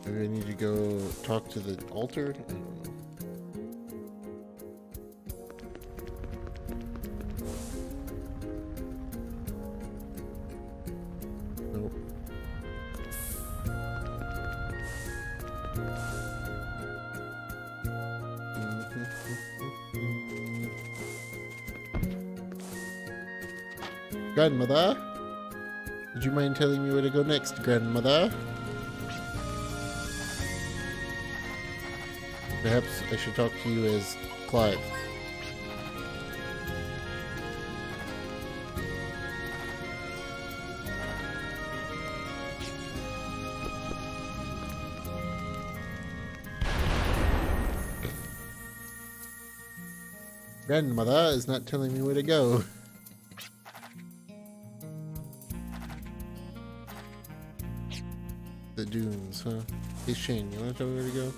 Maybe I need to go talk to the altar? I don't know. Nope. Grandmother? Would you mind telling me where to go next, Grandmother? Perhaps I should talk to you as Clive. Grandmother is not telling me where to go. The dunes, huh? Hey Shane, you wanna tell me where to go?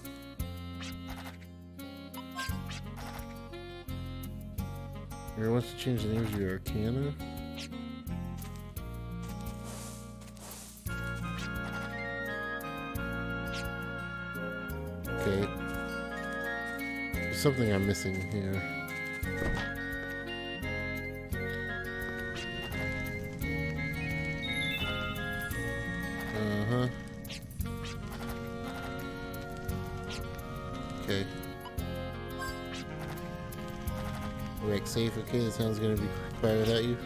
Or wants to change the name of your Arcana? Okay. There's something I'm missing here. Uh-huh. Okay. Wreck safe, okay, the town's gonna be quiet without you.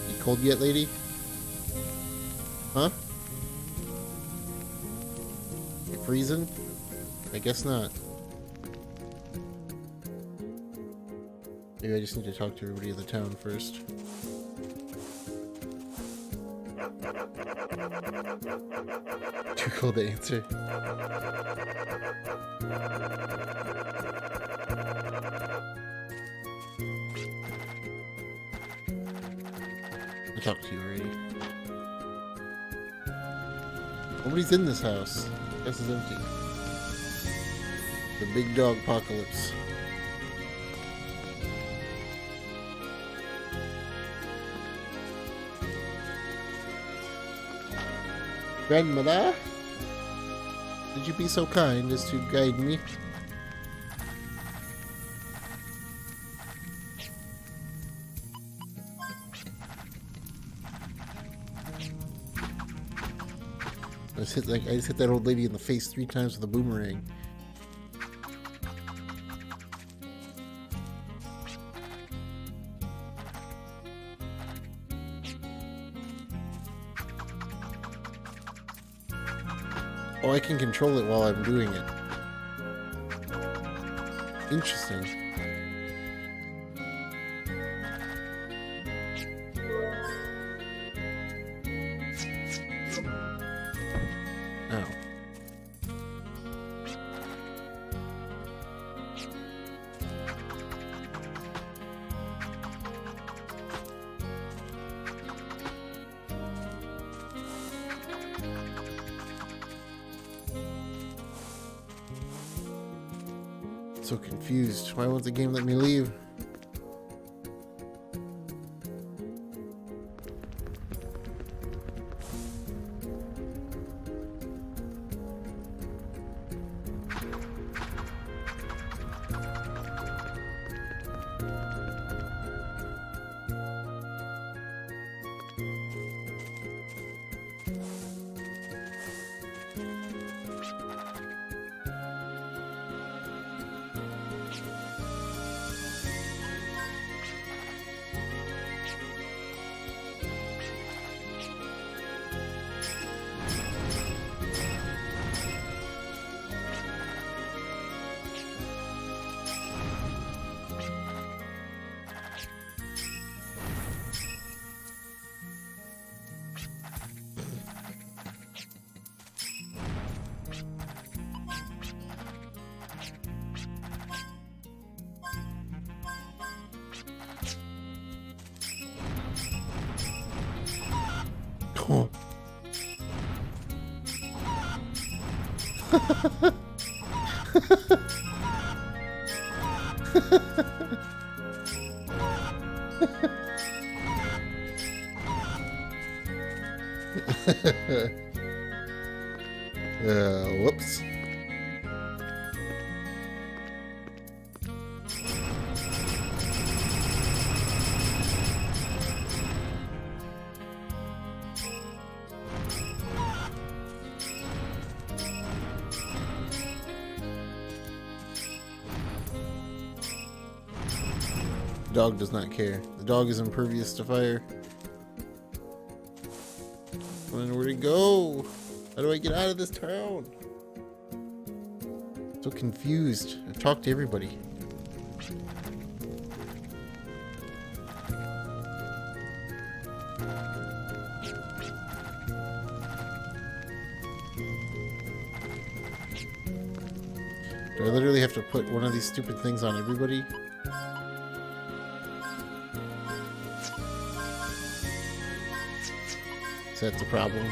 You cold yet, lady? Huh? You freezing? I guess not. Maybe I just need to talk to everybody in the town first. Too cold to answer. I talked to you already. Nobody's in this house. This is empty. The big dog apocalypse. Grandmother? Would you be so kind as to guide me? I just hit that old lady in the face 3 times with a boomerang. Oh, I can control it while I'm doing it. Interesting. Oh. so confused. Why won't the game let me leave? Cool. Whoops. The dog does not care. The dog is impervious to fire. Where'd it go? How do I get out of this town? So confused. I've talked to everybody. Do I literally have to put one of these stupid things on everybody? So that's a problem.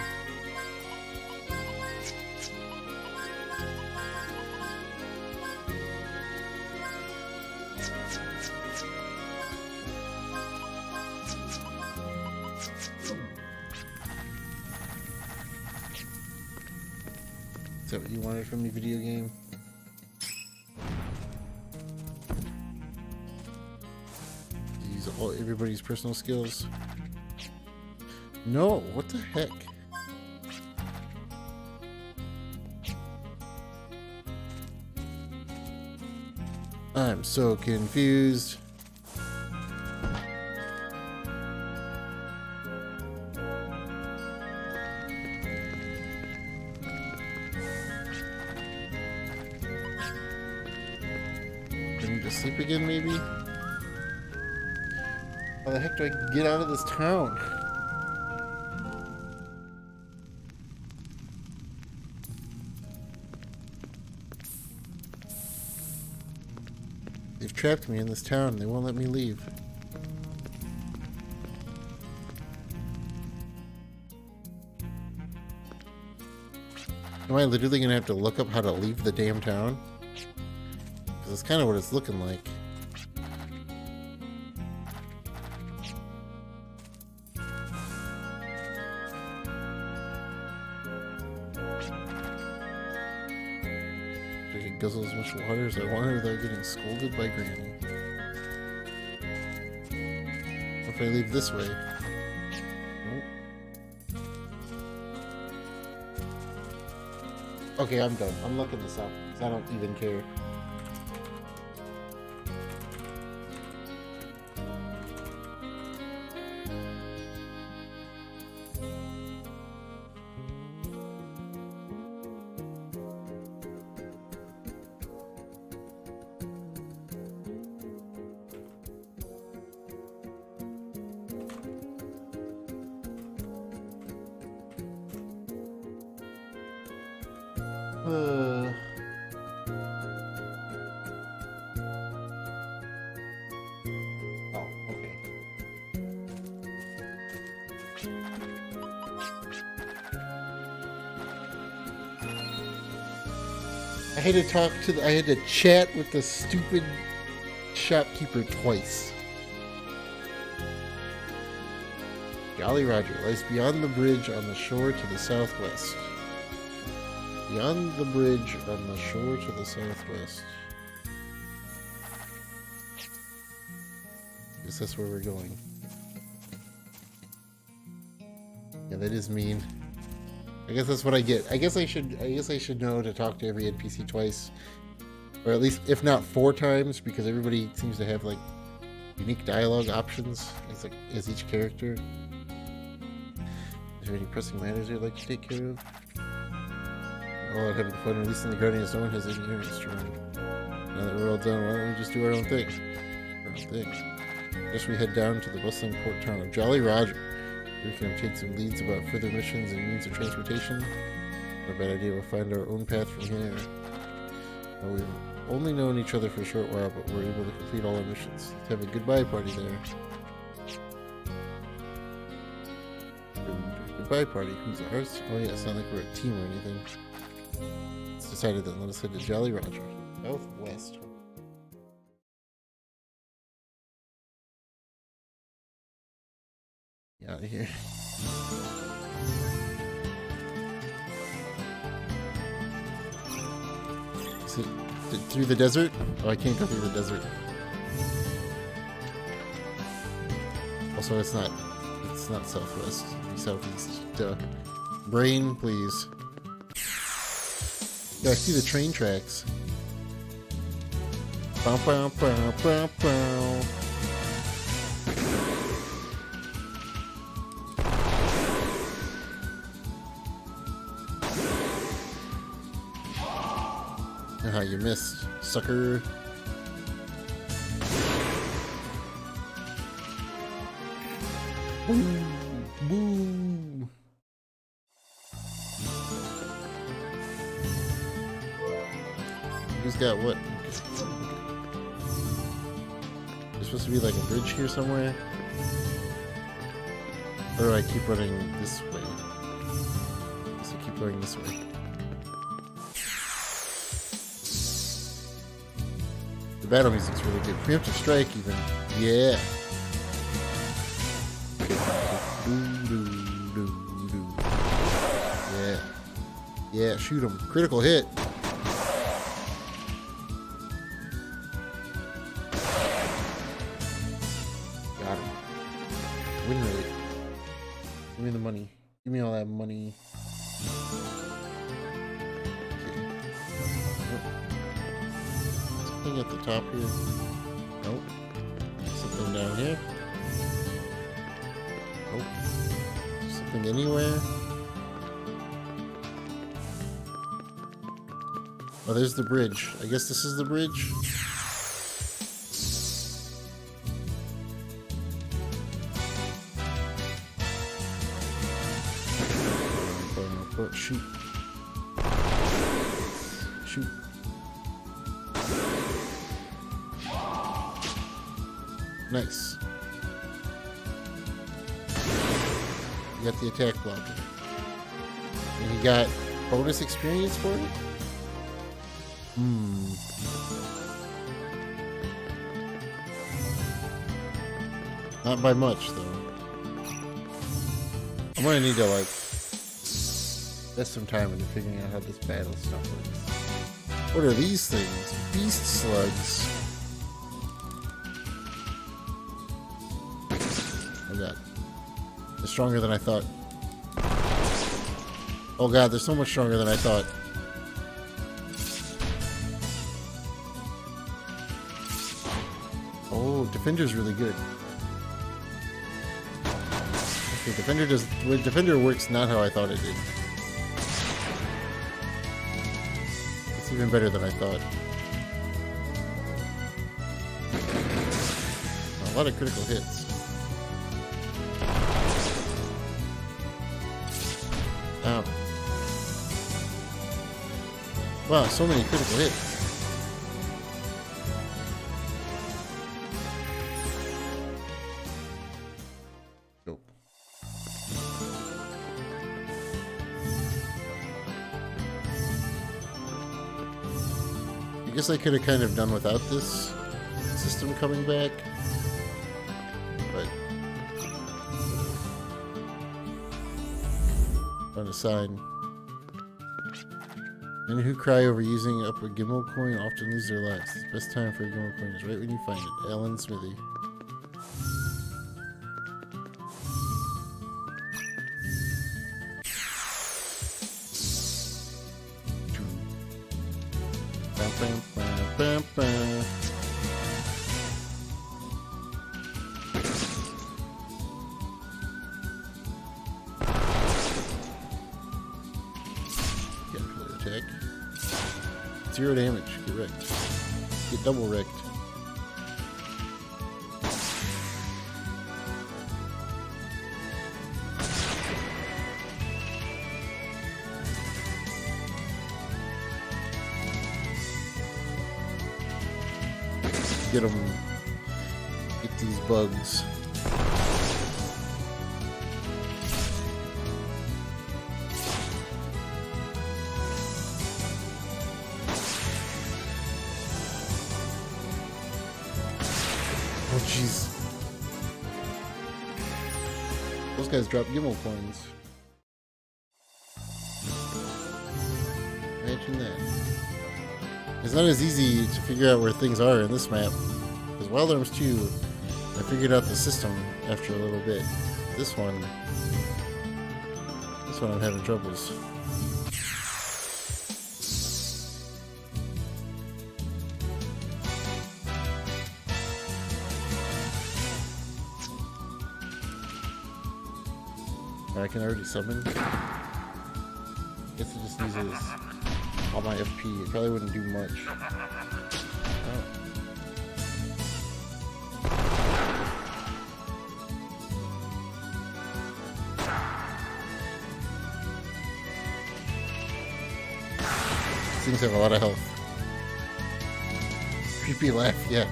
Is that what you wanted from me, video game? Use everybody's personal skills. No, what the heck? I'm so confused. I need to sleep again, maybe? How the heck do I get out of this town? They've trapped me in this town. They won't let me leave. Am I literally gonna have to look up how to leave the damn town? Because that's kind of what it's looking like. I can guzzle as much water as I want without getting scolded by Granny. What if I leave this way? Nope. Okay, I'm done. I'm looking this up because I don't even care. Oh, okay. I had to talk to I had to chat with the stupid shopkeeper twice. Jolly Roger lies beyond the bridge on the shore to the southwest. Beyond the bridge on the shore to the southwest. I guess that's where we're going. Yeah, that is mean. I guess that's what I get. I guess I should know to talk to every NPC twice. Or at least, if not 4 times, because everybody seems to have, like, unique dialogue options as each character. Is there any pressing matters you'd like to take care of? All out having fun releasing the Guardians, no one has any earnings to run. Now that we're all done, why don't we just do our own thing? Our own thing. Guess we head down to the bustling port town of Jolly Roger. We can obtain some leads about further missions and means of transportation. Not a bad idea, we'll find our own path from here. Now, we've only known each other for a short while, but we're able to complete all our missions. Let's have a goodbye party there. Goodbye party, who's ours? Oh yeah, it's not like we're a team or anything. It's decided then, let us head to Jolly Roger. Southwest. Get out of here. Is it through the desert? Oh, I can't go through the desert. Also, it's not southwest. It's southeast. Duh. Brain, please. Yeah, I see the train tracks. Bow, bow, bow, bow, bow. Haha, you missed, sucker. Boom, boom. Who's got what? There's supposed to be like a bridge here somewhere. Or do I keep running this way? I guess I keep going this way. The battle music's really good. Preemptive strike even. Yeah. Yeah. Yeah, shoot him. Critical hit. Got him. Win rate. Give me the money. Give me all that money. Something at the top here. Nope. Something down here. Nope. Something anywhere. Oh, there's the bridge. I guess this is the bridge. Shoot. Shoot. Nice. You got the attack blocker. And you got bonus experience for it? Not by much, though. I'm gonna need to, like, invest some time into figuring out how this battle stuff works. What are these things? Beast slugs. Oh god. They're stronger than I thought. Oh god, they're so much stronger than I thought. Oh, Defender's really good. Okay, Defender works not how I thought it did. It's even better than I thought. A lot of critical hits. Ow. Wow, so many critical hits. Go. guess I could have kind of done without this system coming back. But on a sign. Men who cry over using up a Gimel coin often lose their lives. The best time for a Gimel coin is right when you find it. Alan Smithy. Bam, bam, bam, bam. Attack. 0 damage. Get wrecked. Get double wrecked. Get them. Get these bugs. Oh jeez. Those guys drop Gimel coins. Imagine that. It's not as easy to figure out where things are in this map. Because Wild Arms 2, I figured out the system after a little bit. This one I'm having troubles. I can already summon. Guess it just uses all my FP. It probably wouldn't do much. Oh. These things have a lot of health. Creepy laugh, yeah.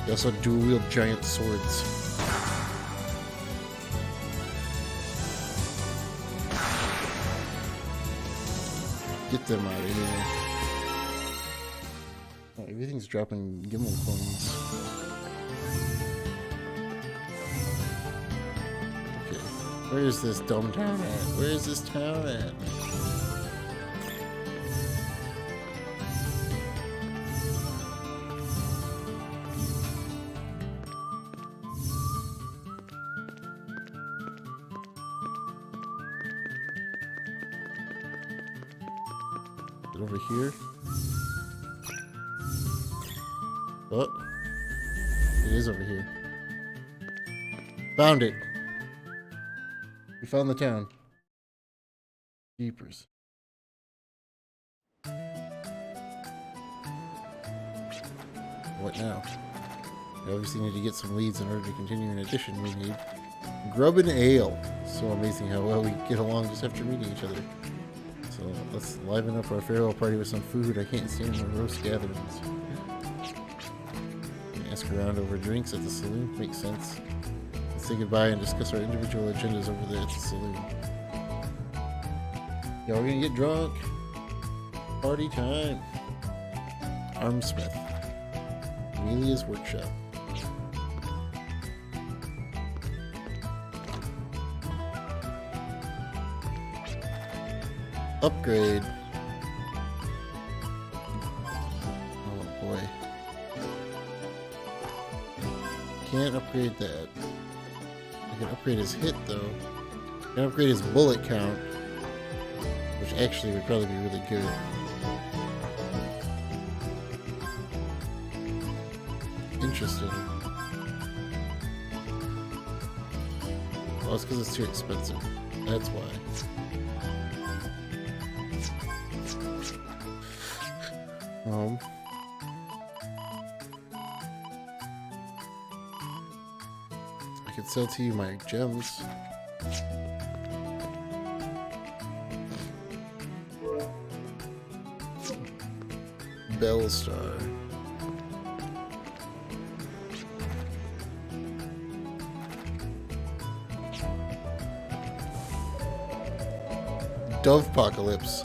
They also dual wield giant swords. Get them out of here. Oh, everything's dropping Gimel coins. Okay, where is this dumb town at? Where is this town at? Over here. Oh, it is over here. Found it. We found the town. Jeepers. What now? We obviously need to get some leads in order to continue. In addition, we need grub and ale. So amazing how well we get along just after meeting each other. So let's liven up our farewell party with some food. I can't stand the roast gatherings. Ask around over drinks at the saloon. Makes sense. Let's say goodbye and discuss our individual agendas over there at the saloon. Yeah, we're gonna get drunk. Party time. Armsmith. Amelia's workshop. Upgrade. Oh boy. Can't upgrade that. I can upgrade his hit though. I can upgrade his bullet count, which actually would probably be really good. Interesting. Well, it's because it's too expensive. That's why. I could sell to you my gems. Bellstar. Dove apocalypse.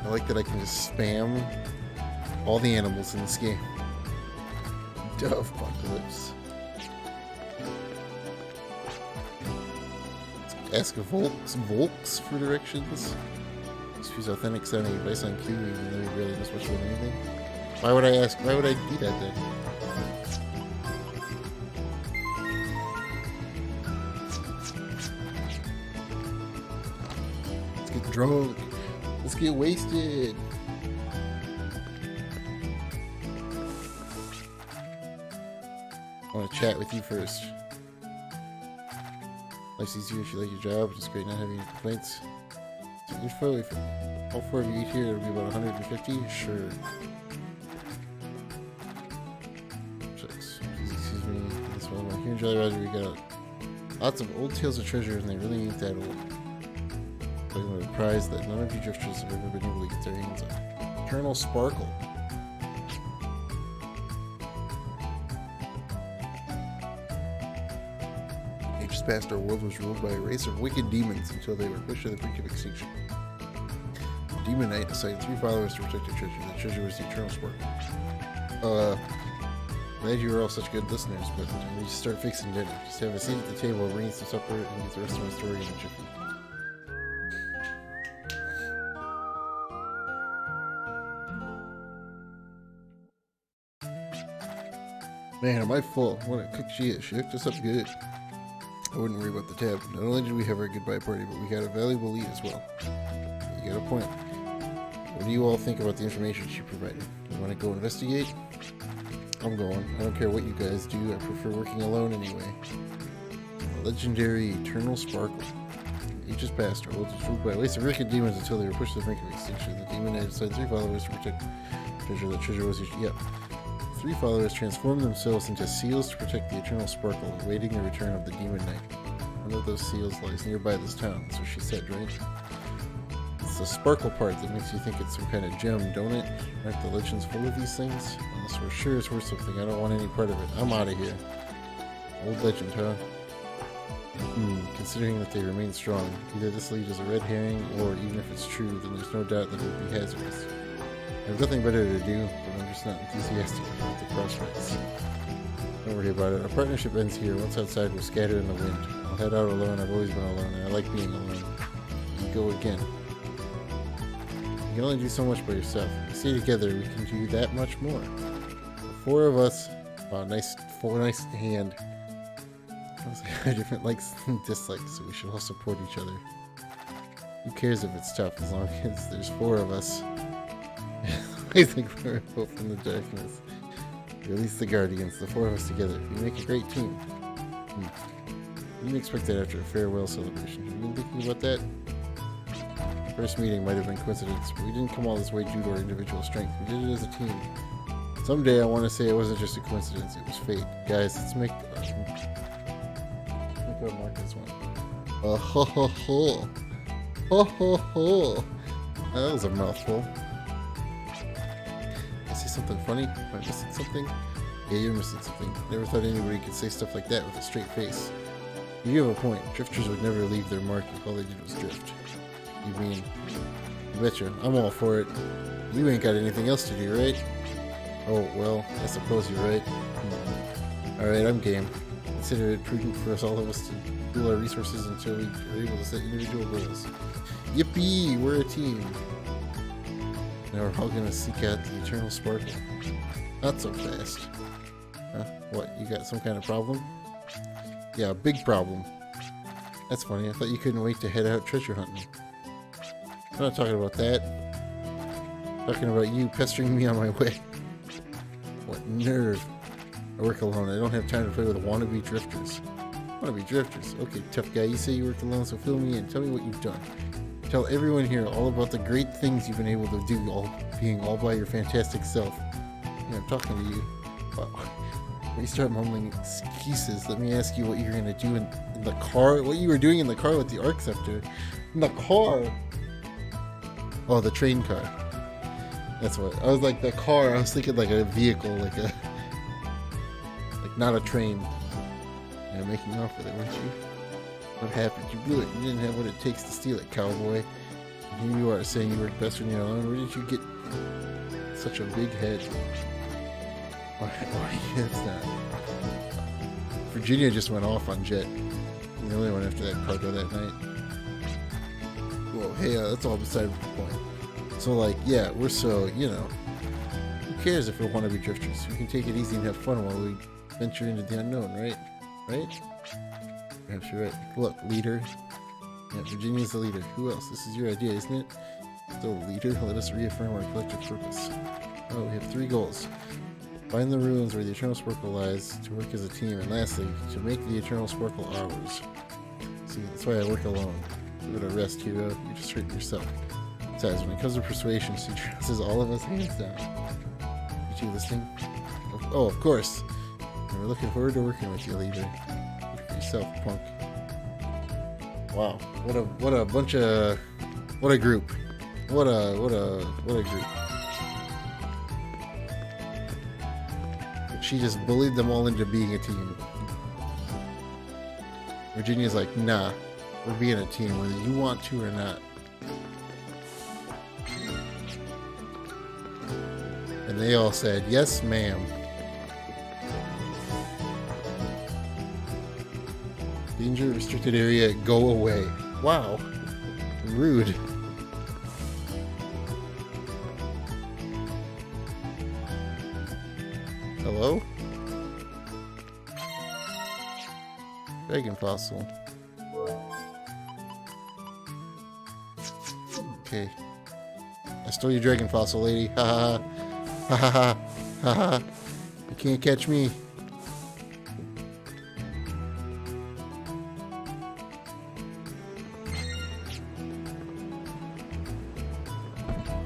I like that I can just spam all the animals in this game. Dove apocalypse. Ask Volks for directions. Just use authentic sounding advice on cue, even though he really knows much about anything. Why would I ask? Why would I do that then? Let's get drunk. Let's get wasted. I want to chat with you first. Life's easier if you like your job. It's great not having any complaints. So info, if all 4 of you eat here, it'll be about 150. Sure. Shucks. Excuse me. This one. Here in Jolly Roger, we got lots of old tales of treasure, and they really ain't that old. I'm surprised that none of you drifters have ever been able to get their hands on Eternal Sparkle. Ages past, our world was ruled by a race of wicked demons until they were pushed to the brink of extinction. The Demon Knight assigned 3 followers to protect the treasure. The treasure was the Eternal Sparkle. Glad you were all such good listeners, but we need to start fixing dinner. Just have a seat at the table, bring some supper, and get the rest of my story in a jiffy. Man, am I full. What a cook she is. She hooked us up good. I wouldn't worry about the tab. Not only did we have our goodbye party, but we got a valuable lead as well. You got a point. What do you all think about the information she provided? You want to go investigate? I'm going. I don't care what you guys do. I prefer working alone anyway. The legendary Eternal Sparkle. Ages past, our world was ruled by a race of wicked demons until they were pushed to the brink of extinction. The demon had assigned 3 followers to protect treasure. The treasure was yep. 3 followers transformed themselves into seals to protect the Eternal Sparkle, awaiting the return of the Demon Knight. One of those seals lies nearby this town, so she said, right? It's the sparkle part that makes you think it's some kind of gem, don't it? Aren't the legends full of these things? Unless we're sure it's worth something, I don't want any part of it. I'm out of here. Old legend, huh? Considering that they remain strong, either this lead is a red herring, or even if it's true, then there's no doubt that it would be hazardous. I have nothing better to do, but I'm just not enthusiastic about the crossroads. Don't worry about it. Our partnership ends here. Once outside, we'll scatter in the wind. I'll head out alone. I've always been alone, and I like being alone. You go again. You can only do so much by yourself. If we stay together, we can do that much more. The 4 of us. Wow, nice hand. We have different likes and dislikes, so we should all support each other. Who cares if it's tough, as long as there's 4 of us. I think we're hope from the darkness. Release the Guardians, the 4 of us together. We make a great team. Didn't expect that after a farewell celebration. Have you been thinking about that? First meeting might have been coincidence, but we didn't come all this way due to our individual strength. We did it as a team. Someday I want to say it wasn't just a coincidence, it was fate. Guys, let's make our mark this one. Oh ho ho ho. Ho ho ho. That was a mouthful. Something funny? Am I missing something? Yeah, you're missing something. Never thought anybody could say stuff like that with a straight face. You have a point. Drifters would never leave their mark if all they did was drift. You mean? You betcha. I'm all for it. You ain't got anything else to do, right? Oh, well, I suppose you're right. Alright, I'm game. Consider it prudent for all of us to pool our resources until we are able to set individual goals. Yippee! We're a team. Now we're all gonna seek out the Eternal Sparkle. Not so fast. Huh? What, you got some kind of problem? Yeah, a big problem. That's funny, I thought you couldn't wait to head out treasure hunting. I'm not talking about that. I'm talking about you pestering me on my way. What nerve. I work alone, I don't have time to play with wannabe drifters. Wannabe drifters? Okay, tough guy, you say you worked alone, so fill me in. Tell me what you've done. Tell everyone here all about the great things you've been able to do, being all by your fantastic self. Yeah, I'm talking to you. Wow. When you start mumbling excuses, let me ask you what you're going to do in the car. What you were doing in the car with the Arc Scepter. In the car! Oh, the train car. That's what I was like. The car. I was thinking like a vehicle, like not a train. You're making off with it, weren't you? What happened? You blew it. You didn't have what it takes to steal it, cowboy. And here you are saying you work best when you're alone. Where did you get such a big head? Why? It's not. Virginia just went off on Jet. The only one after that cargo that night. Well, hey, that's all beside the point. So, like, yeah, we're so, you know, who cares if we're wannabe drifters? We can take it easy and have fun while we venture into the unknown, right? Right? Perhaps you're right. Look, leader. Yeah, Virginia's the leader. Who else? This is your idea, isn't it? So, leader, let us reaffirm our collective purpose. Oh, we have 3 goals. Find the ruins where the Eternal Sparkle lies, to work as a team, and lastly, to make the Eternal Sparkle ours. See, that's why I work alone. Give it a rest, hero. You just hurt yourself. Besides, when it comes to persuasion, she dresses all of us hands down. Are you listening? Oh, of course. And we're looking forward to working with you, leader. Work for yourself, punk. Wow, what a bunch of, what a group. What a group. She just bullied them all into being a team. Virginia's like, nah, we're being a team whether you want to or not. And they all said, yes, ma'am. Danger restricted area, go away. Wow. Rude. Hello? Dragon fossil. Okay. I stole your dragon fossil, lady. Ha ha ha. Ha ha ha. Ha ha. You can't catch me.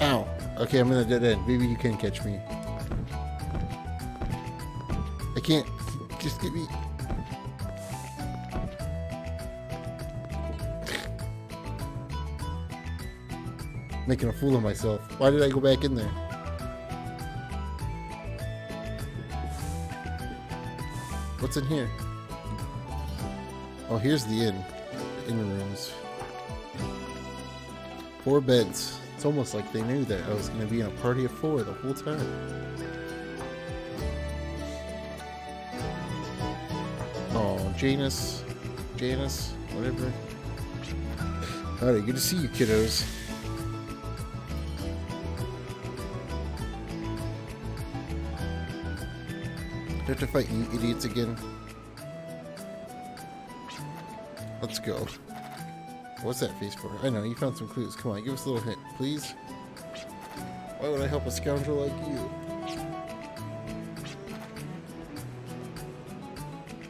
Ow. Okay, I'm in a dead end. Maybe you can catch me. I can't. Just get me. Making a fool of myself. Why did I go back in there? What's in here? Oh, here's the inn. The inn rooms. 4 beds. It's almost like they knew that I was going to be in a party of 4 the whole time. Oh, Janice, whatever. Howdy, good to see you, kiddos. Do I have to fight you idiots again? Let's go. What's that face for? I know, you found some clues. Come on, give us a little hint, please. Why would I help a scoundrel like you?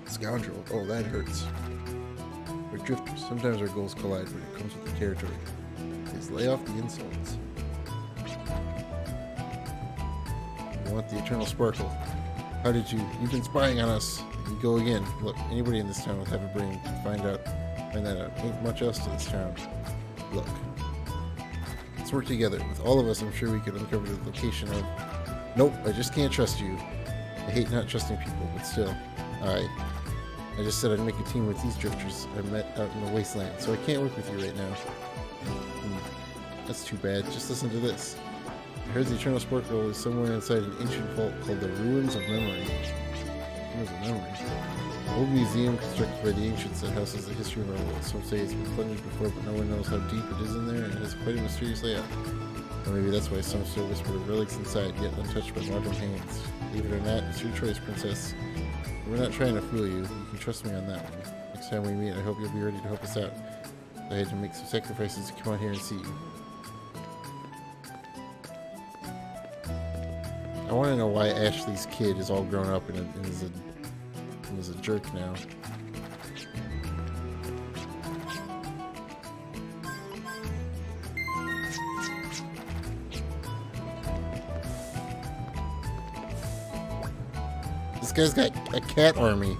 Scoundrel. Oh, that hurts. We're drifters. Sometimes our goals collide, but it comes with the territory. Please lay off the insults. You want the Eternal Sparkle. How did you? You've been spying on us. You go again. Look, anybody in this town would have a brain can find that out. Ain't much else to this town. Look. Let's work together. With all of us, I'm sure we could uncover the location of... Nope, I just can't trust you. I hate not trusting people, but still. Alright. I just said I'd make a team with these drifters I met out in the wasteland, so I can't work with you right now. That's too bad. Just listen to this. I heard the Eternal Sparkle is somewhere inside an ancient vault called the Ruins of Memory. Ruins of Memory? An old museum constructed by the ancients that houses the history of our world. Some say it's been plundered before, but no one knows how deep it is in there, and it has quite a mysterious layout. Or maybe that's why some still whisper of relics inside, yet untouched by modern hands. Believe it or not, it's your choice, princess. We're not trying to fool you. You can trust me on that one. Next time we meet, I hope you'll be ready to help us out. I had to make some sacrifices to come out here and see you. I want to know why Ashley's kid is all grown up and is a jerk now. This guy's got a cat army.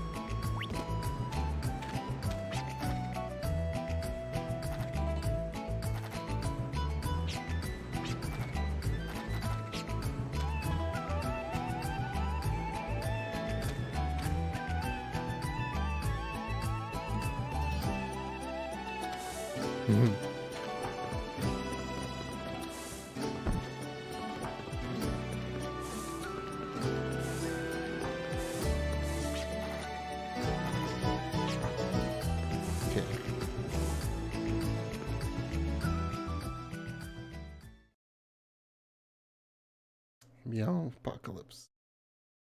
Okay. Meow apocalypse.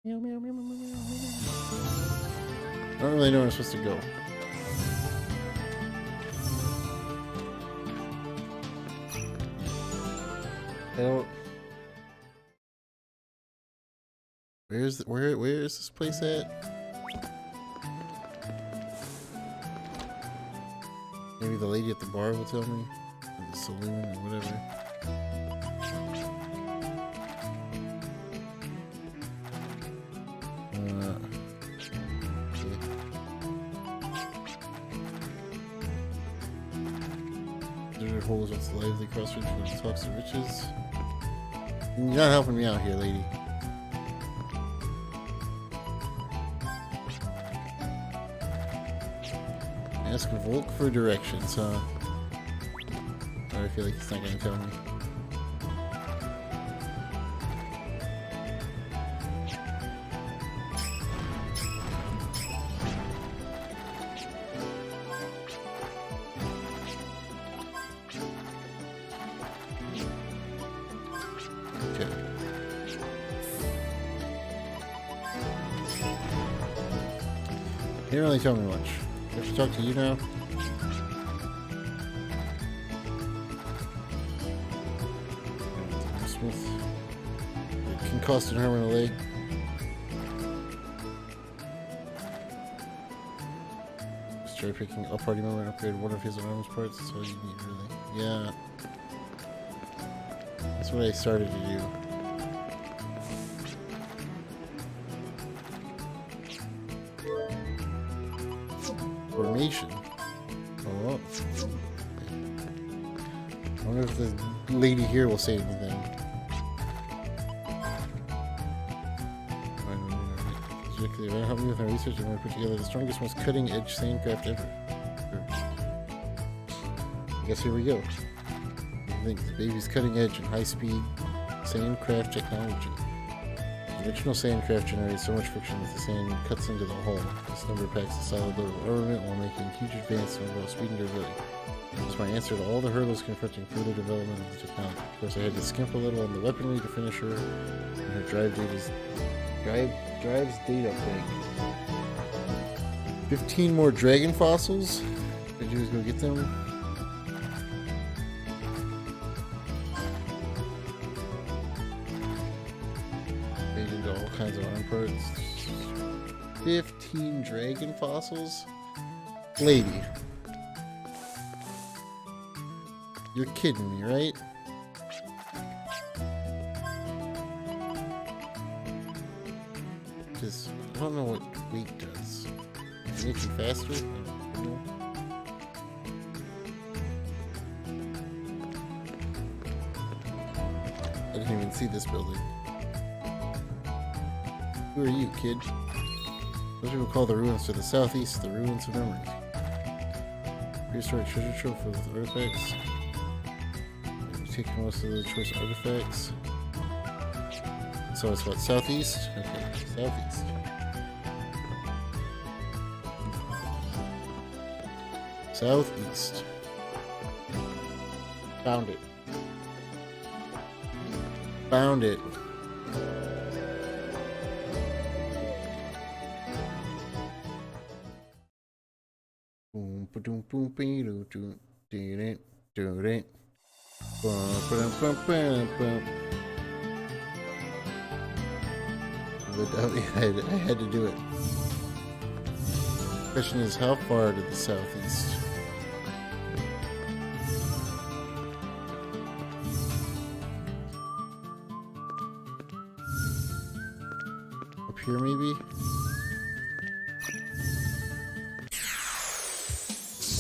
Meow meow meow meow meow meow. I don't really know where I'm supposed to go. I don't. Where is this place at? Maybe the lady at the bar will tell me, or the saloon, or whatever. Holes with lively crossroads for talks of riches. You're not helping me out here, lady. Ask Volk for directions, huh? I feel like he's not gonna tell me. He didn't really tell me much. I should talk to you now. Smith. Concussed and hurt in the leg. Just try picking up party member and upgrade one of his arms parts. That's all you need, really. Yeah. That's what I started to do. Formation. Oh. I wonder if the lady here will say anything. Help me with my research. I'm going to put together the strongest, most cutting-edge sandcraft ever. I guess here we go. I think the baby's cutting-edge and high-speed sandcraft technology. The original sandcraft generates so much friction that the sand cuts into the hull. This number packs a solid load of armament while making huge advances in overall speed and durability. This is my answer to all the hurdles confronting further development of the technology. Of course, I had to skimp a little on the weaponry to finish her, and her drives data bank. 15 more dragon fossils? Did you just go get them? Made into all kinds of arm parts. 15 dragon fossils? Lady. You're kidding me, right? Because I don't know what weight does. Does it make you faster? I don't know. I didn't even see this building. Who are you, kid? Those people call the ruins to the southeast the ruins of memory. Prehistoric treasure trove filled with artifacts. Take most of the choice artifacts. So it's what, southeast? Okay, southeast. Southeast. Found it. Found it. Boom, boom, boom, boom, boom, boom, boom. I had to do it. The question is, how far to the southeast? Up here, maybe?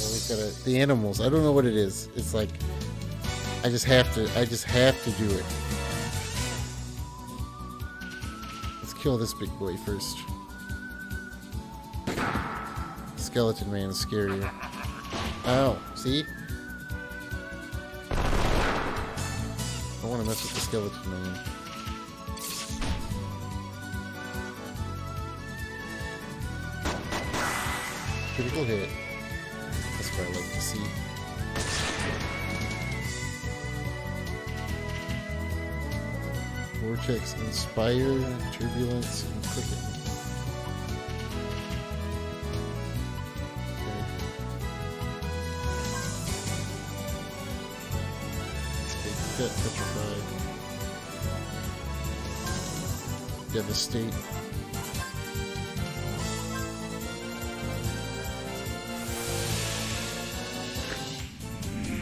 Oh, we gotta, the animals. I don't know what it is. It's like I just have to do it. Let's kill this big boy first. Skeleton man is scarier. Ow, see? want to mess with the skeleton man. Critical hit. That's what I like to see. Vortex, Inspire, Turbulence, and Quicken. Okay. Petrified. Devastate.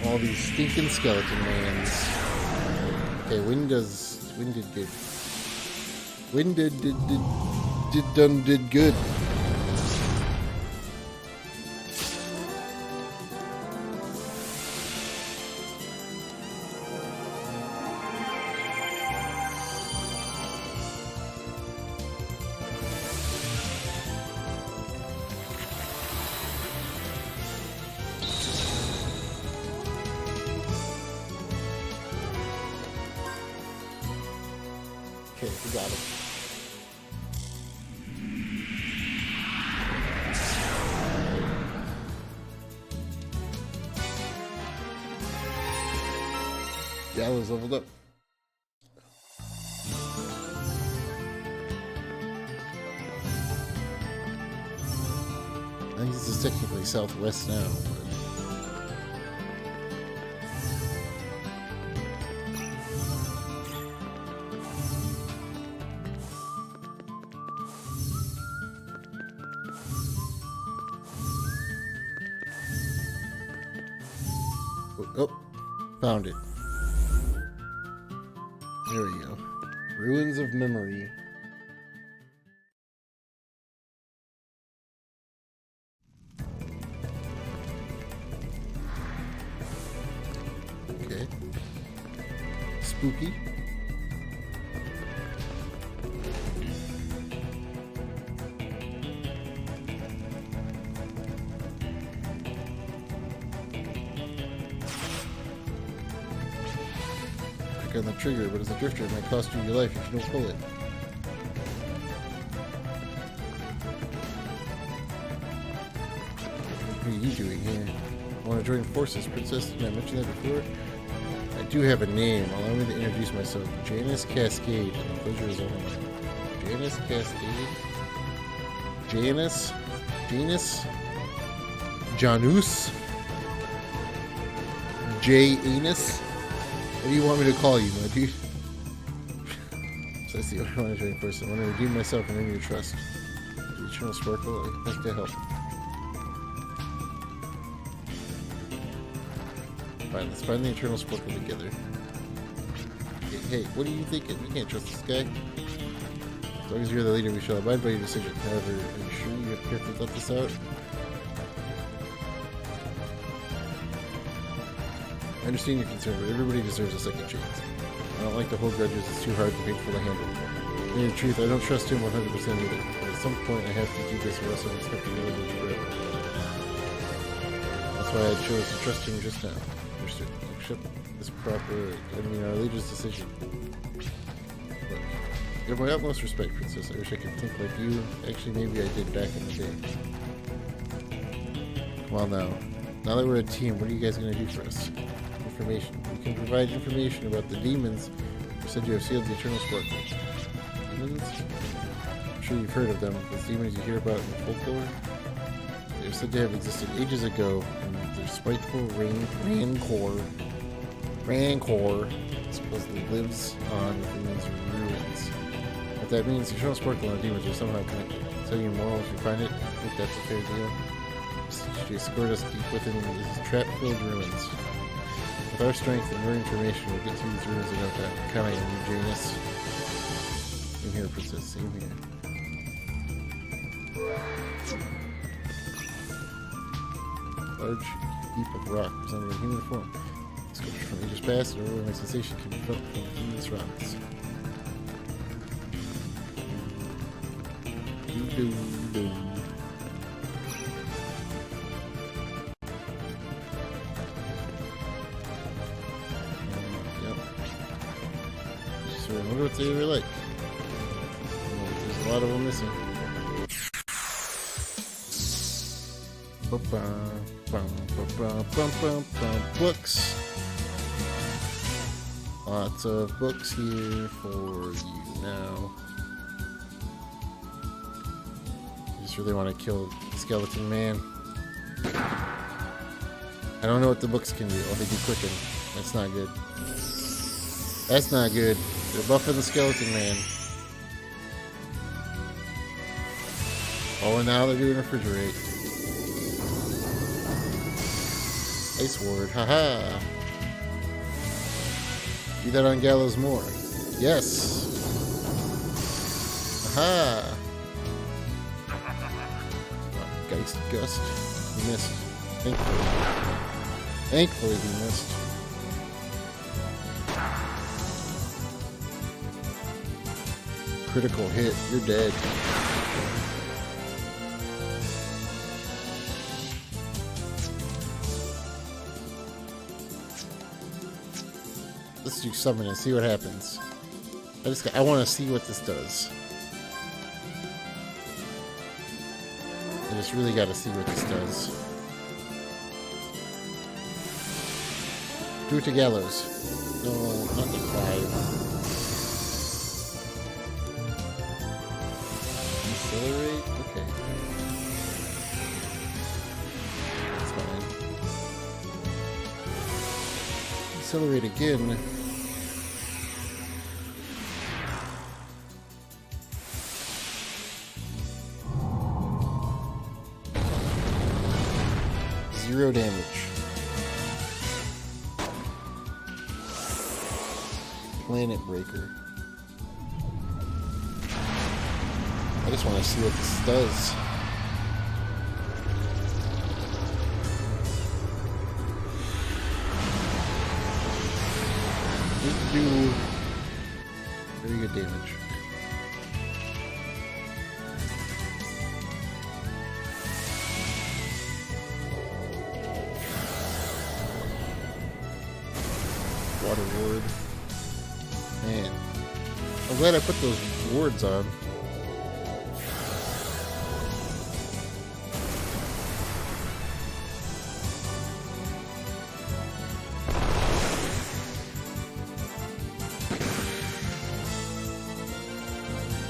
All these stinking skeleton mans. Okay, Wind did good. Wind did good. Okay, we got it. Gallows leveled up. I think this is technically southwest now, but oh, found it. There we go. Ruins of Memory. Okay. Spooky. On the trigger, but as a drifter, it might cost you your life if you don't pull it. What are you doing here? I want to join forces, Princess. Did I mention that before? I do have a name. Allow me to introduce myself. Janice Cascade, and the pleasure is all mine. Janice Cascade? Janice? Janus? J. Anus? What do you want me to call you, my dude? So I see what I want to join first. I want to redeem myself and earn your trust. The Eternal Sparkle, I'd like to help. Fine, let's find the Eternal Sparkle together. Hey, what are you thinking? We can't trust this guy. As long as you're the leader, we shall abide by your decision. However, are you sure you have carefully thought this out? I understand your concern, but everybody deserves a second chance. I don't like to hold grudges, it's too hard and painful to handle. To tell you the truth, I don't trust him 100% either. But at some point, I have to do this or else I'm expecting to live forever. That's why I chose to trust him just now. Understood. Accept this our leader's decision. Look, you have my utmost respect, Princess. I wish I could think like you. Actually, maybe I did back in the day. Well, now that we're a team, what are you guys going to do for us? Information. We can provide information about the demons who said you have sealed the Eternal Sparkle. Demons? I'm sure you've heard of them. Those demons you hear about in folklore? They are said to have existed ages ago, and their spiteful rancor supposedly lives on within these ruins. What that means, the Eternal Sparkle and the demons are somehow connected. I'll tell you more if you find it. I think that's a fair deal. She escorted us deep within these trap-filled ruins. With our strength and more information, we'll get through these ruins in no time. Count on you, Janus. Same here, Princess. Same here. Large heap of rock resembling human form. Sculpture from ages past and overwhelming sensation can be felt from within these rocks. Do. I wonder what they were like. There's a lot of them missing. Books. Lots of books here for you now. I just really want to kill Skeleton Man. I don't know what the books can do. Oh, they do quicken. That's not good. That's not good. They're buffing the Skeleton Man. Oh, and now they're doing refrigerate. Ice Ward. Haha. Do that on Gallows more. Yes. Aha. Oh, Geist Gust. He missed. Thankfully. Thankfully he missed. Critical hit. You're dead. Let's do summon and see what happens. I want to see what this does. I just really got to see what this does. Do it to Gallows. No, not the 5. Accelerate? Okay. That's fine. Accelerate again. Zero damage. Planet Breaker. I just want to see what this does. We do very good damage. Water Ward. Man. I'm glad I put those wards on.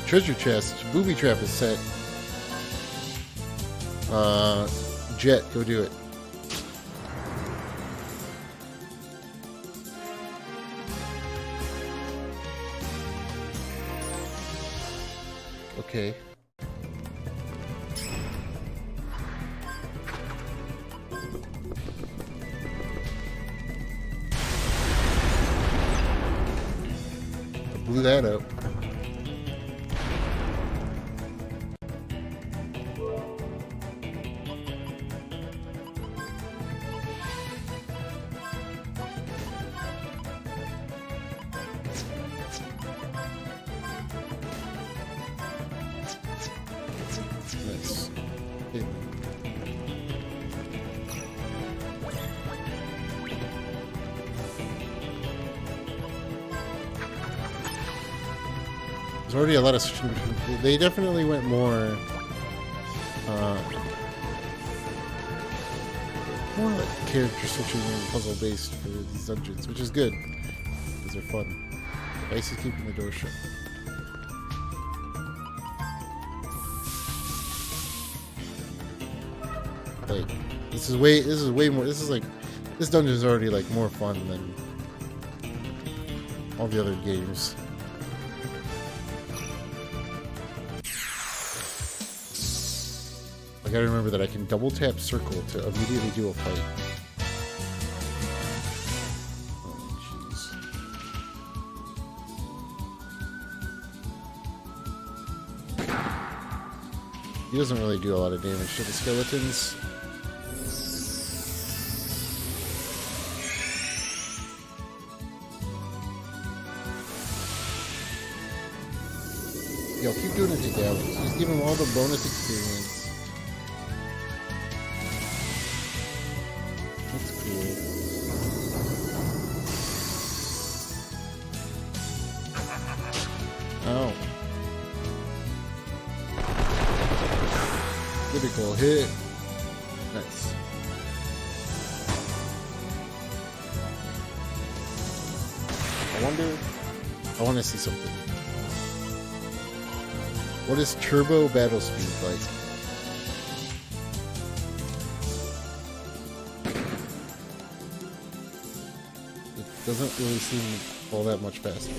Treasure chest. Booby trap is set. Jet, go do it. Okay. I blew that up. Nice. Yeah. There's already a lot of switching between. They definitely went more like character switching and puzzle based for these dungeons, which is good because they're fun. Ice is keeping the door shut. Like this is way more. This is like this dungeon is already like more fun than all the other games. I gotta remember that I can double tap circle to immediately do a fight. Oh jeez. He doesn't really do a lot of damage to the skeletons. Yo, keep doing it to Gallows. Just give him all the bonus experience. That's cool. Ow. Critical hit. Nice. I want to see something. What is turbo battle speed like? It doesn't really seem all that much faster.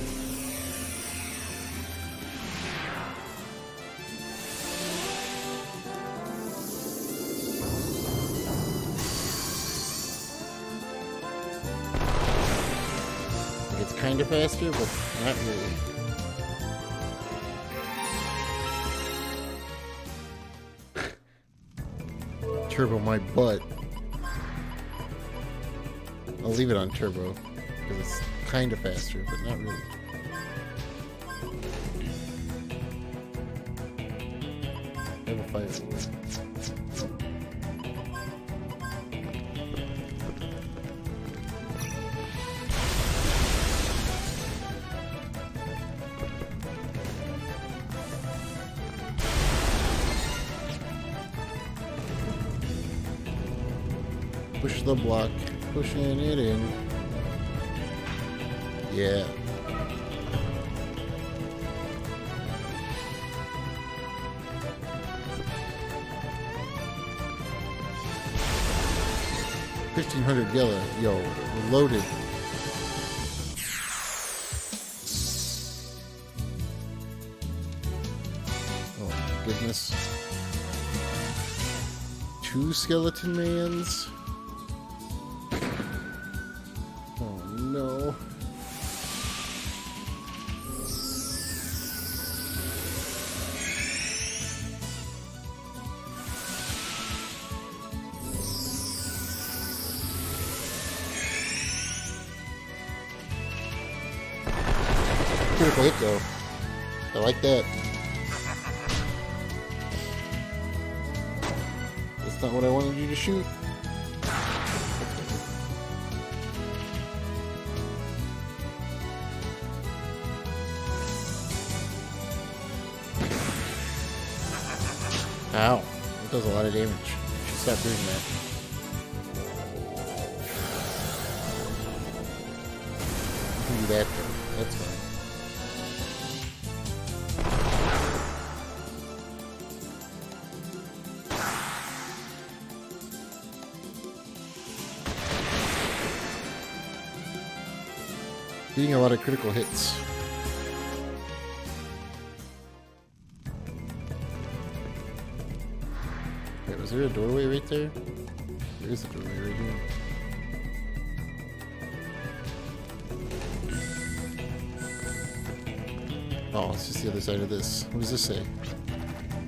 It's kind of faster, but not really. Turbo my butt. I'll leave it on turbo because it's kind of faster, but not really. I have a fireball. Push the block, pushing it in. Yeah. $1,500 Gala, yo, we're loaded. Oh my goodness. 2 skeleton mans. No. Critical hit though. I like that. That's not what I wanted you to shoot. Ow, that does a lot of damage. You should stop doing that. You can do that though, that's fine. Getting a lot of critical hits. Was there a doorway right there? There is a doorway right here. Oh, it's just the other side of this. What does this say?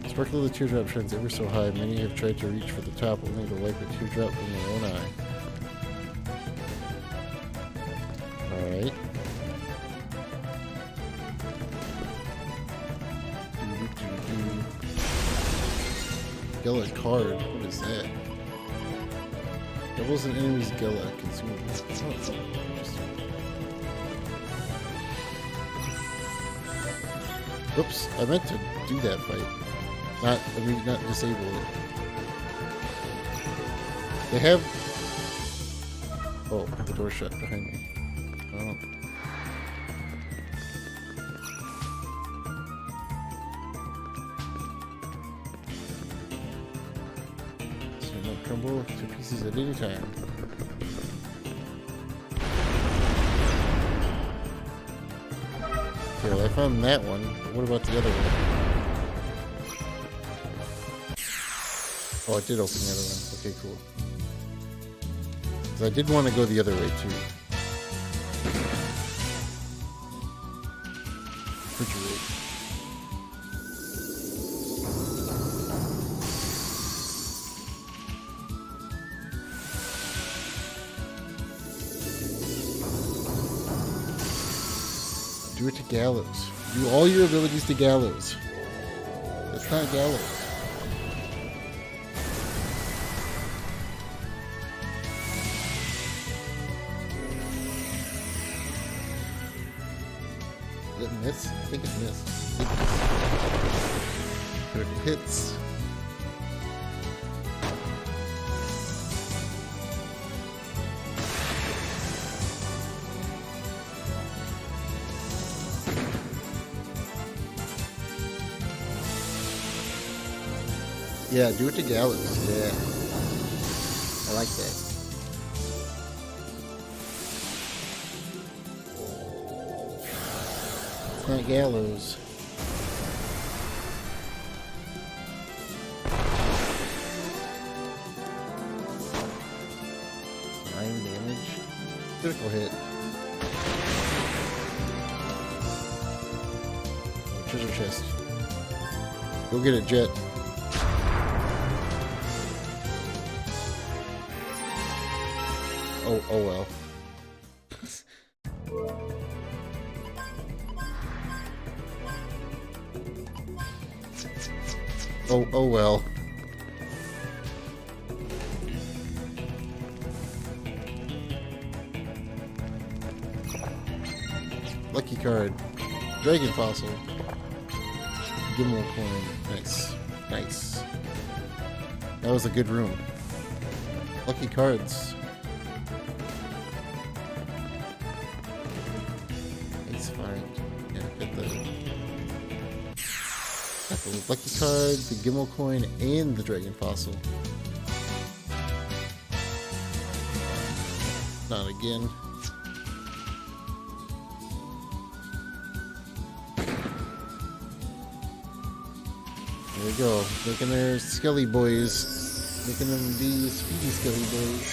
Sparkle of the teardrop shines ever so high. Many have tried to reach for the top only to wipe a teardrop from their own eye. Alright. Gala card. What is that? Doubles an enemy's Gala consumables. Oh, interesting. Oops, I meant to do that fight. Not disable it. They have... Oh, the door shut behind me. Oh. Crumble to pieces at any time. Okay, well I found that one, but what about the other one? Oh, it did open the other one. Okay, cool. Because I did want to go the other way too. Refrigerate. Do it to Gallows. Do all your abilities to Gallows. That's not Gallows. Did it miss? I think it missed. But if it hits. Yeah, do it to Gallows. Yeah. I like that. It's not Gallows. 9 damage. Critical hit. Treasure chest. Go get it, Jet. Oh well. Oh well. Lucky card. Dragon fossil. Gimel coin. Nice. Nice. That was a good room. Lucky cards. It's fine. Yeah, get the lucky card, the Gimel coin, and the dragon fossil. Not again. There we go. Making their Skelly boys. Making them be speedy Skelly boys.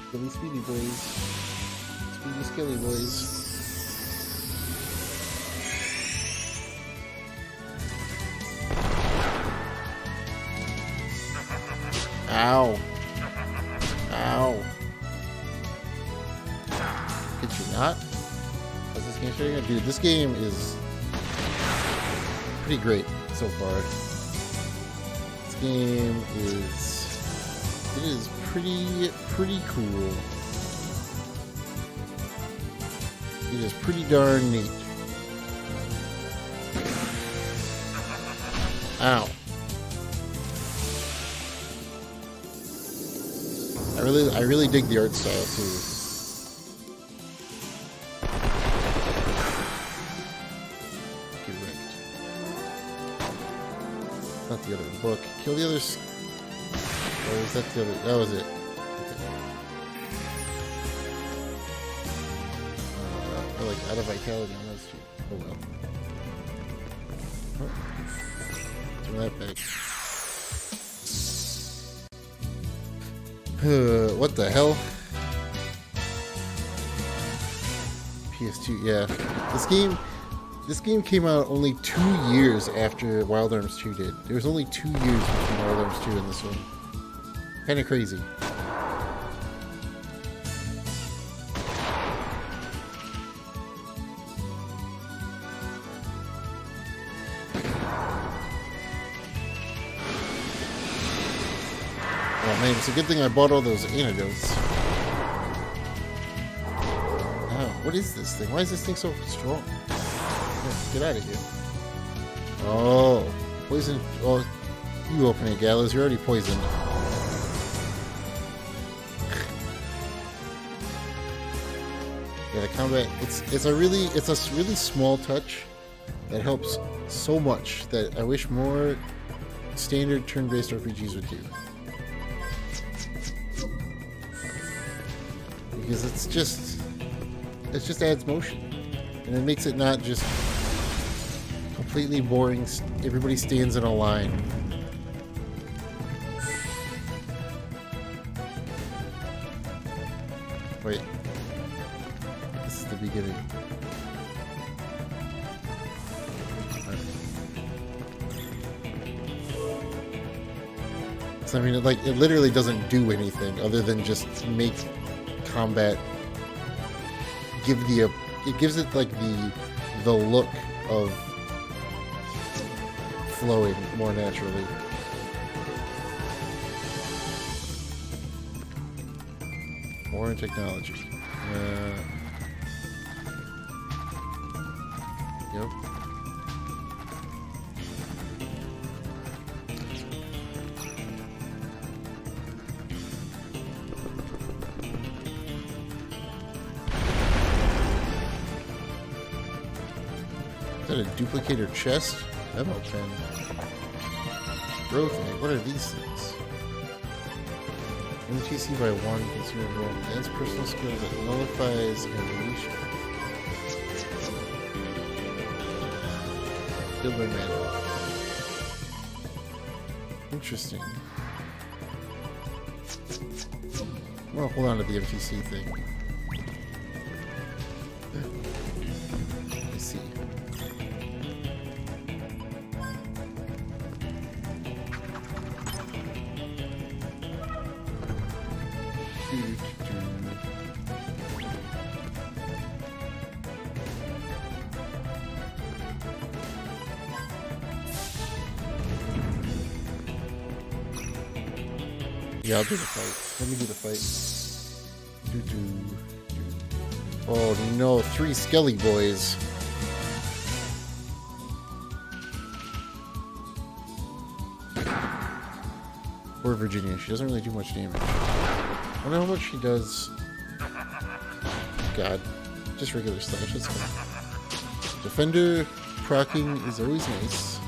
Skelly speedy boys. Speedy Skelly boys. Ow. Ow. Could you not? What's this game showing? Dude, this game is pretty great so far. This game is pretty cool. It is pretty darn neat. Ow. I really dig the art style too. Get wrecked. Not the other book. Kill the others. Or was that the other? That was it. Okay. We're like out of vitality on those two. Oh well. Turn that back. What the hell? PS2, yeah. This game came out only 2 years after Wild Arms 2 did. There was only 2 years between Wild Arms 2 and this one. Kinda crazy. Oh man, it's a good thing I bought all those antidotes. Oh, what is this thing? Why is this thing so strong? Get out of here. Oh, poison. Oh, you open it, Gallows. You're already poisoned. Yeah, the combat. It's a really small touch that helps so much that I wish more standard turn-based RPGs would do. Because it just adds motion, and it makes it not just completely boring. Everybody stands in a line. Wait, this is the beginning. So I mean, it literally doesn't do anything other than just make combat it gives it like the look of flowing more naturally. More in technology. Yep. Is that a duplicator chest? Memo pen. Growth egg. What are these things? MTC by 1 consumable. Adds personal skill that nullifies evolution. Build by mana. Interesting. I'm gonna hold on to the MTC thing. Let's see. Yeah, I'll do the fight. Let me do the fight. Oh no, 3 Skelly boys. Poor Virginia. She doesn't really do much damage. I don't know how much she does. God. Just regular slash. That's fine. Defender proccing is always nice.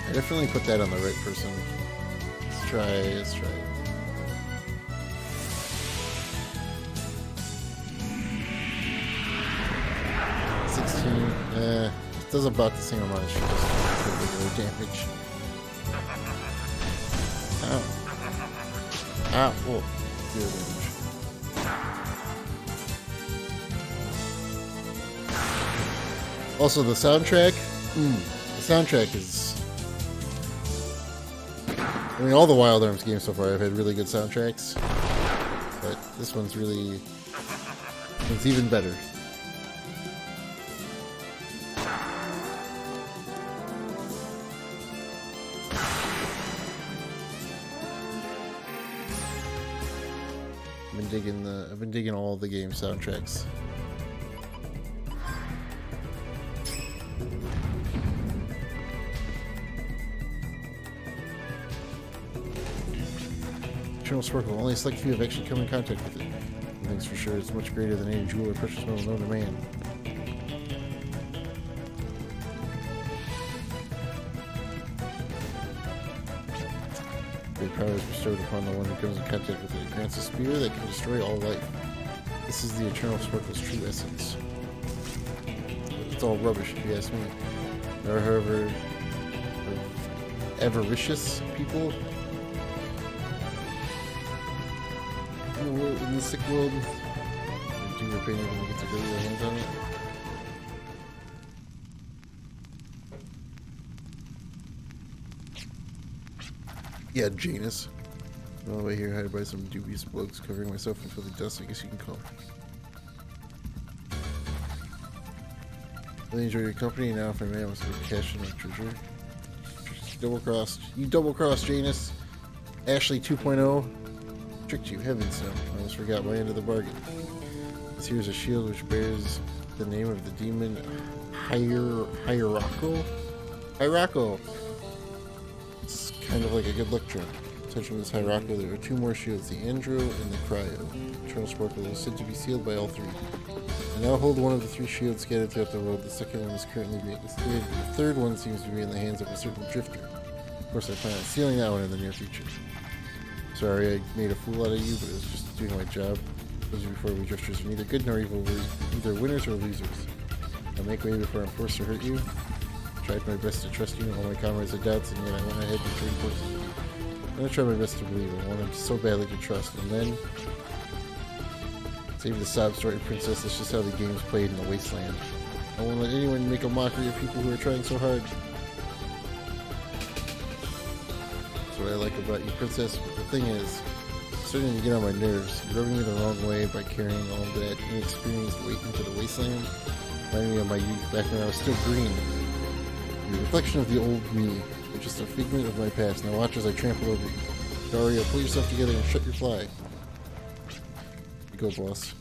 I definitely put that on the right person. Let's try. 16. It does about the same amount as she does for regular damage. Ow. Ow. Oh. Zero damage. Also, the soundtrack. The soundtrack is. I mean, all the Wild Arms games so far have had really good soundtracks, but this one's really, it's even better. I've been digging all the game soundtracks. Eternal Sparkle. Only a select few have actually come in contact with it. One thing's for sure, it's much greater than any jewel or precious metal known to man. Great power is bestowed upon the one who comes in contact with it. It grants a spear that can destroy all life. This is the Eternal Sparkle's true essence. It's all rubbish, if you ask me. There are, however, avaricious people in the sick world. Do your opinion when you get to go your hands on it. Yeah, Janus. I'm over here hired by some dubious blokes covering myself in filthy dust, I guess you can call it. Really enjoy your company. Now if I may, I must have cash in my treasure. Double-crossed. You double-crossed, Janus. Ashley 2.0. Tricked you, heavens no. I almost forgot my end of the bargain. This here's a shield which bears the name of the demon Hierarcho. It's kind of like a good luck charm. Touching this Hierarcho, there are 2 more shields, the Andro and the Cryo. Eternal Sparkle is said to be sealed by all 3. I now hold one of the 3 shields scattered throughout the world. The second one is currently being displayed. The third one seems to be in the hands of a certain drifter. Of course, I plan on sealing that one in the near future. Sorry I made a fool out of you, but it was just doing my job. Those before we drifters are neither good nor evil. We're either winners or losers. I'll make way before I'm forced to hurt you. I tried my best to trust you, all my comrades had doubts, and yet I went ahead and joined forces. I'm gonna try my best to believe. I wanted so badly to trust, and then save the sob story, princess. That's just how the game's played in the wasteland. I won't let anyone make a mockery of people who are trying so hard. What I like about you, princess, but the thing is, it's starting to get on my nerves. You're rubbing me the wrong way by carrying all that inexperienced weight into the wasteland. Reminding me of my youth back when I was still green. You're a reflection of the old me. You're just a figment of my past. Now watch as I trample over you. Dario, pull yourself together and shut your fly. Go, boss.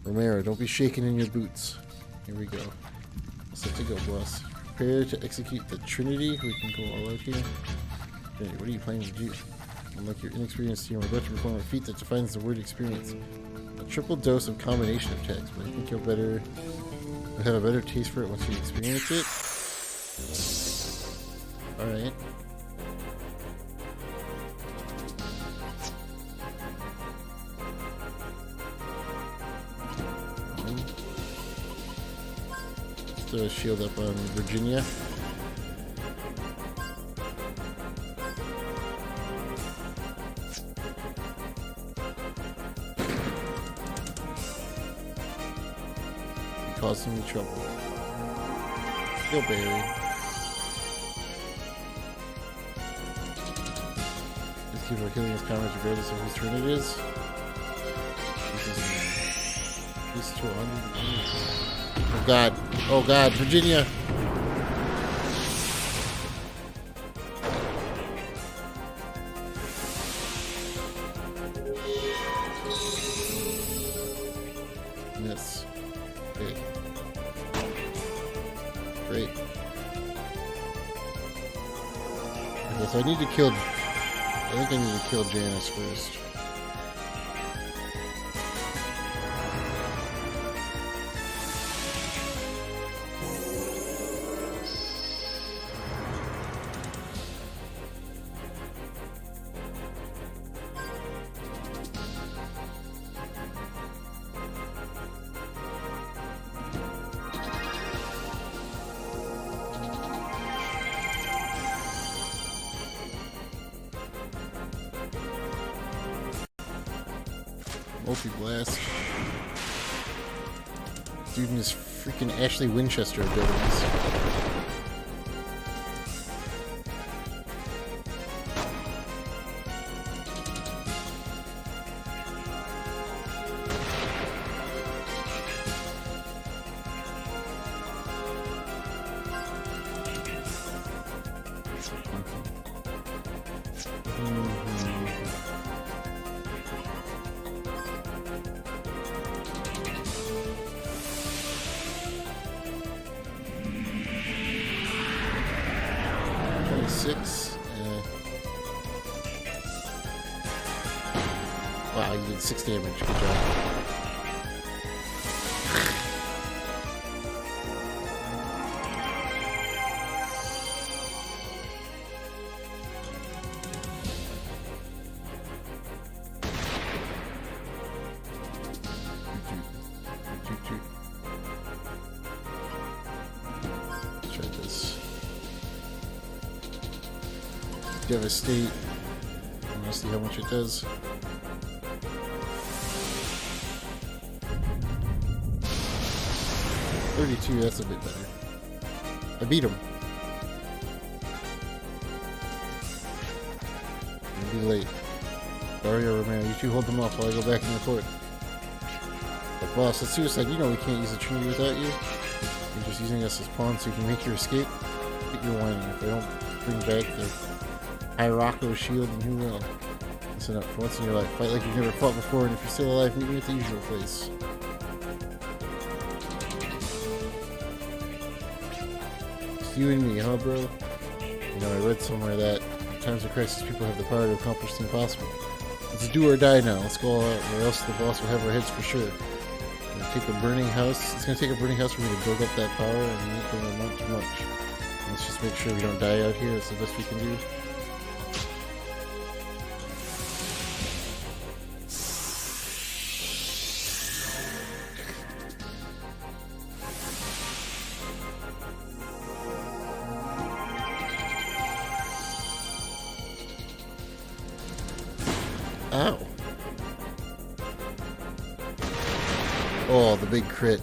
Romero, don't be shaking in your boots. Here we go. Set to go, boss. Prepare to execute the Trinity. We can go all out here. Okay, what are you planning to do? Unlike your inexperienced team, we're about to perform a feat that defines the word experience. A triple dose of combination of attacks, but I think you'll have a better taste for it once you experience it. Alright. Throw a shield up on Virginia. Causing me trouble. Go, Barry. Just keep on killing his comrades regardless of whose turn it is. This is 200. Oh god. Oh god, Virginia. Miss. Great. Great. Okay, so I need to kill... I think I need to kill Janice first. Multi-blast. Dude and his freaking Ashley Winchester abilities. Wow, you did 6 damage. Good job. Let's try this. Devastate. I want to see how much it does. 32, that's a bit better. I beat him. It'll be late. Dario, Romero, you two hold them off while I go back and report. But boss, that's suicide. You know we can't use the Trinity without you. You're just using us as pawns so you can make your escape. Get your whining. If I don't bring back the Hirako shield, then who will? Listen up, for once in your life, fight like you've never fought before, and if you're still alive, meet me at the usual place. You and me, huh, bro? You know, I read somewhere that in times of crisis, people have the power to accomplish the impossible. Let's do or die now. Let's go all out, or else the boss will have our heads for sure. It's gonna take a burning house. It's gonna take a burning house for me to build up that power, and it ain't gonna amount to much. Let's just make sure we don't die out here. That's the best we can do. Ow. Oh, the big crit.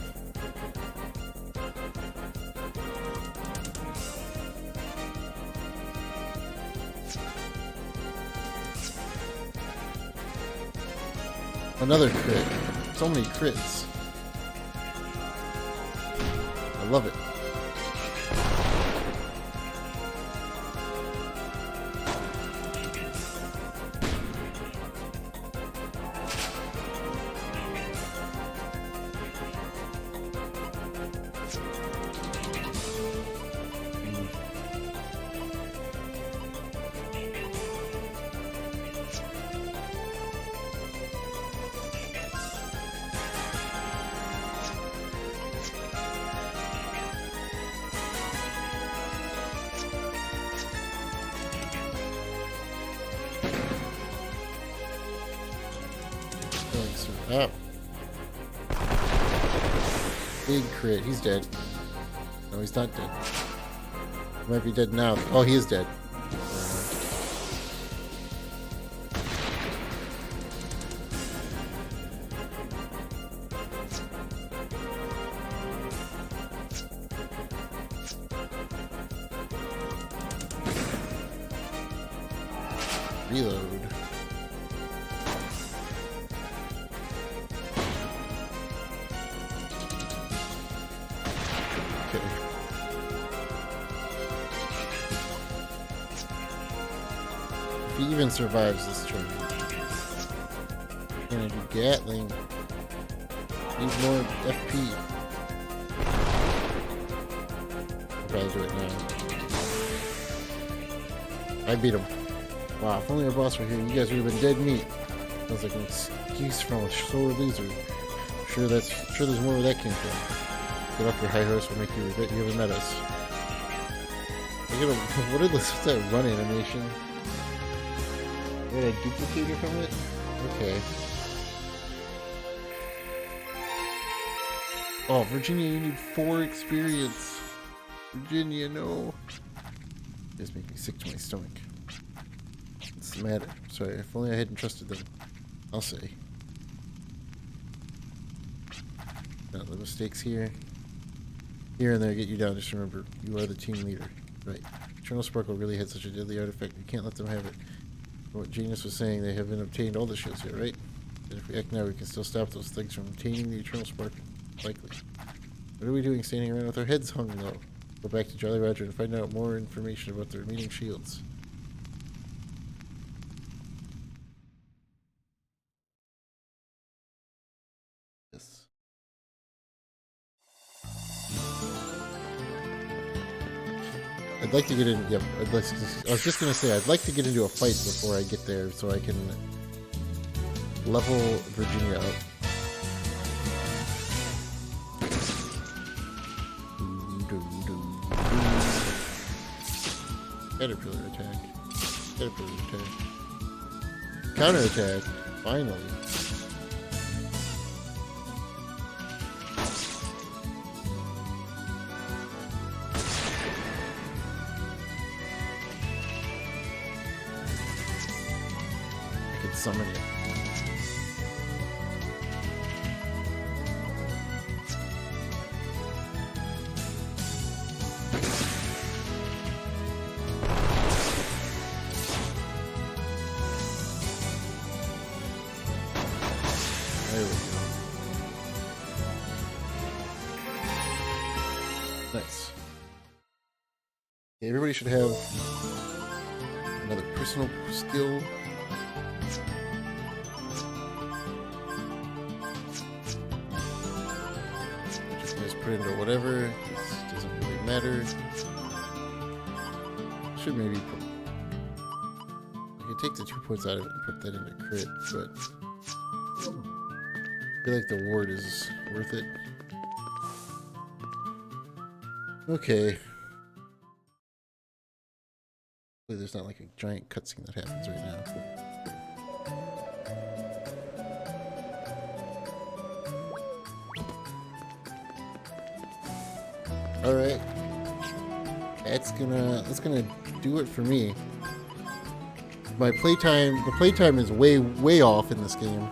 Another crit. So many crits. I love it. bastard up. Big crit. He's dead. No, he's not dead. He might be dead now. Oh, he is dead. Reload. Okay. If he even survives this turn. Gonna do Gatling. Need more FP. I'll probably do it now. I beat him. Wow, if only our boss were here, you guys would have been dead meat. Sounds like an excuse from a sore loser. Sure there's more where that came from. Get off your high horse, will make you regret you ever met us. What's that run animation? I got a duplicator from it? Okay. Oh, Virginia, you need 4 experience. Virginia, no. This makes me sick to my stomach. What's the matter? Sorry, if only I hadn't trusted them. I'll say. Now, the mistakes here and there get you down. Just remember, you are the team leader. Right. Eternal Sparkle really had such a deadly artifact. You can't let them have it. What Genius was saying, they haven't obtained all the shields yet, right? And if we act now, we can still stop those things from obtaining the Eternal Sparkle. Likely. What are we doing standing around with our heads hung low? Go back to Jolly Roger and find out more information about the remaining shields. Yes. I'd like to get in. Yep. I was just gonna say I'd like to get into a fight before I get there, so I can level Virginia up. Caterpillar attack. Caterpillar attack. Counter attack. Finally. I can summon it. There we go. Nice. Okay, everybody should have another personal skill. Just gonna put into whatever. This doesn't really matter. Should maybe put. I could take the 2 points out of it and put that into crit, but I feel like the ward is worth it. Okay. Hopefully there's not like a giant cutscene that happens right now. Alright. That's gonna do it for me. My playtime, the playtime is way off in this game.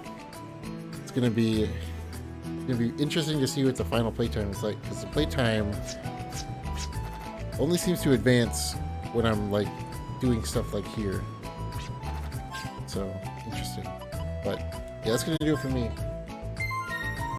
It's gonna be interesting to see what the final playtime is like, because the playtime only seems to advance when I'm like doing stuff like here. So interesting. But yeah, that's gonna do it for me.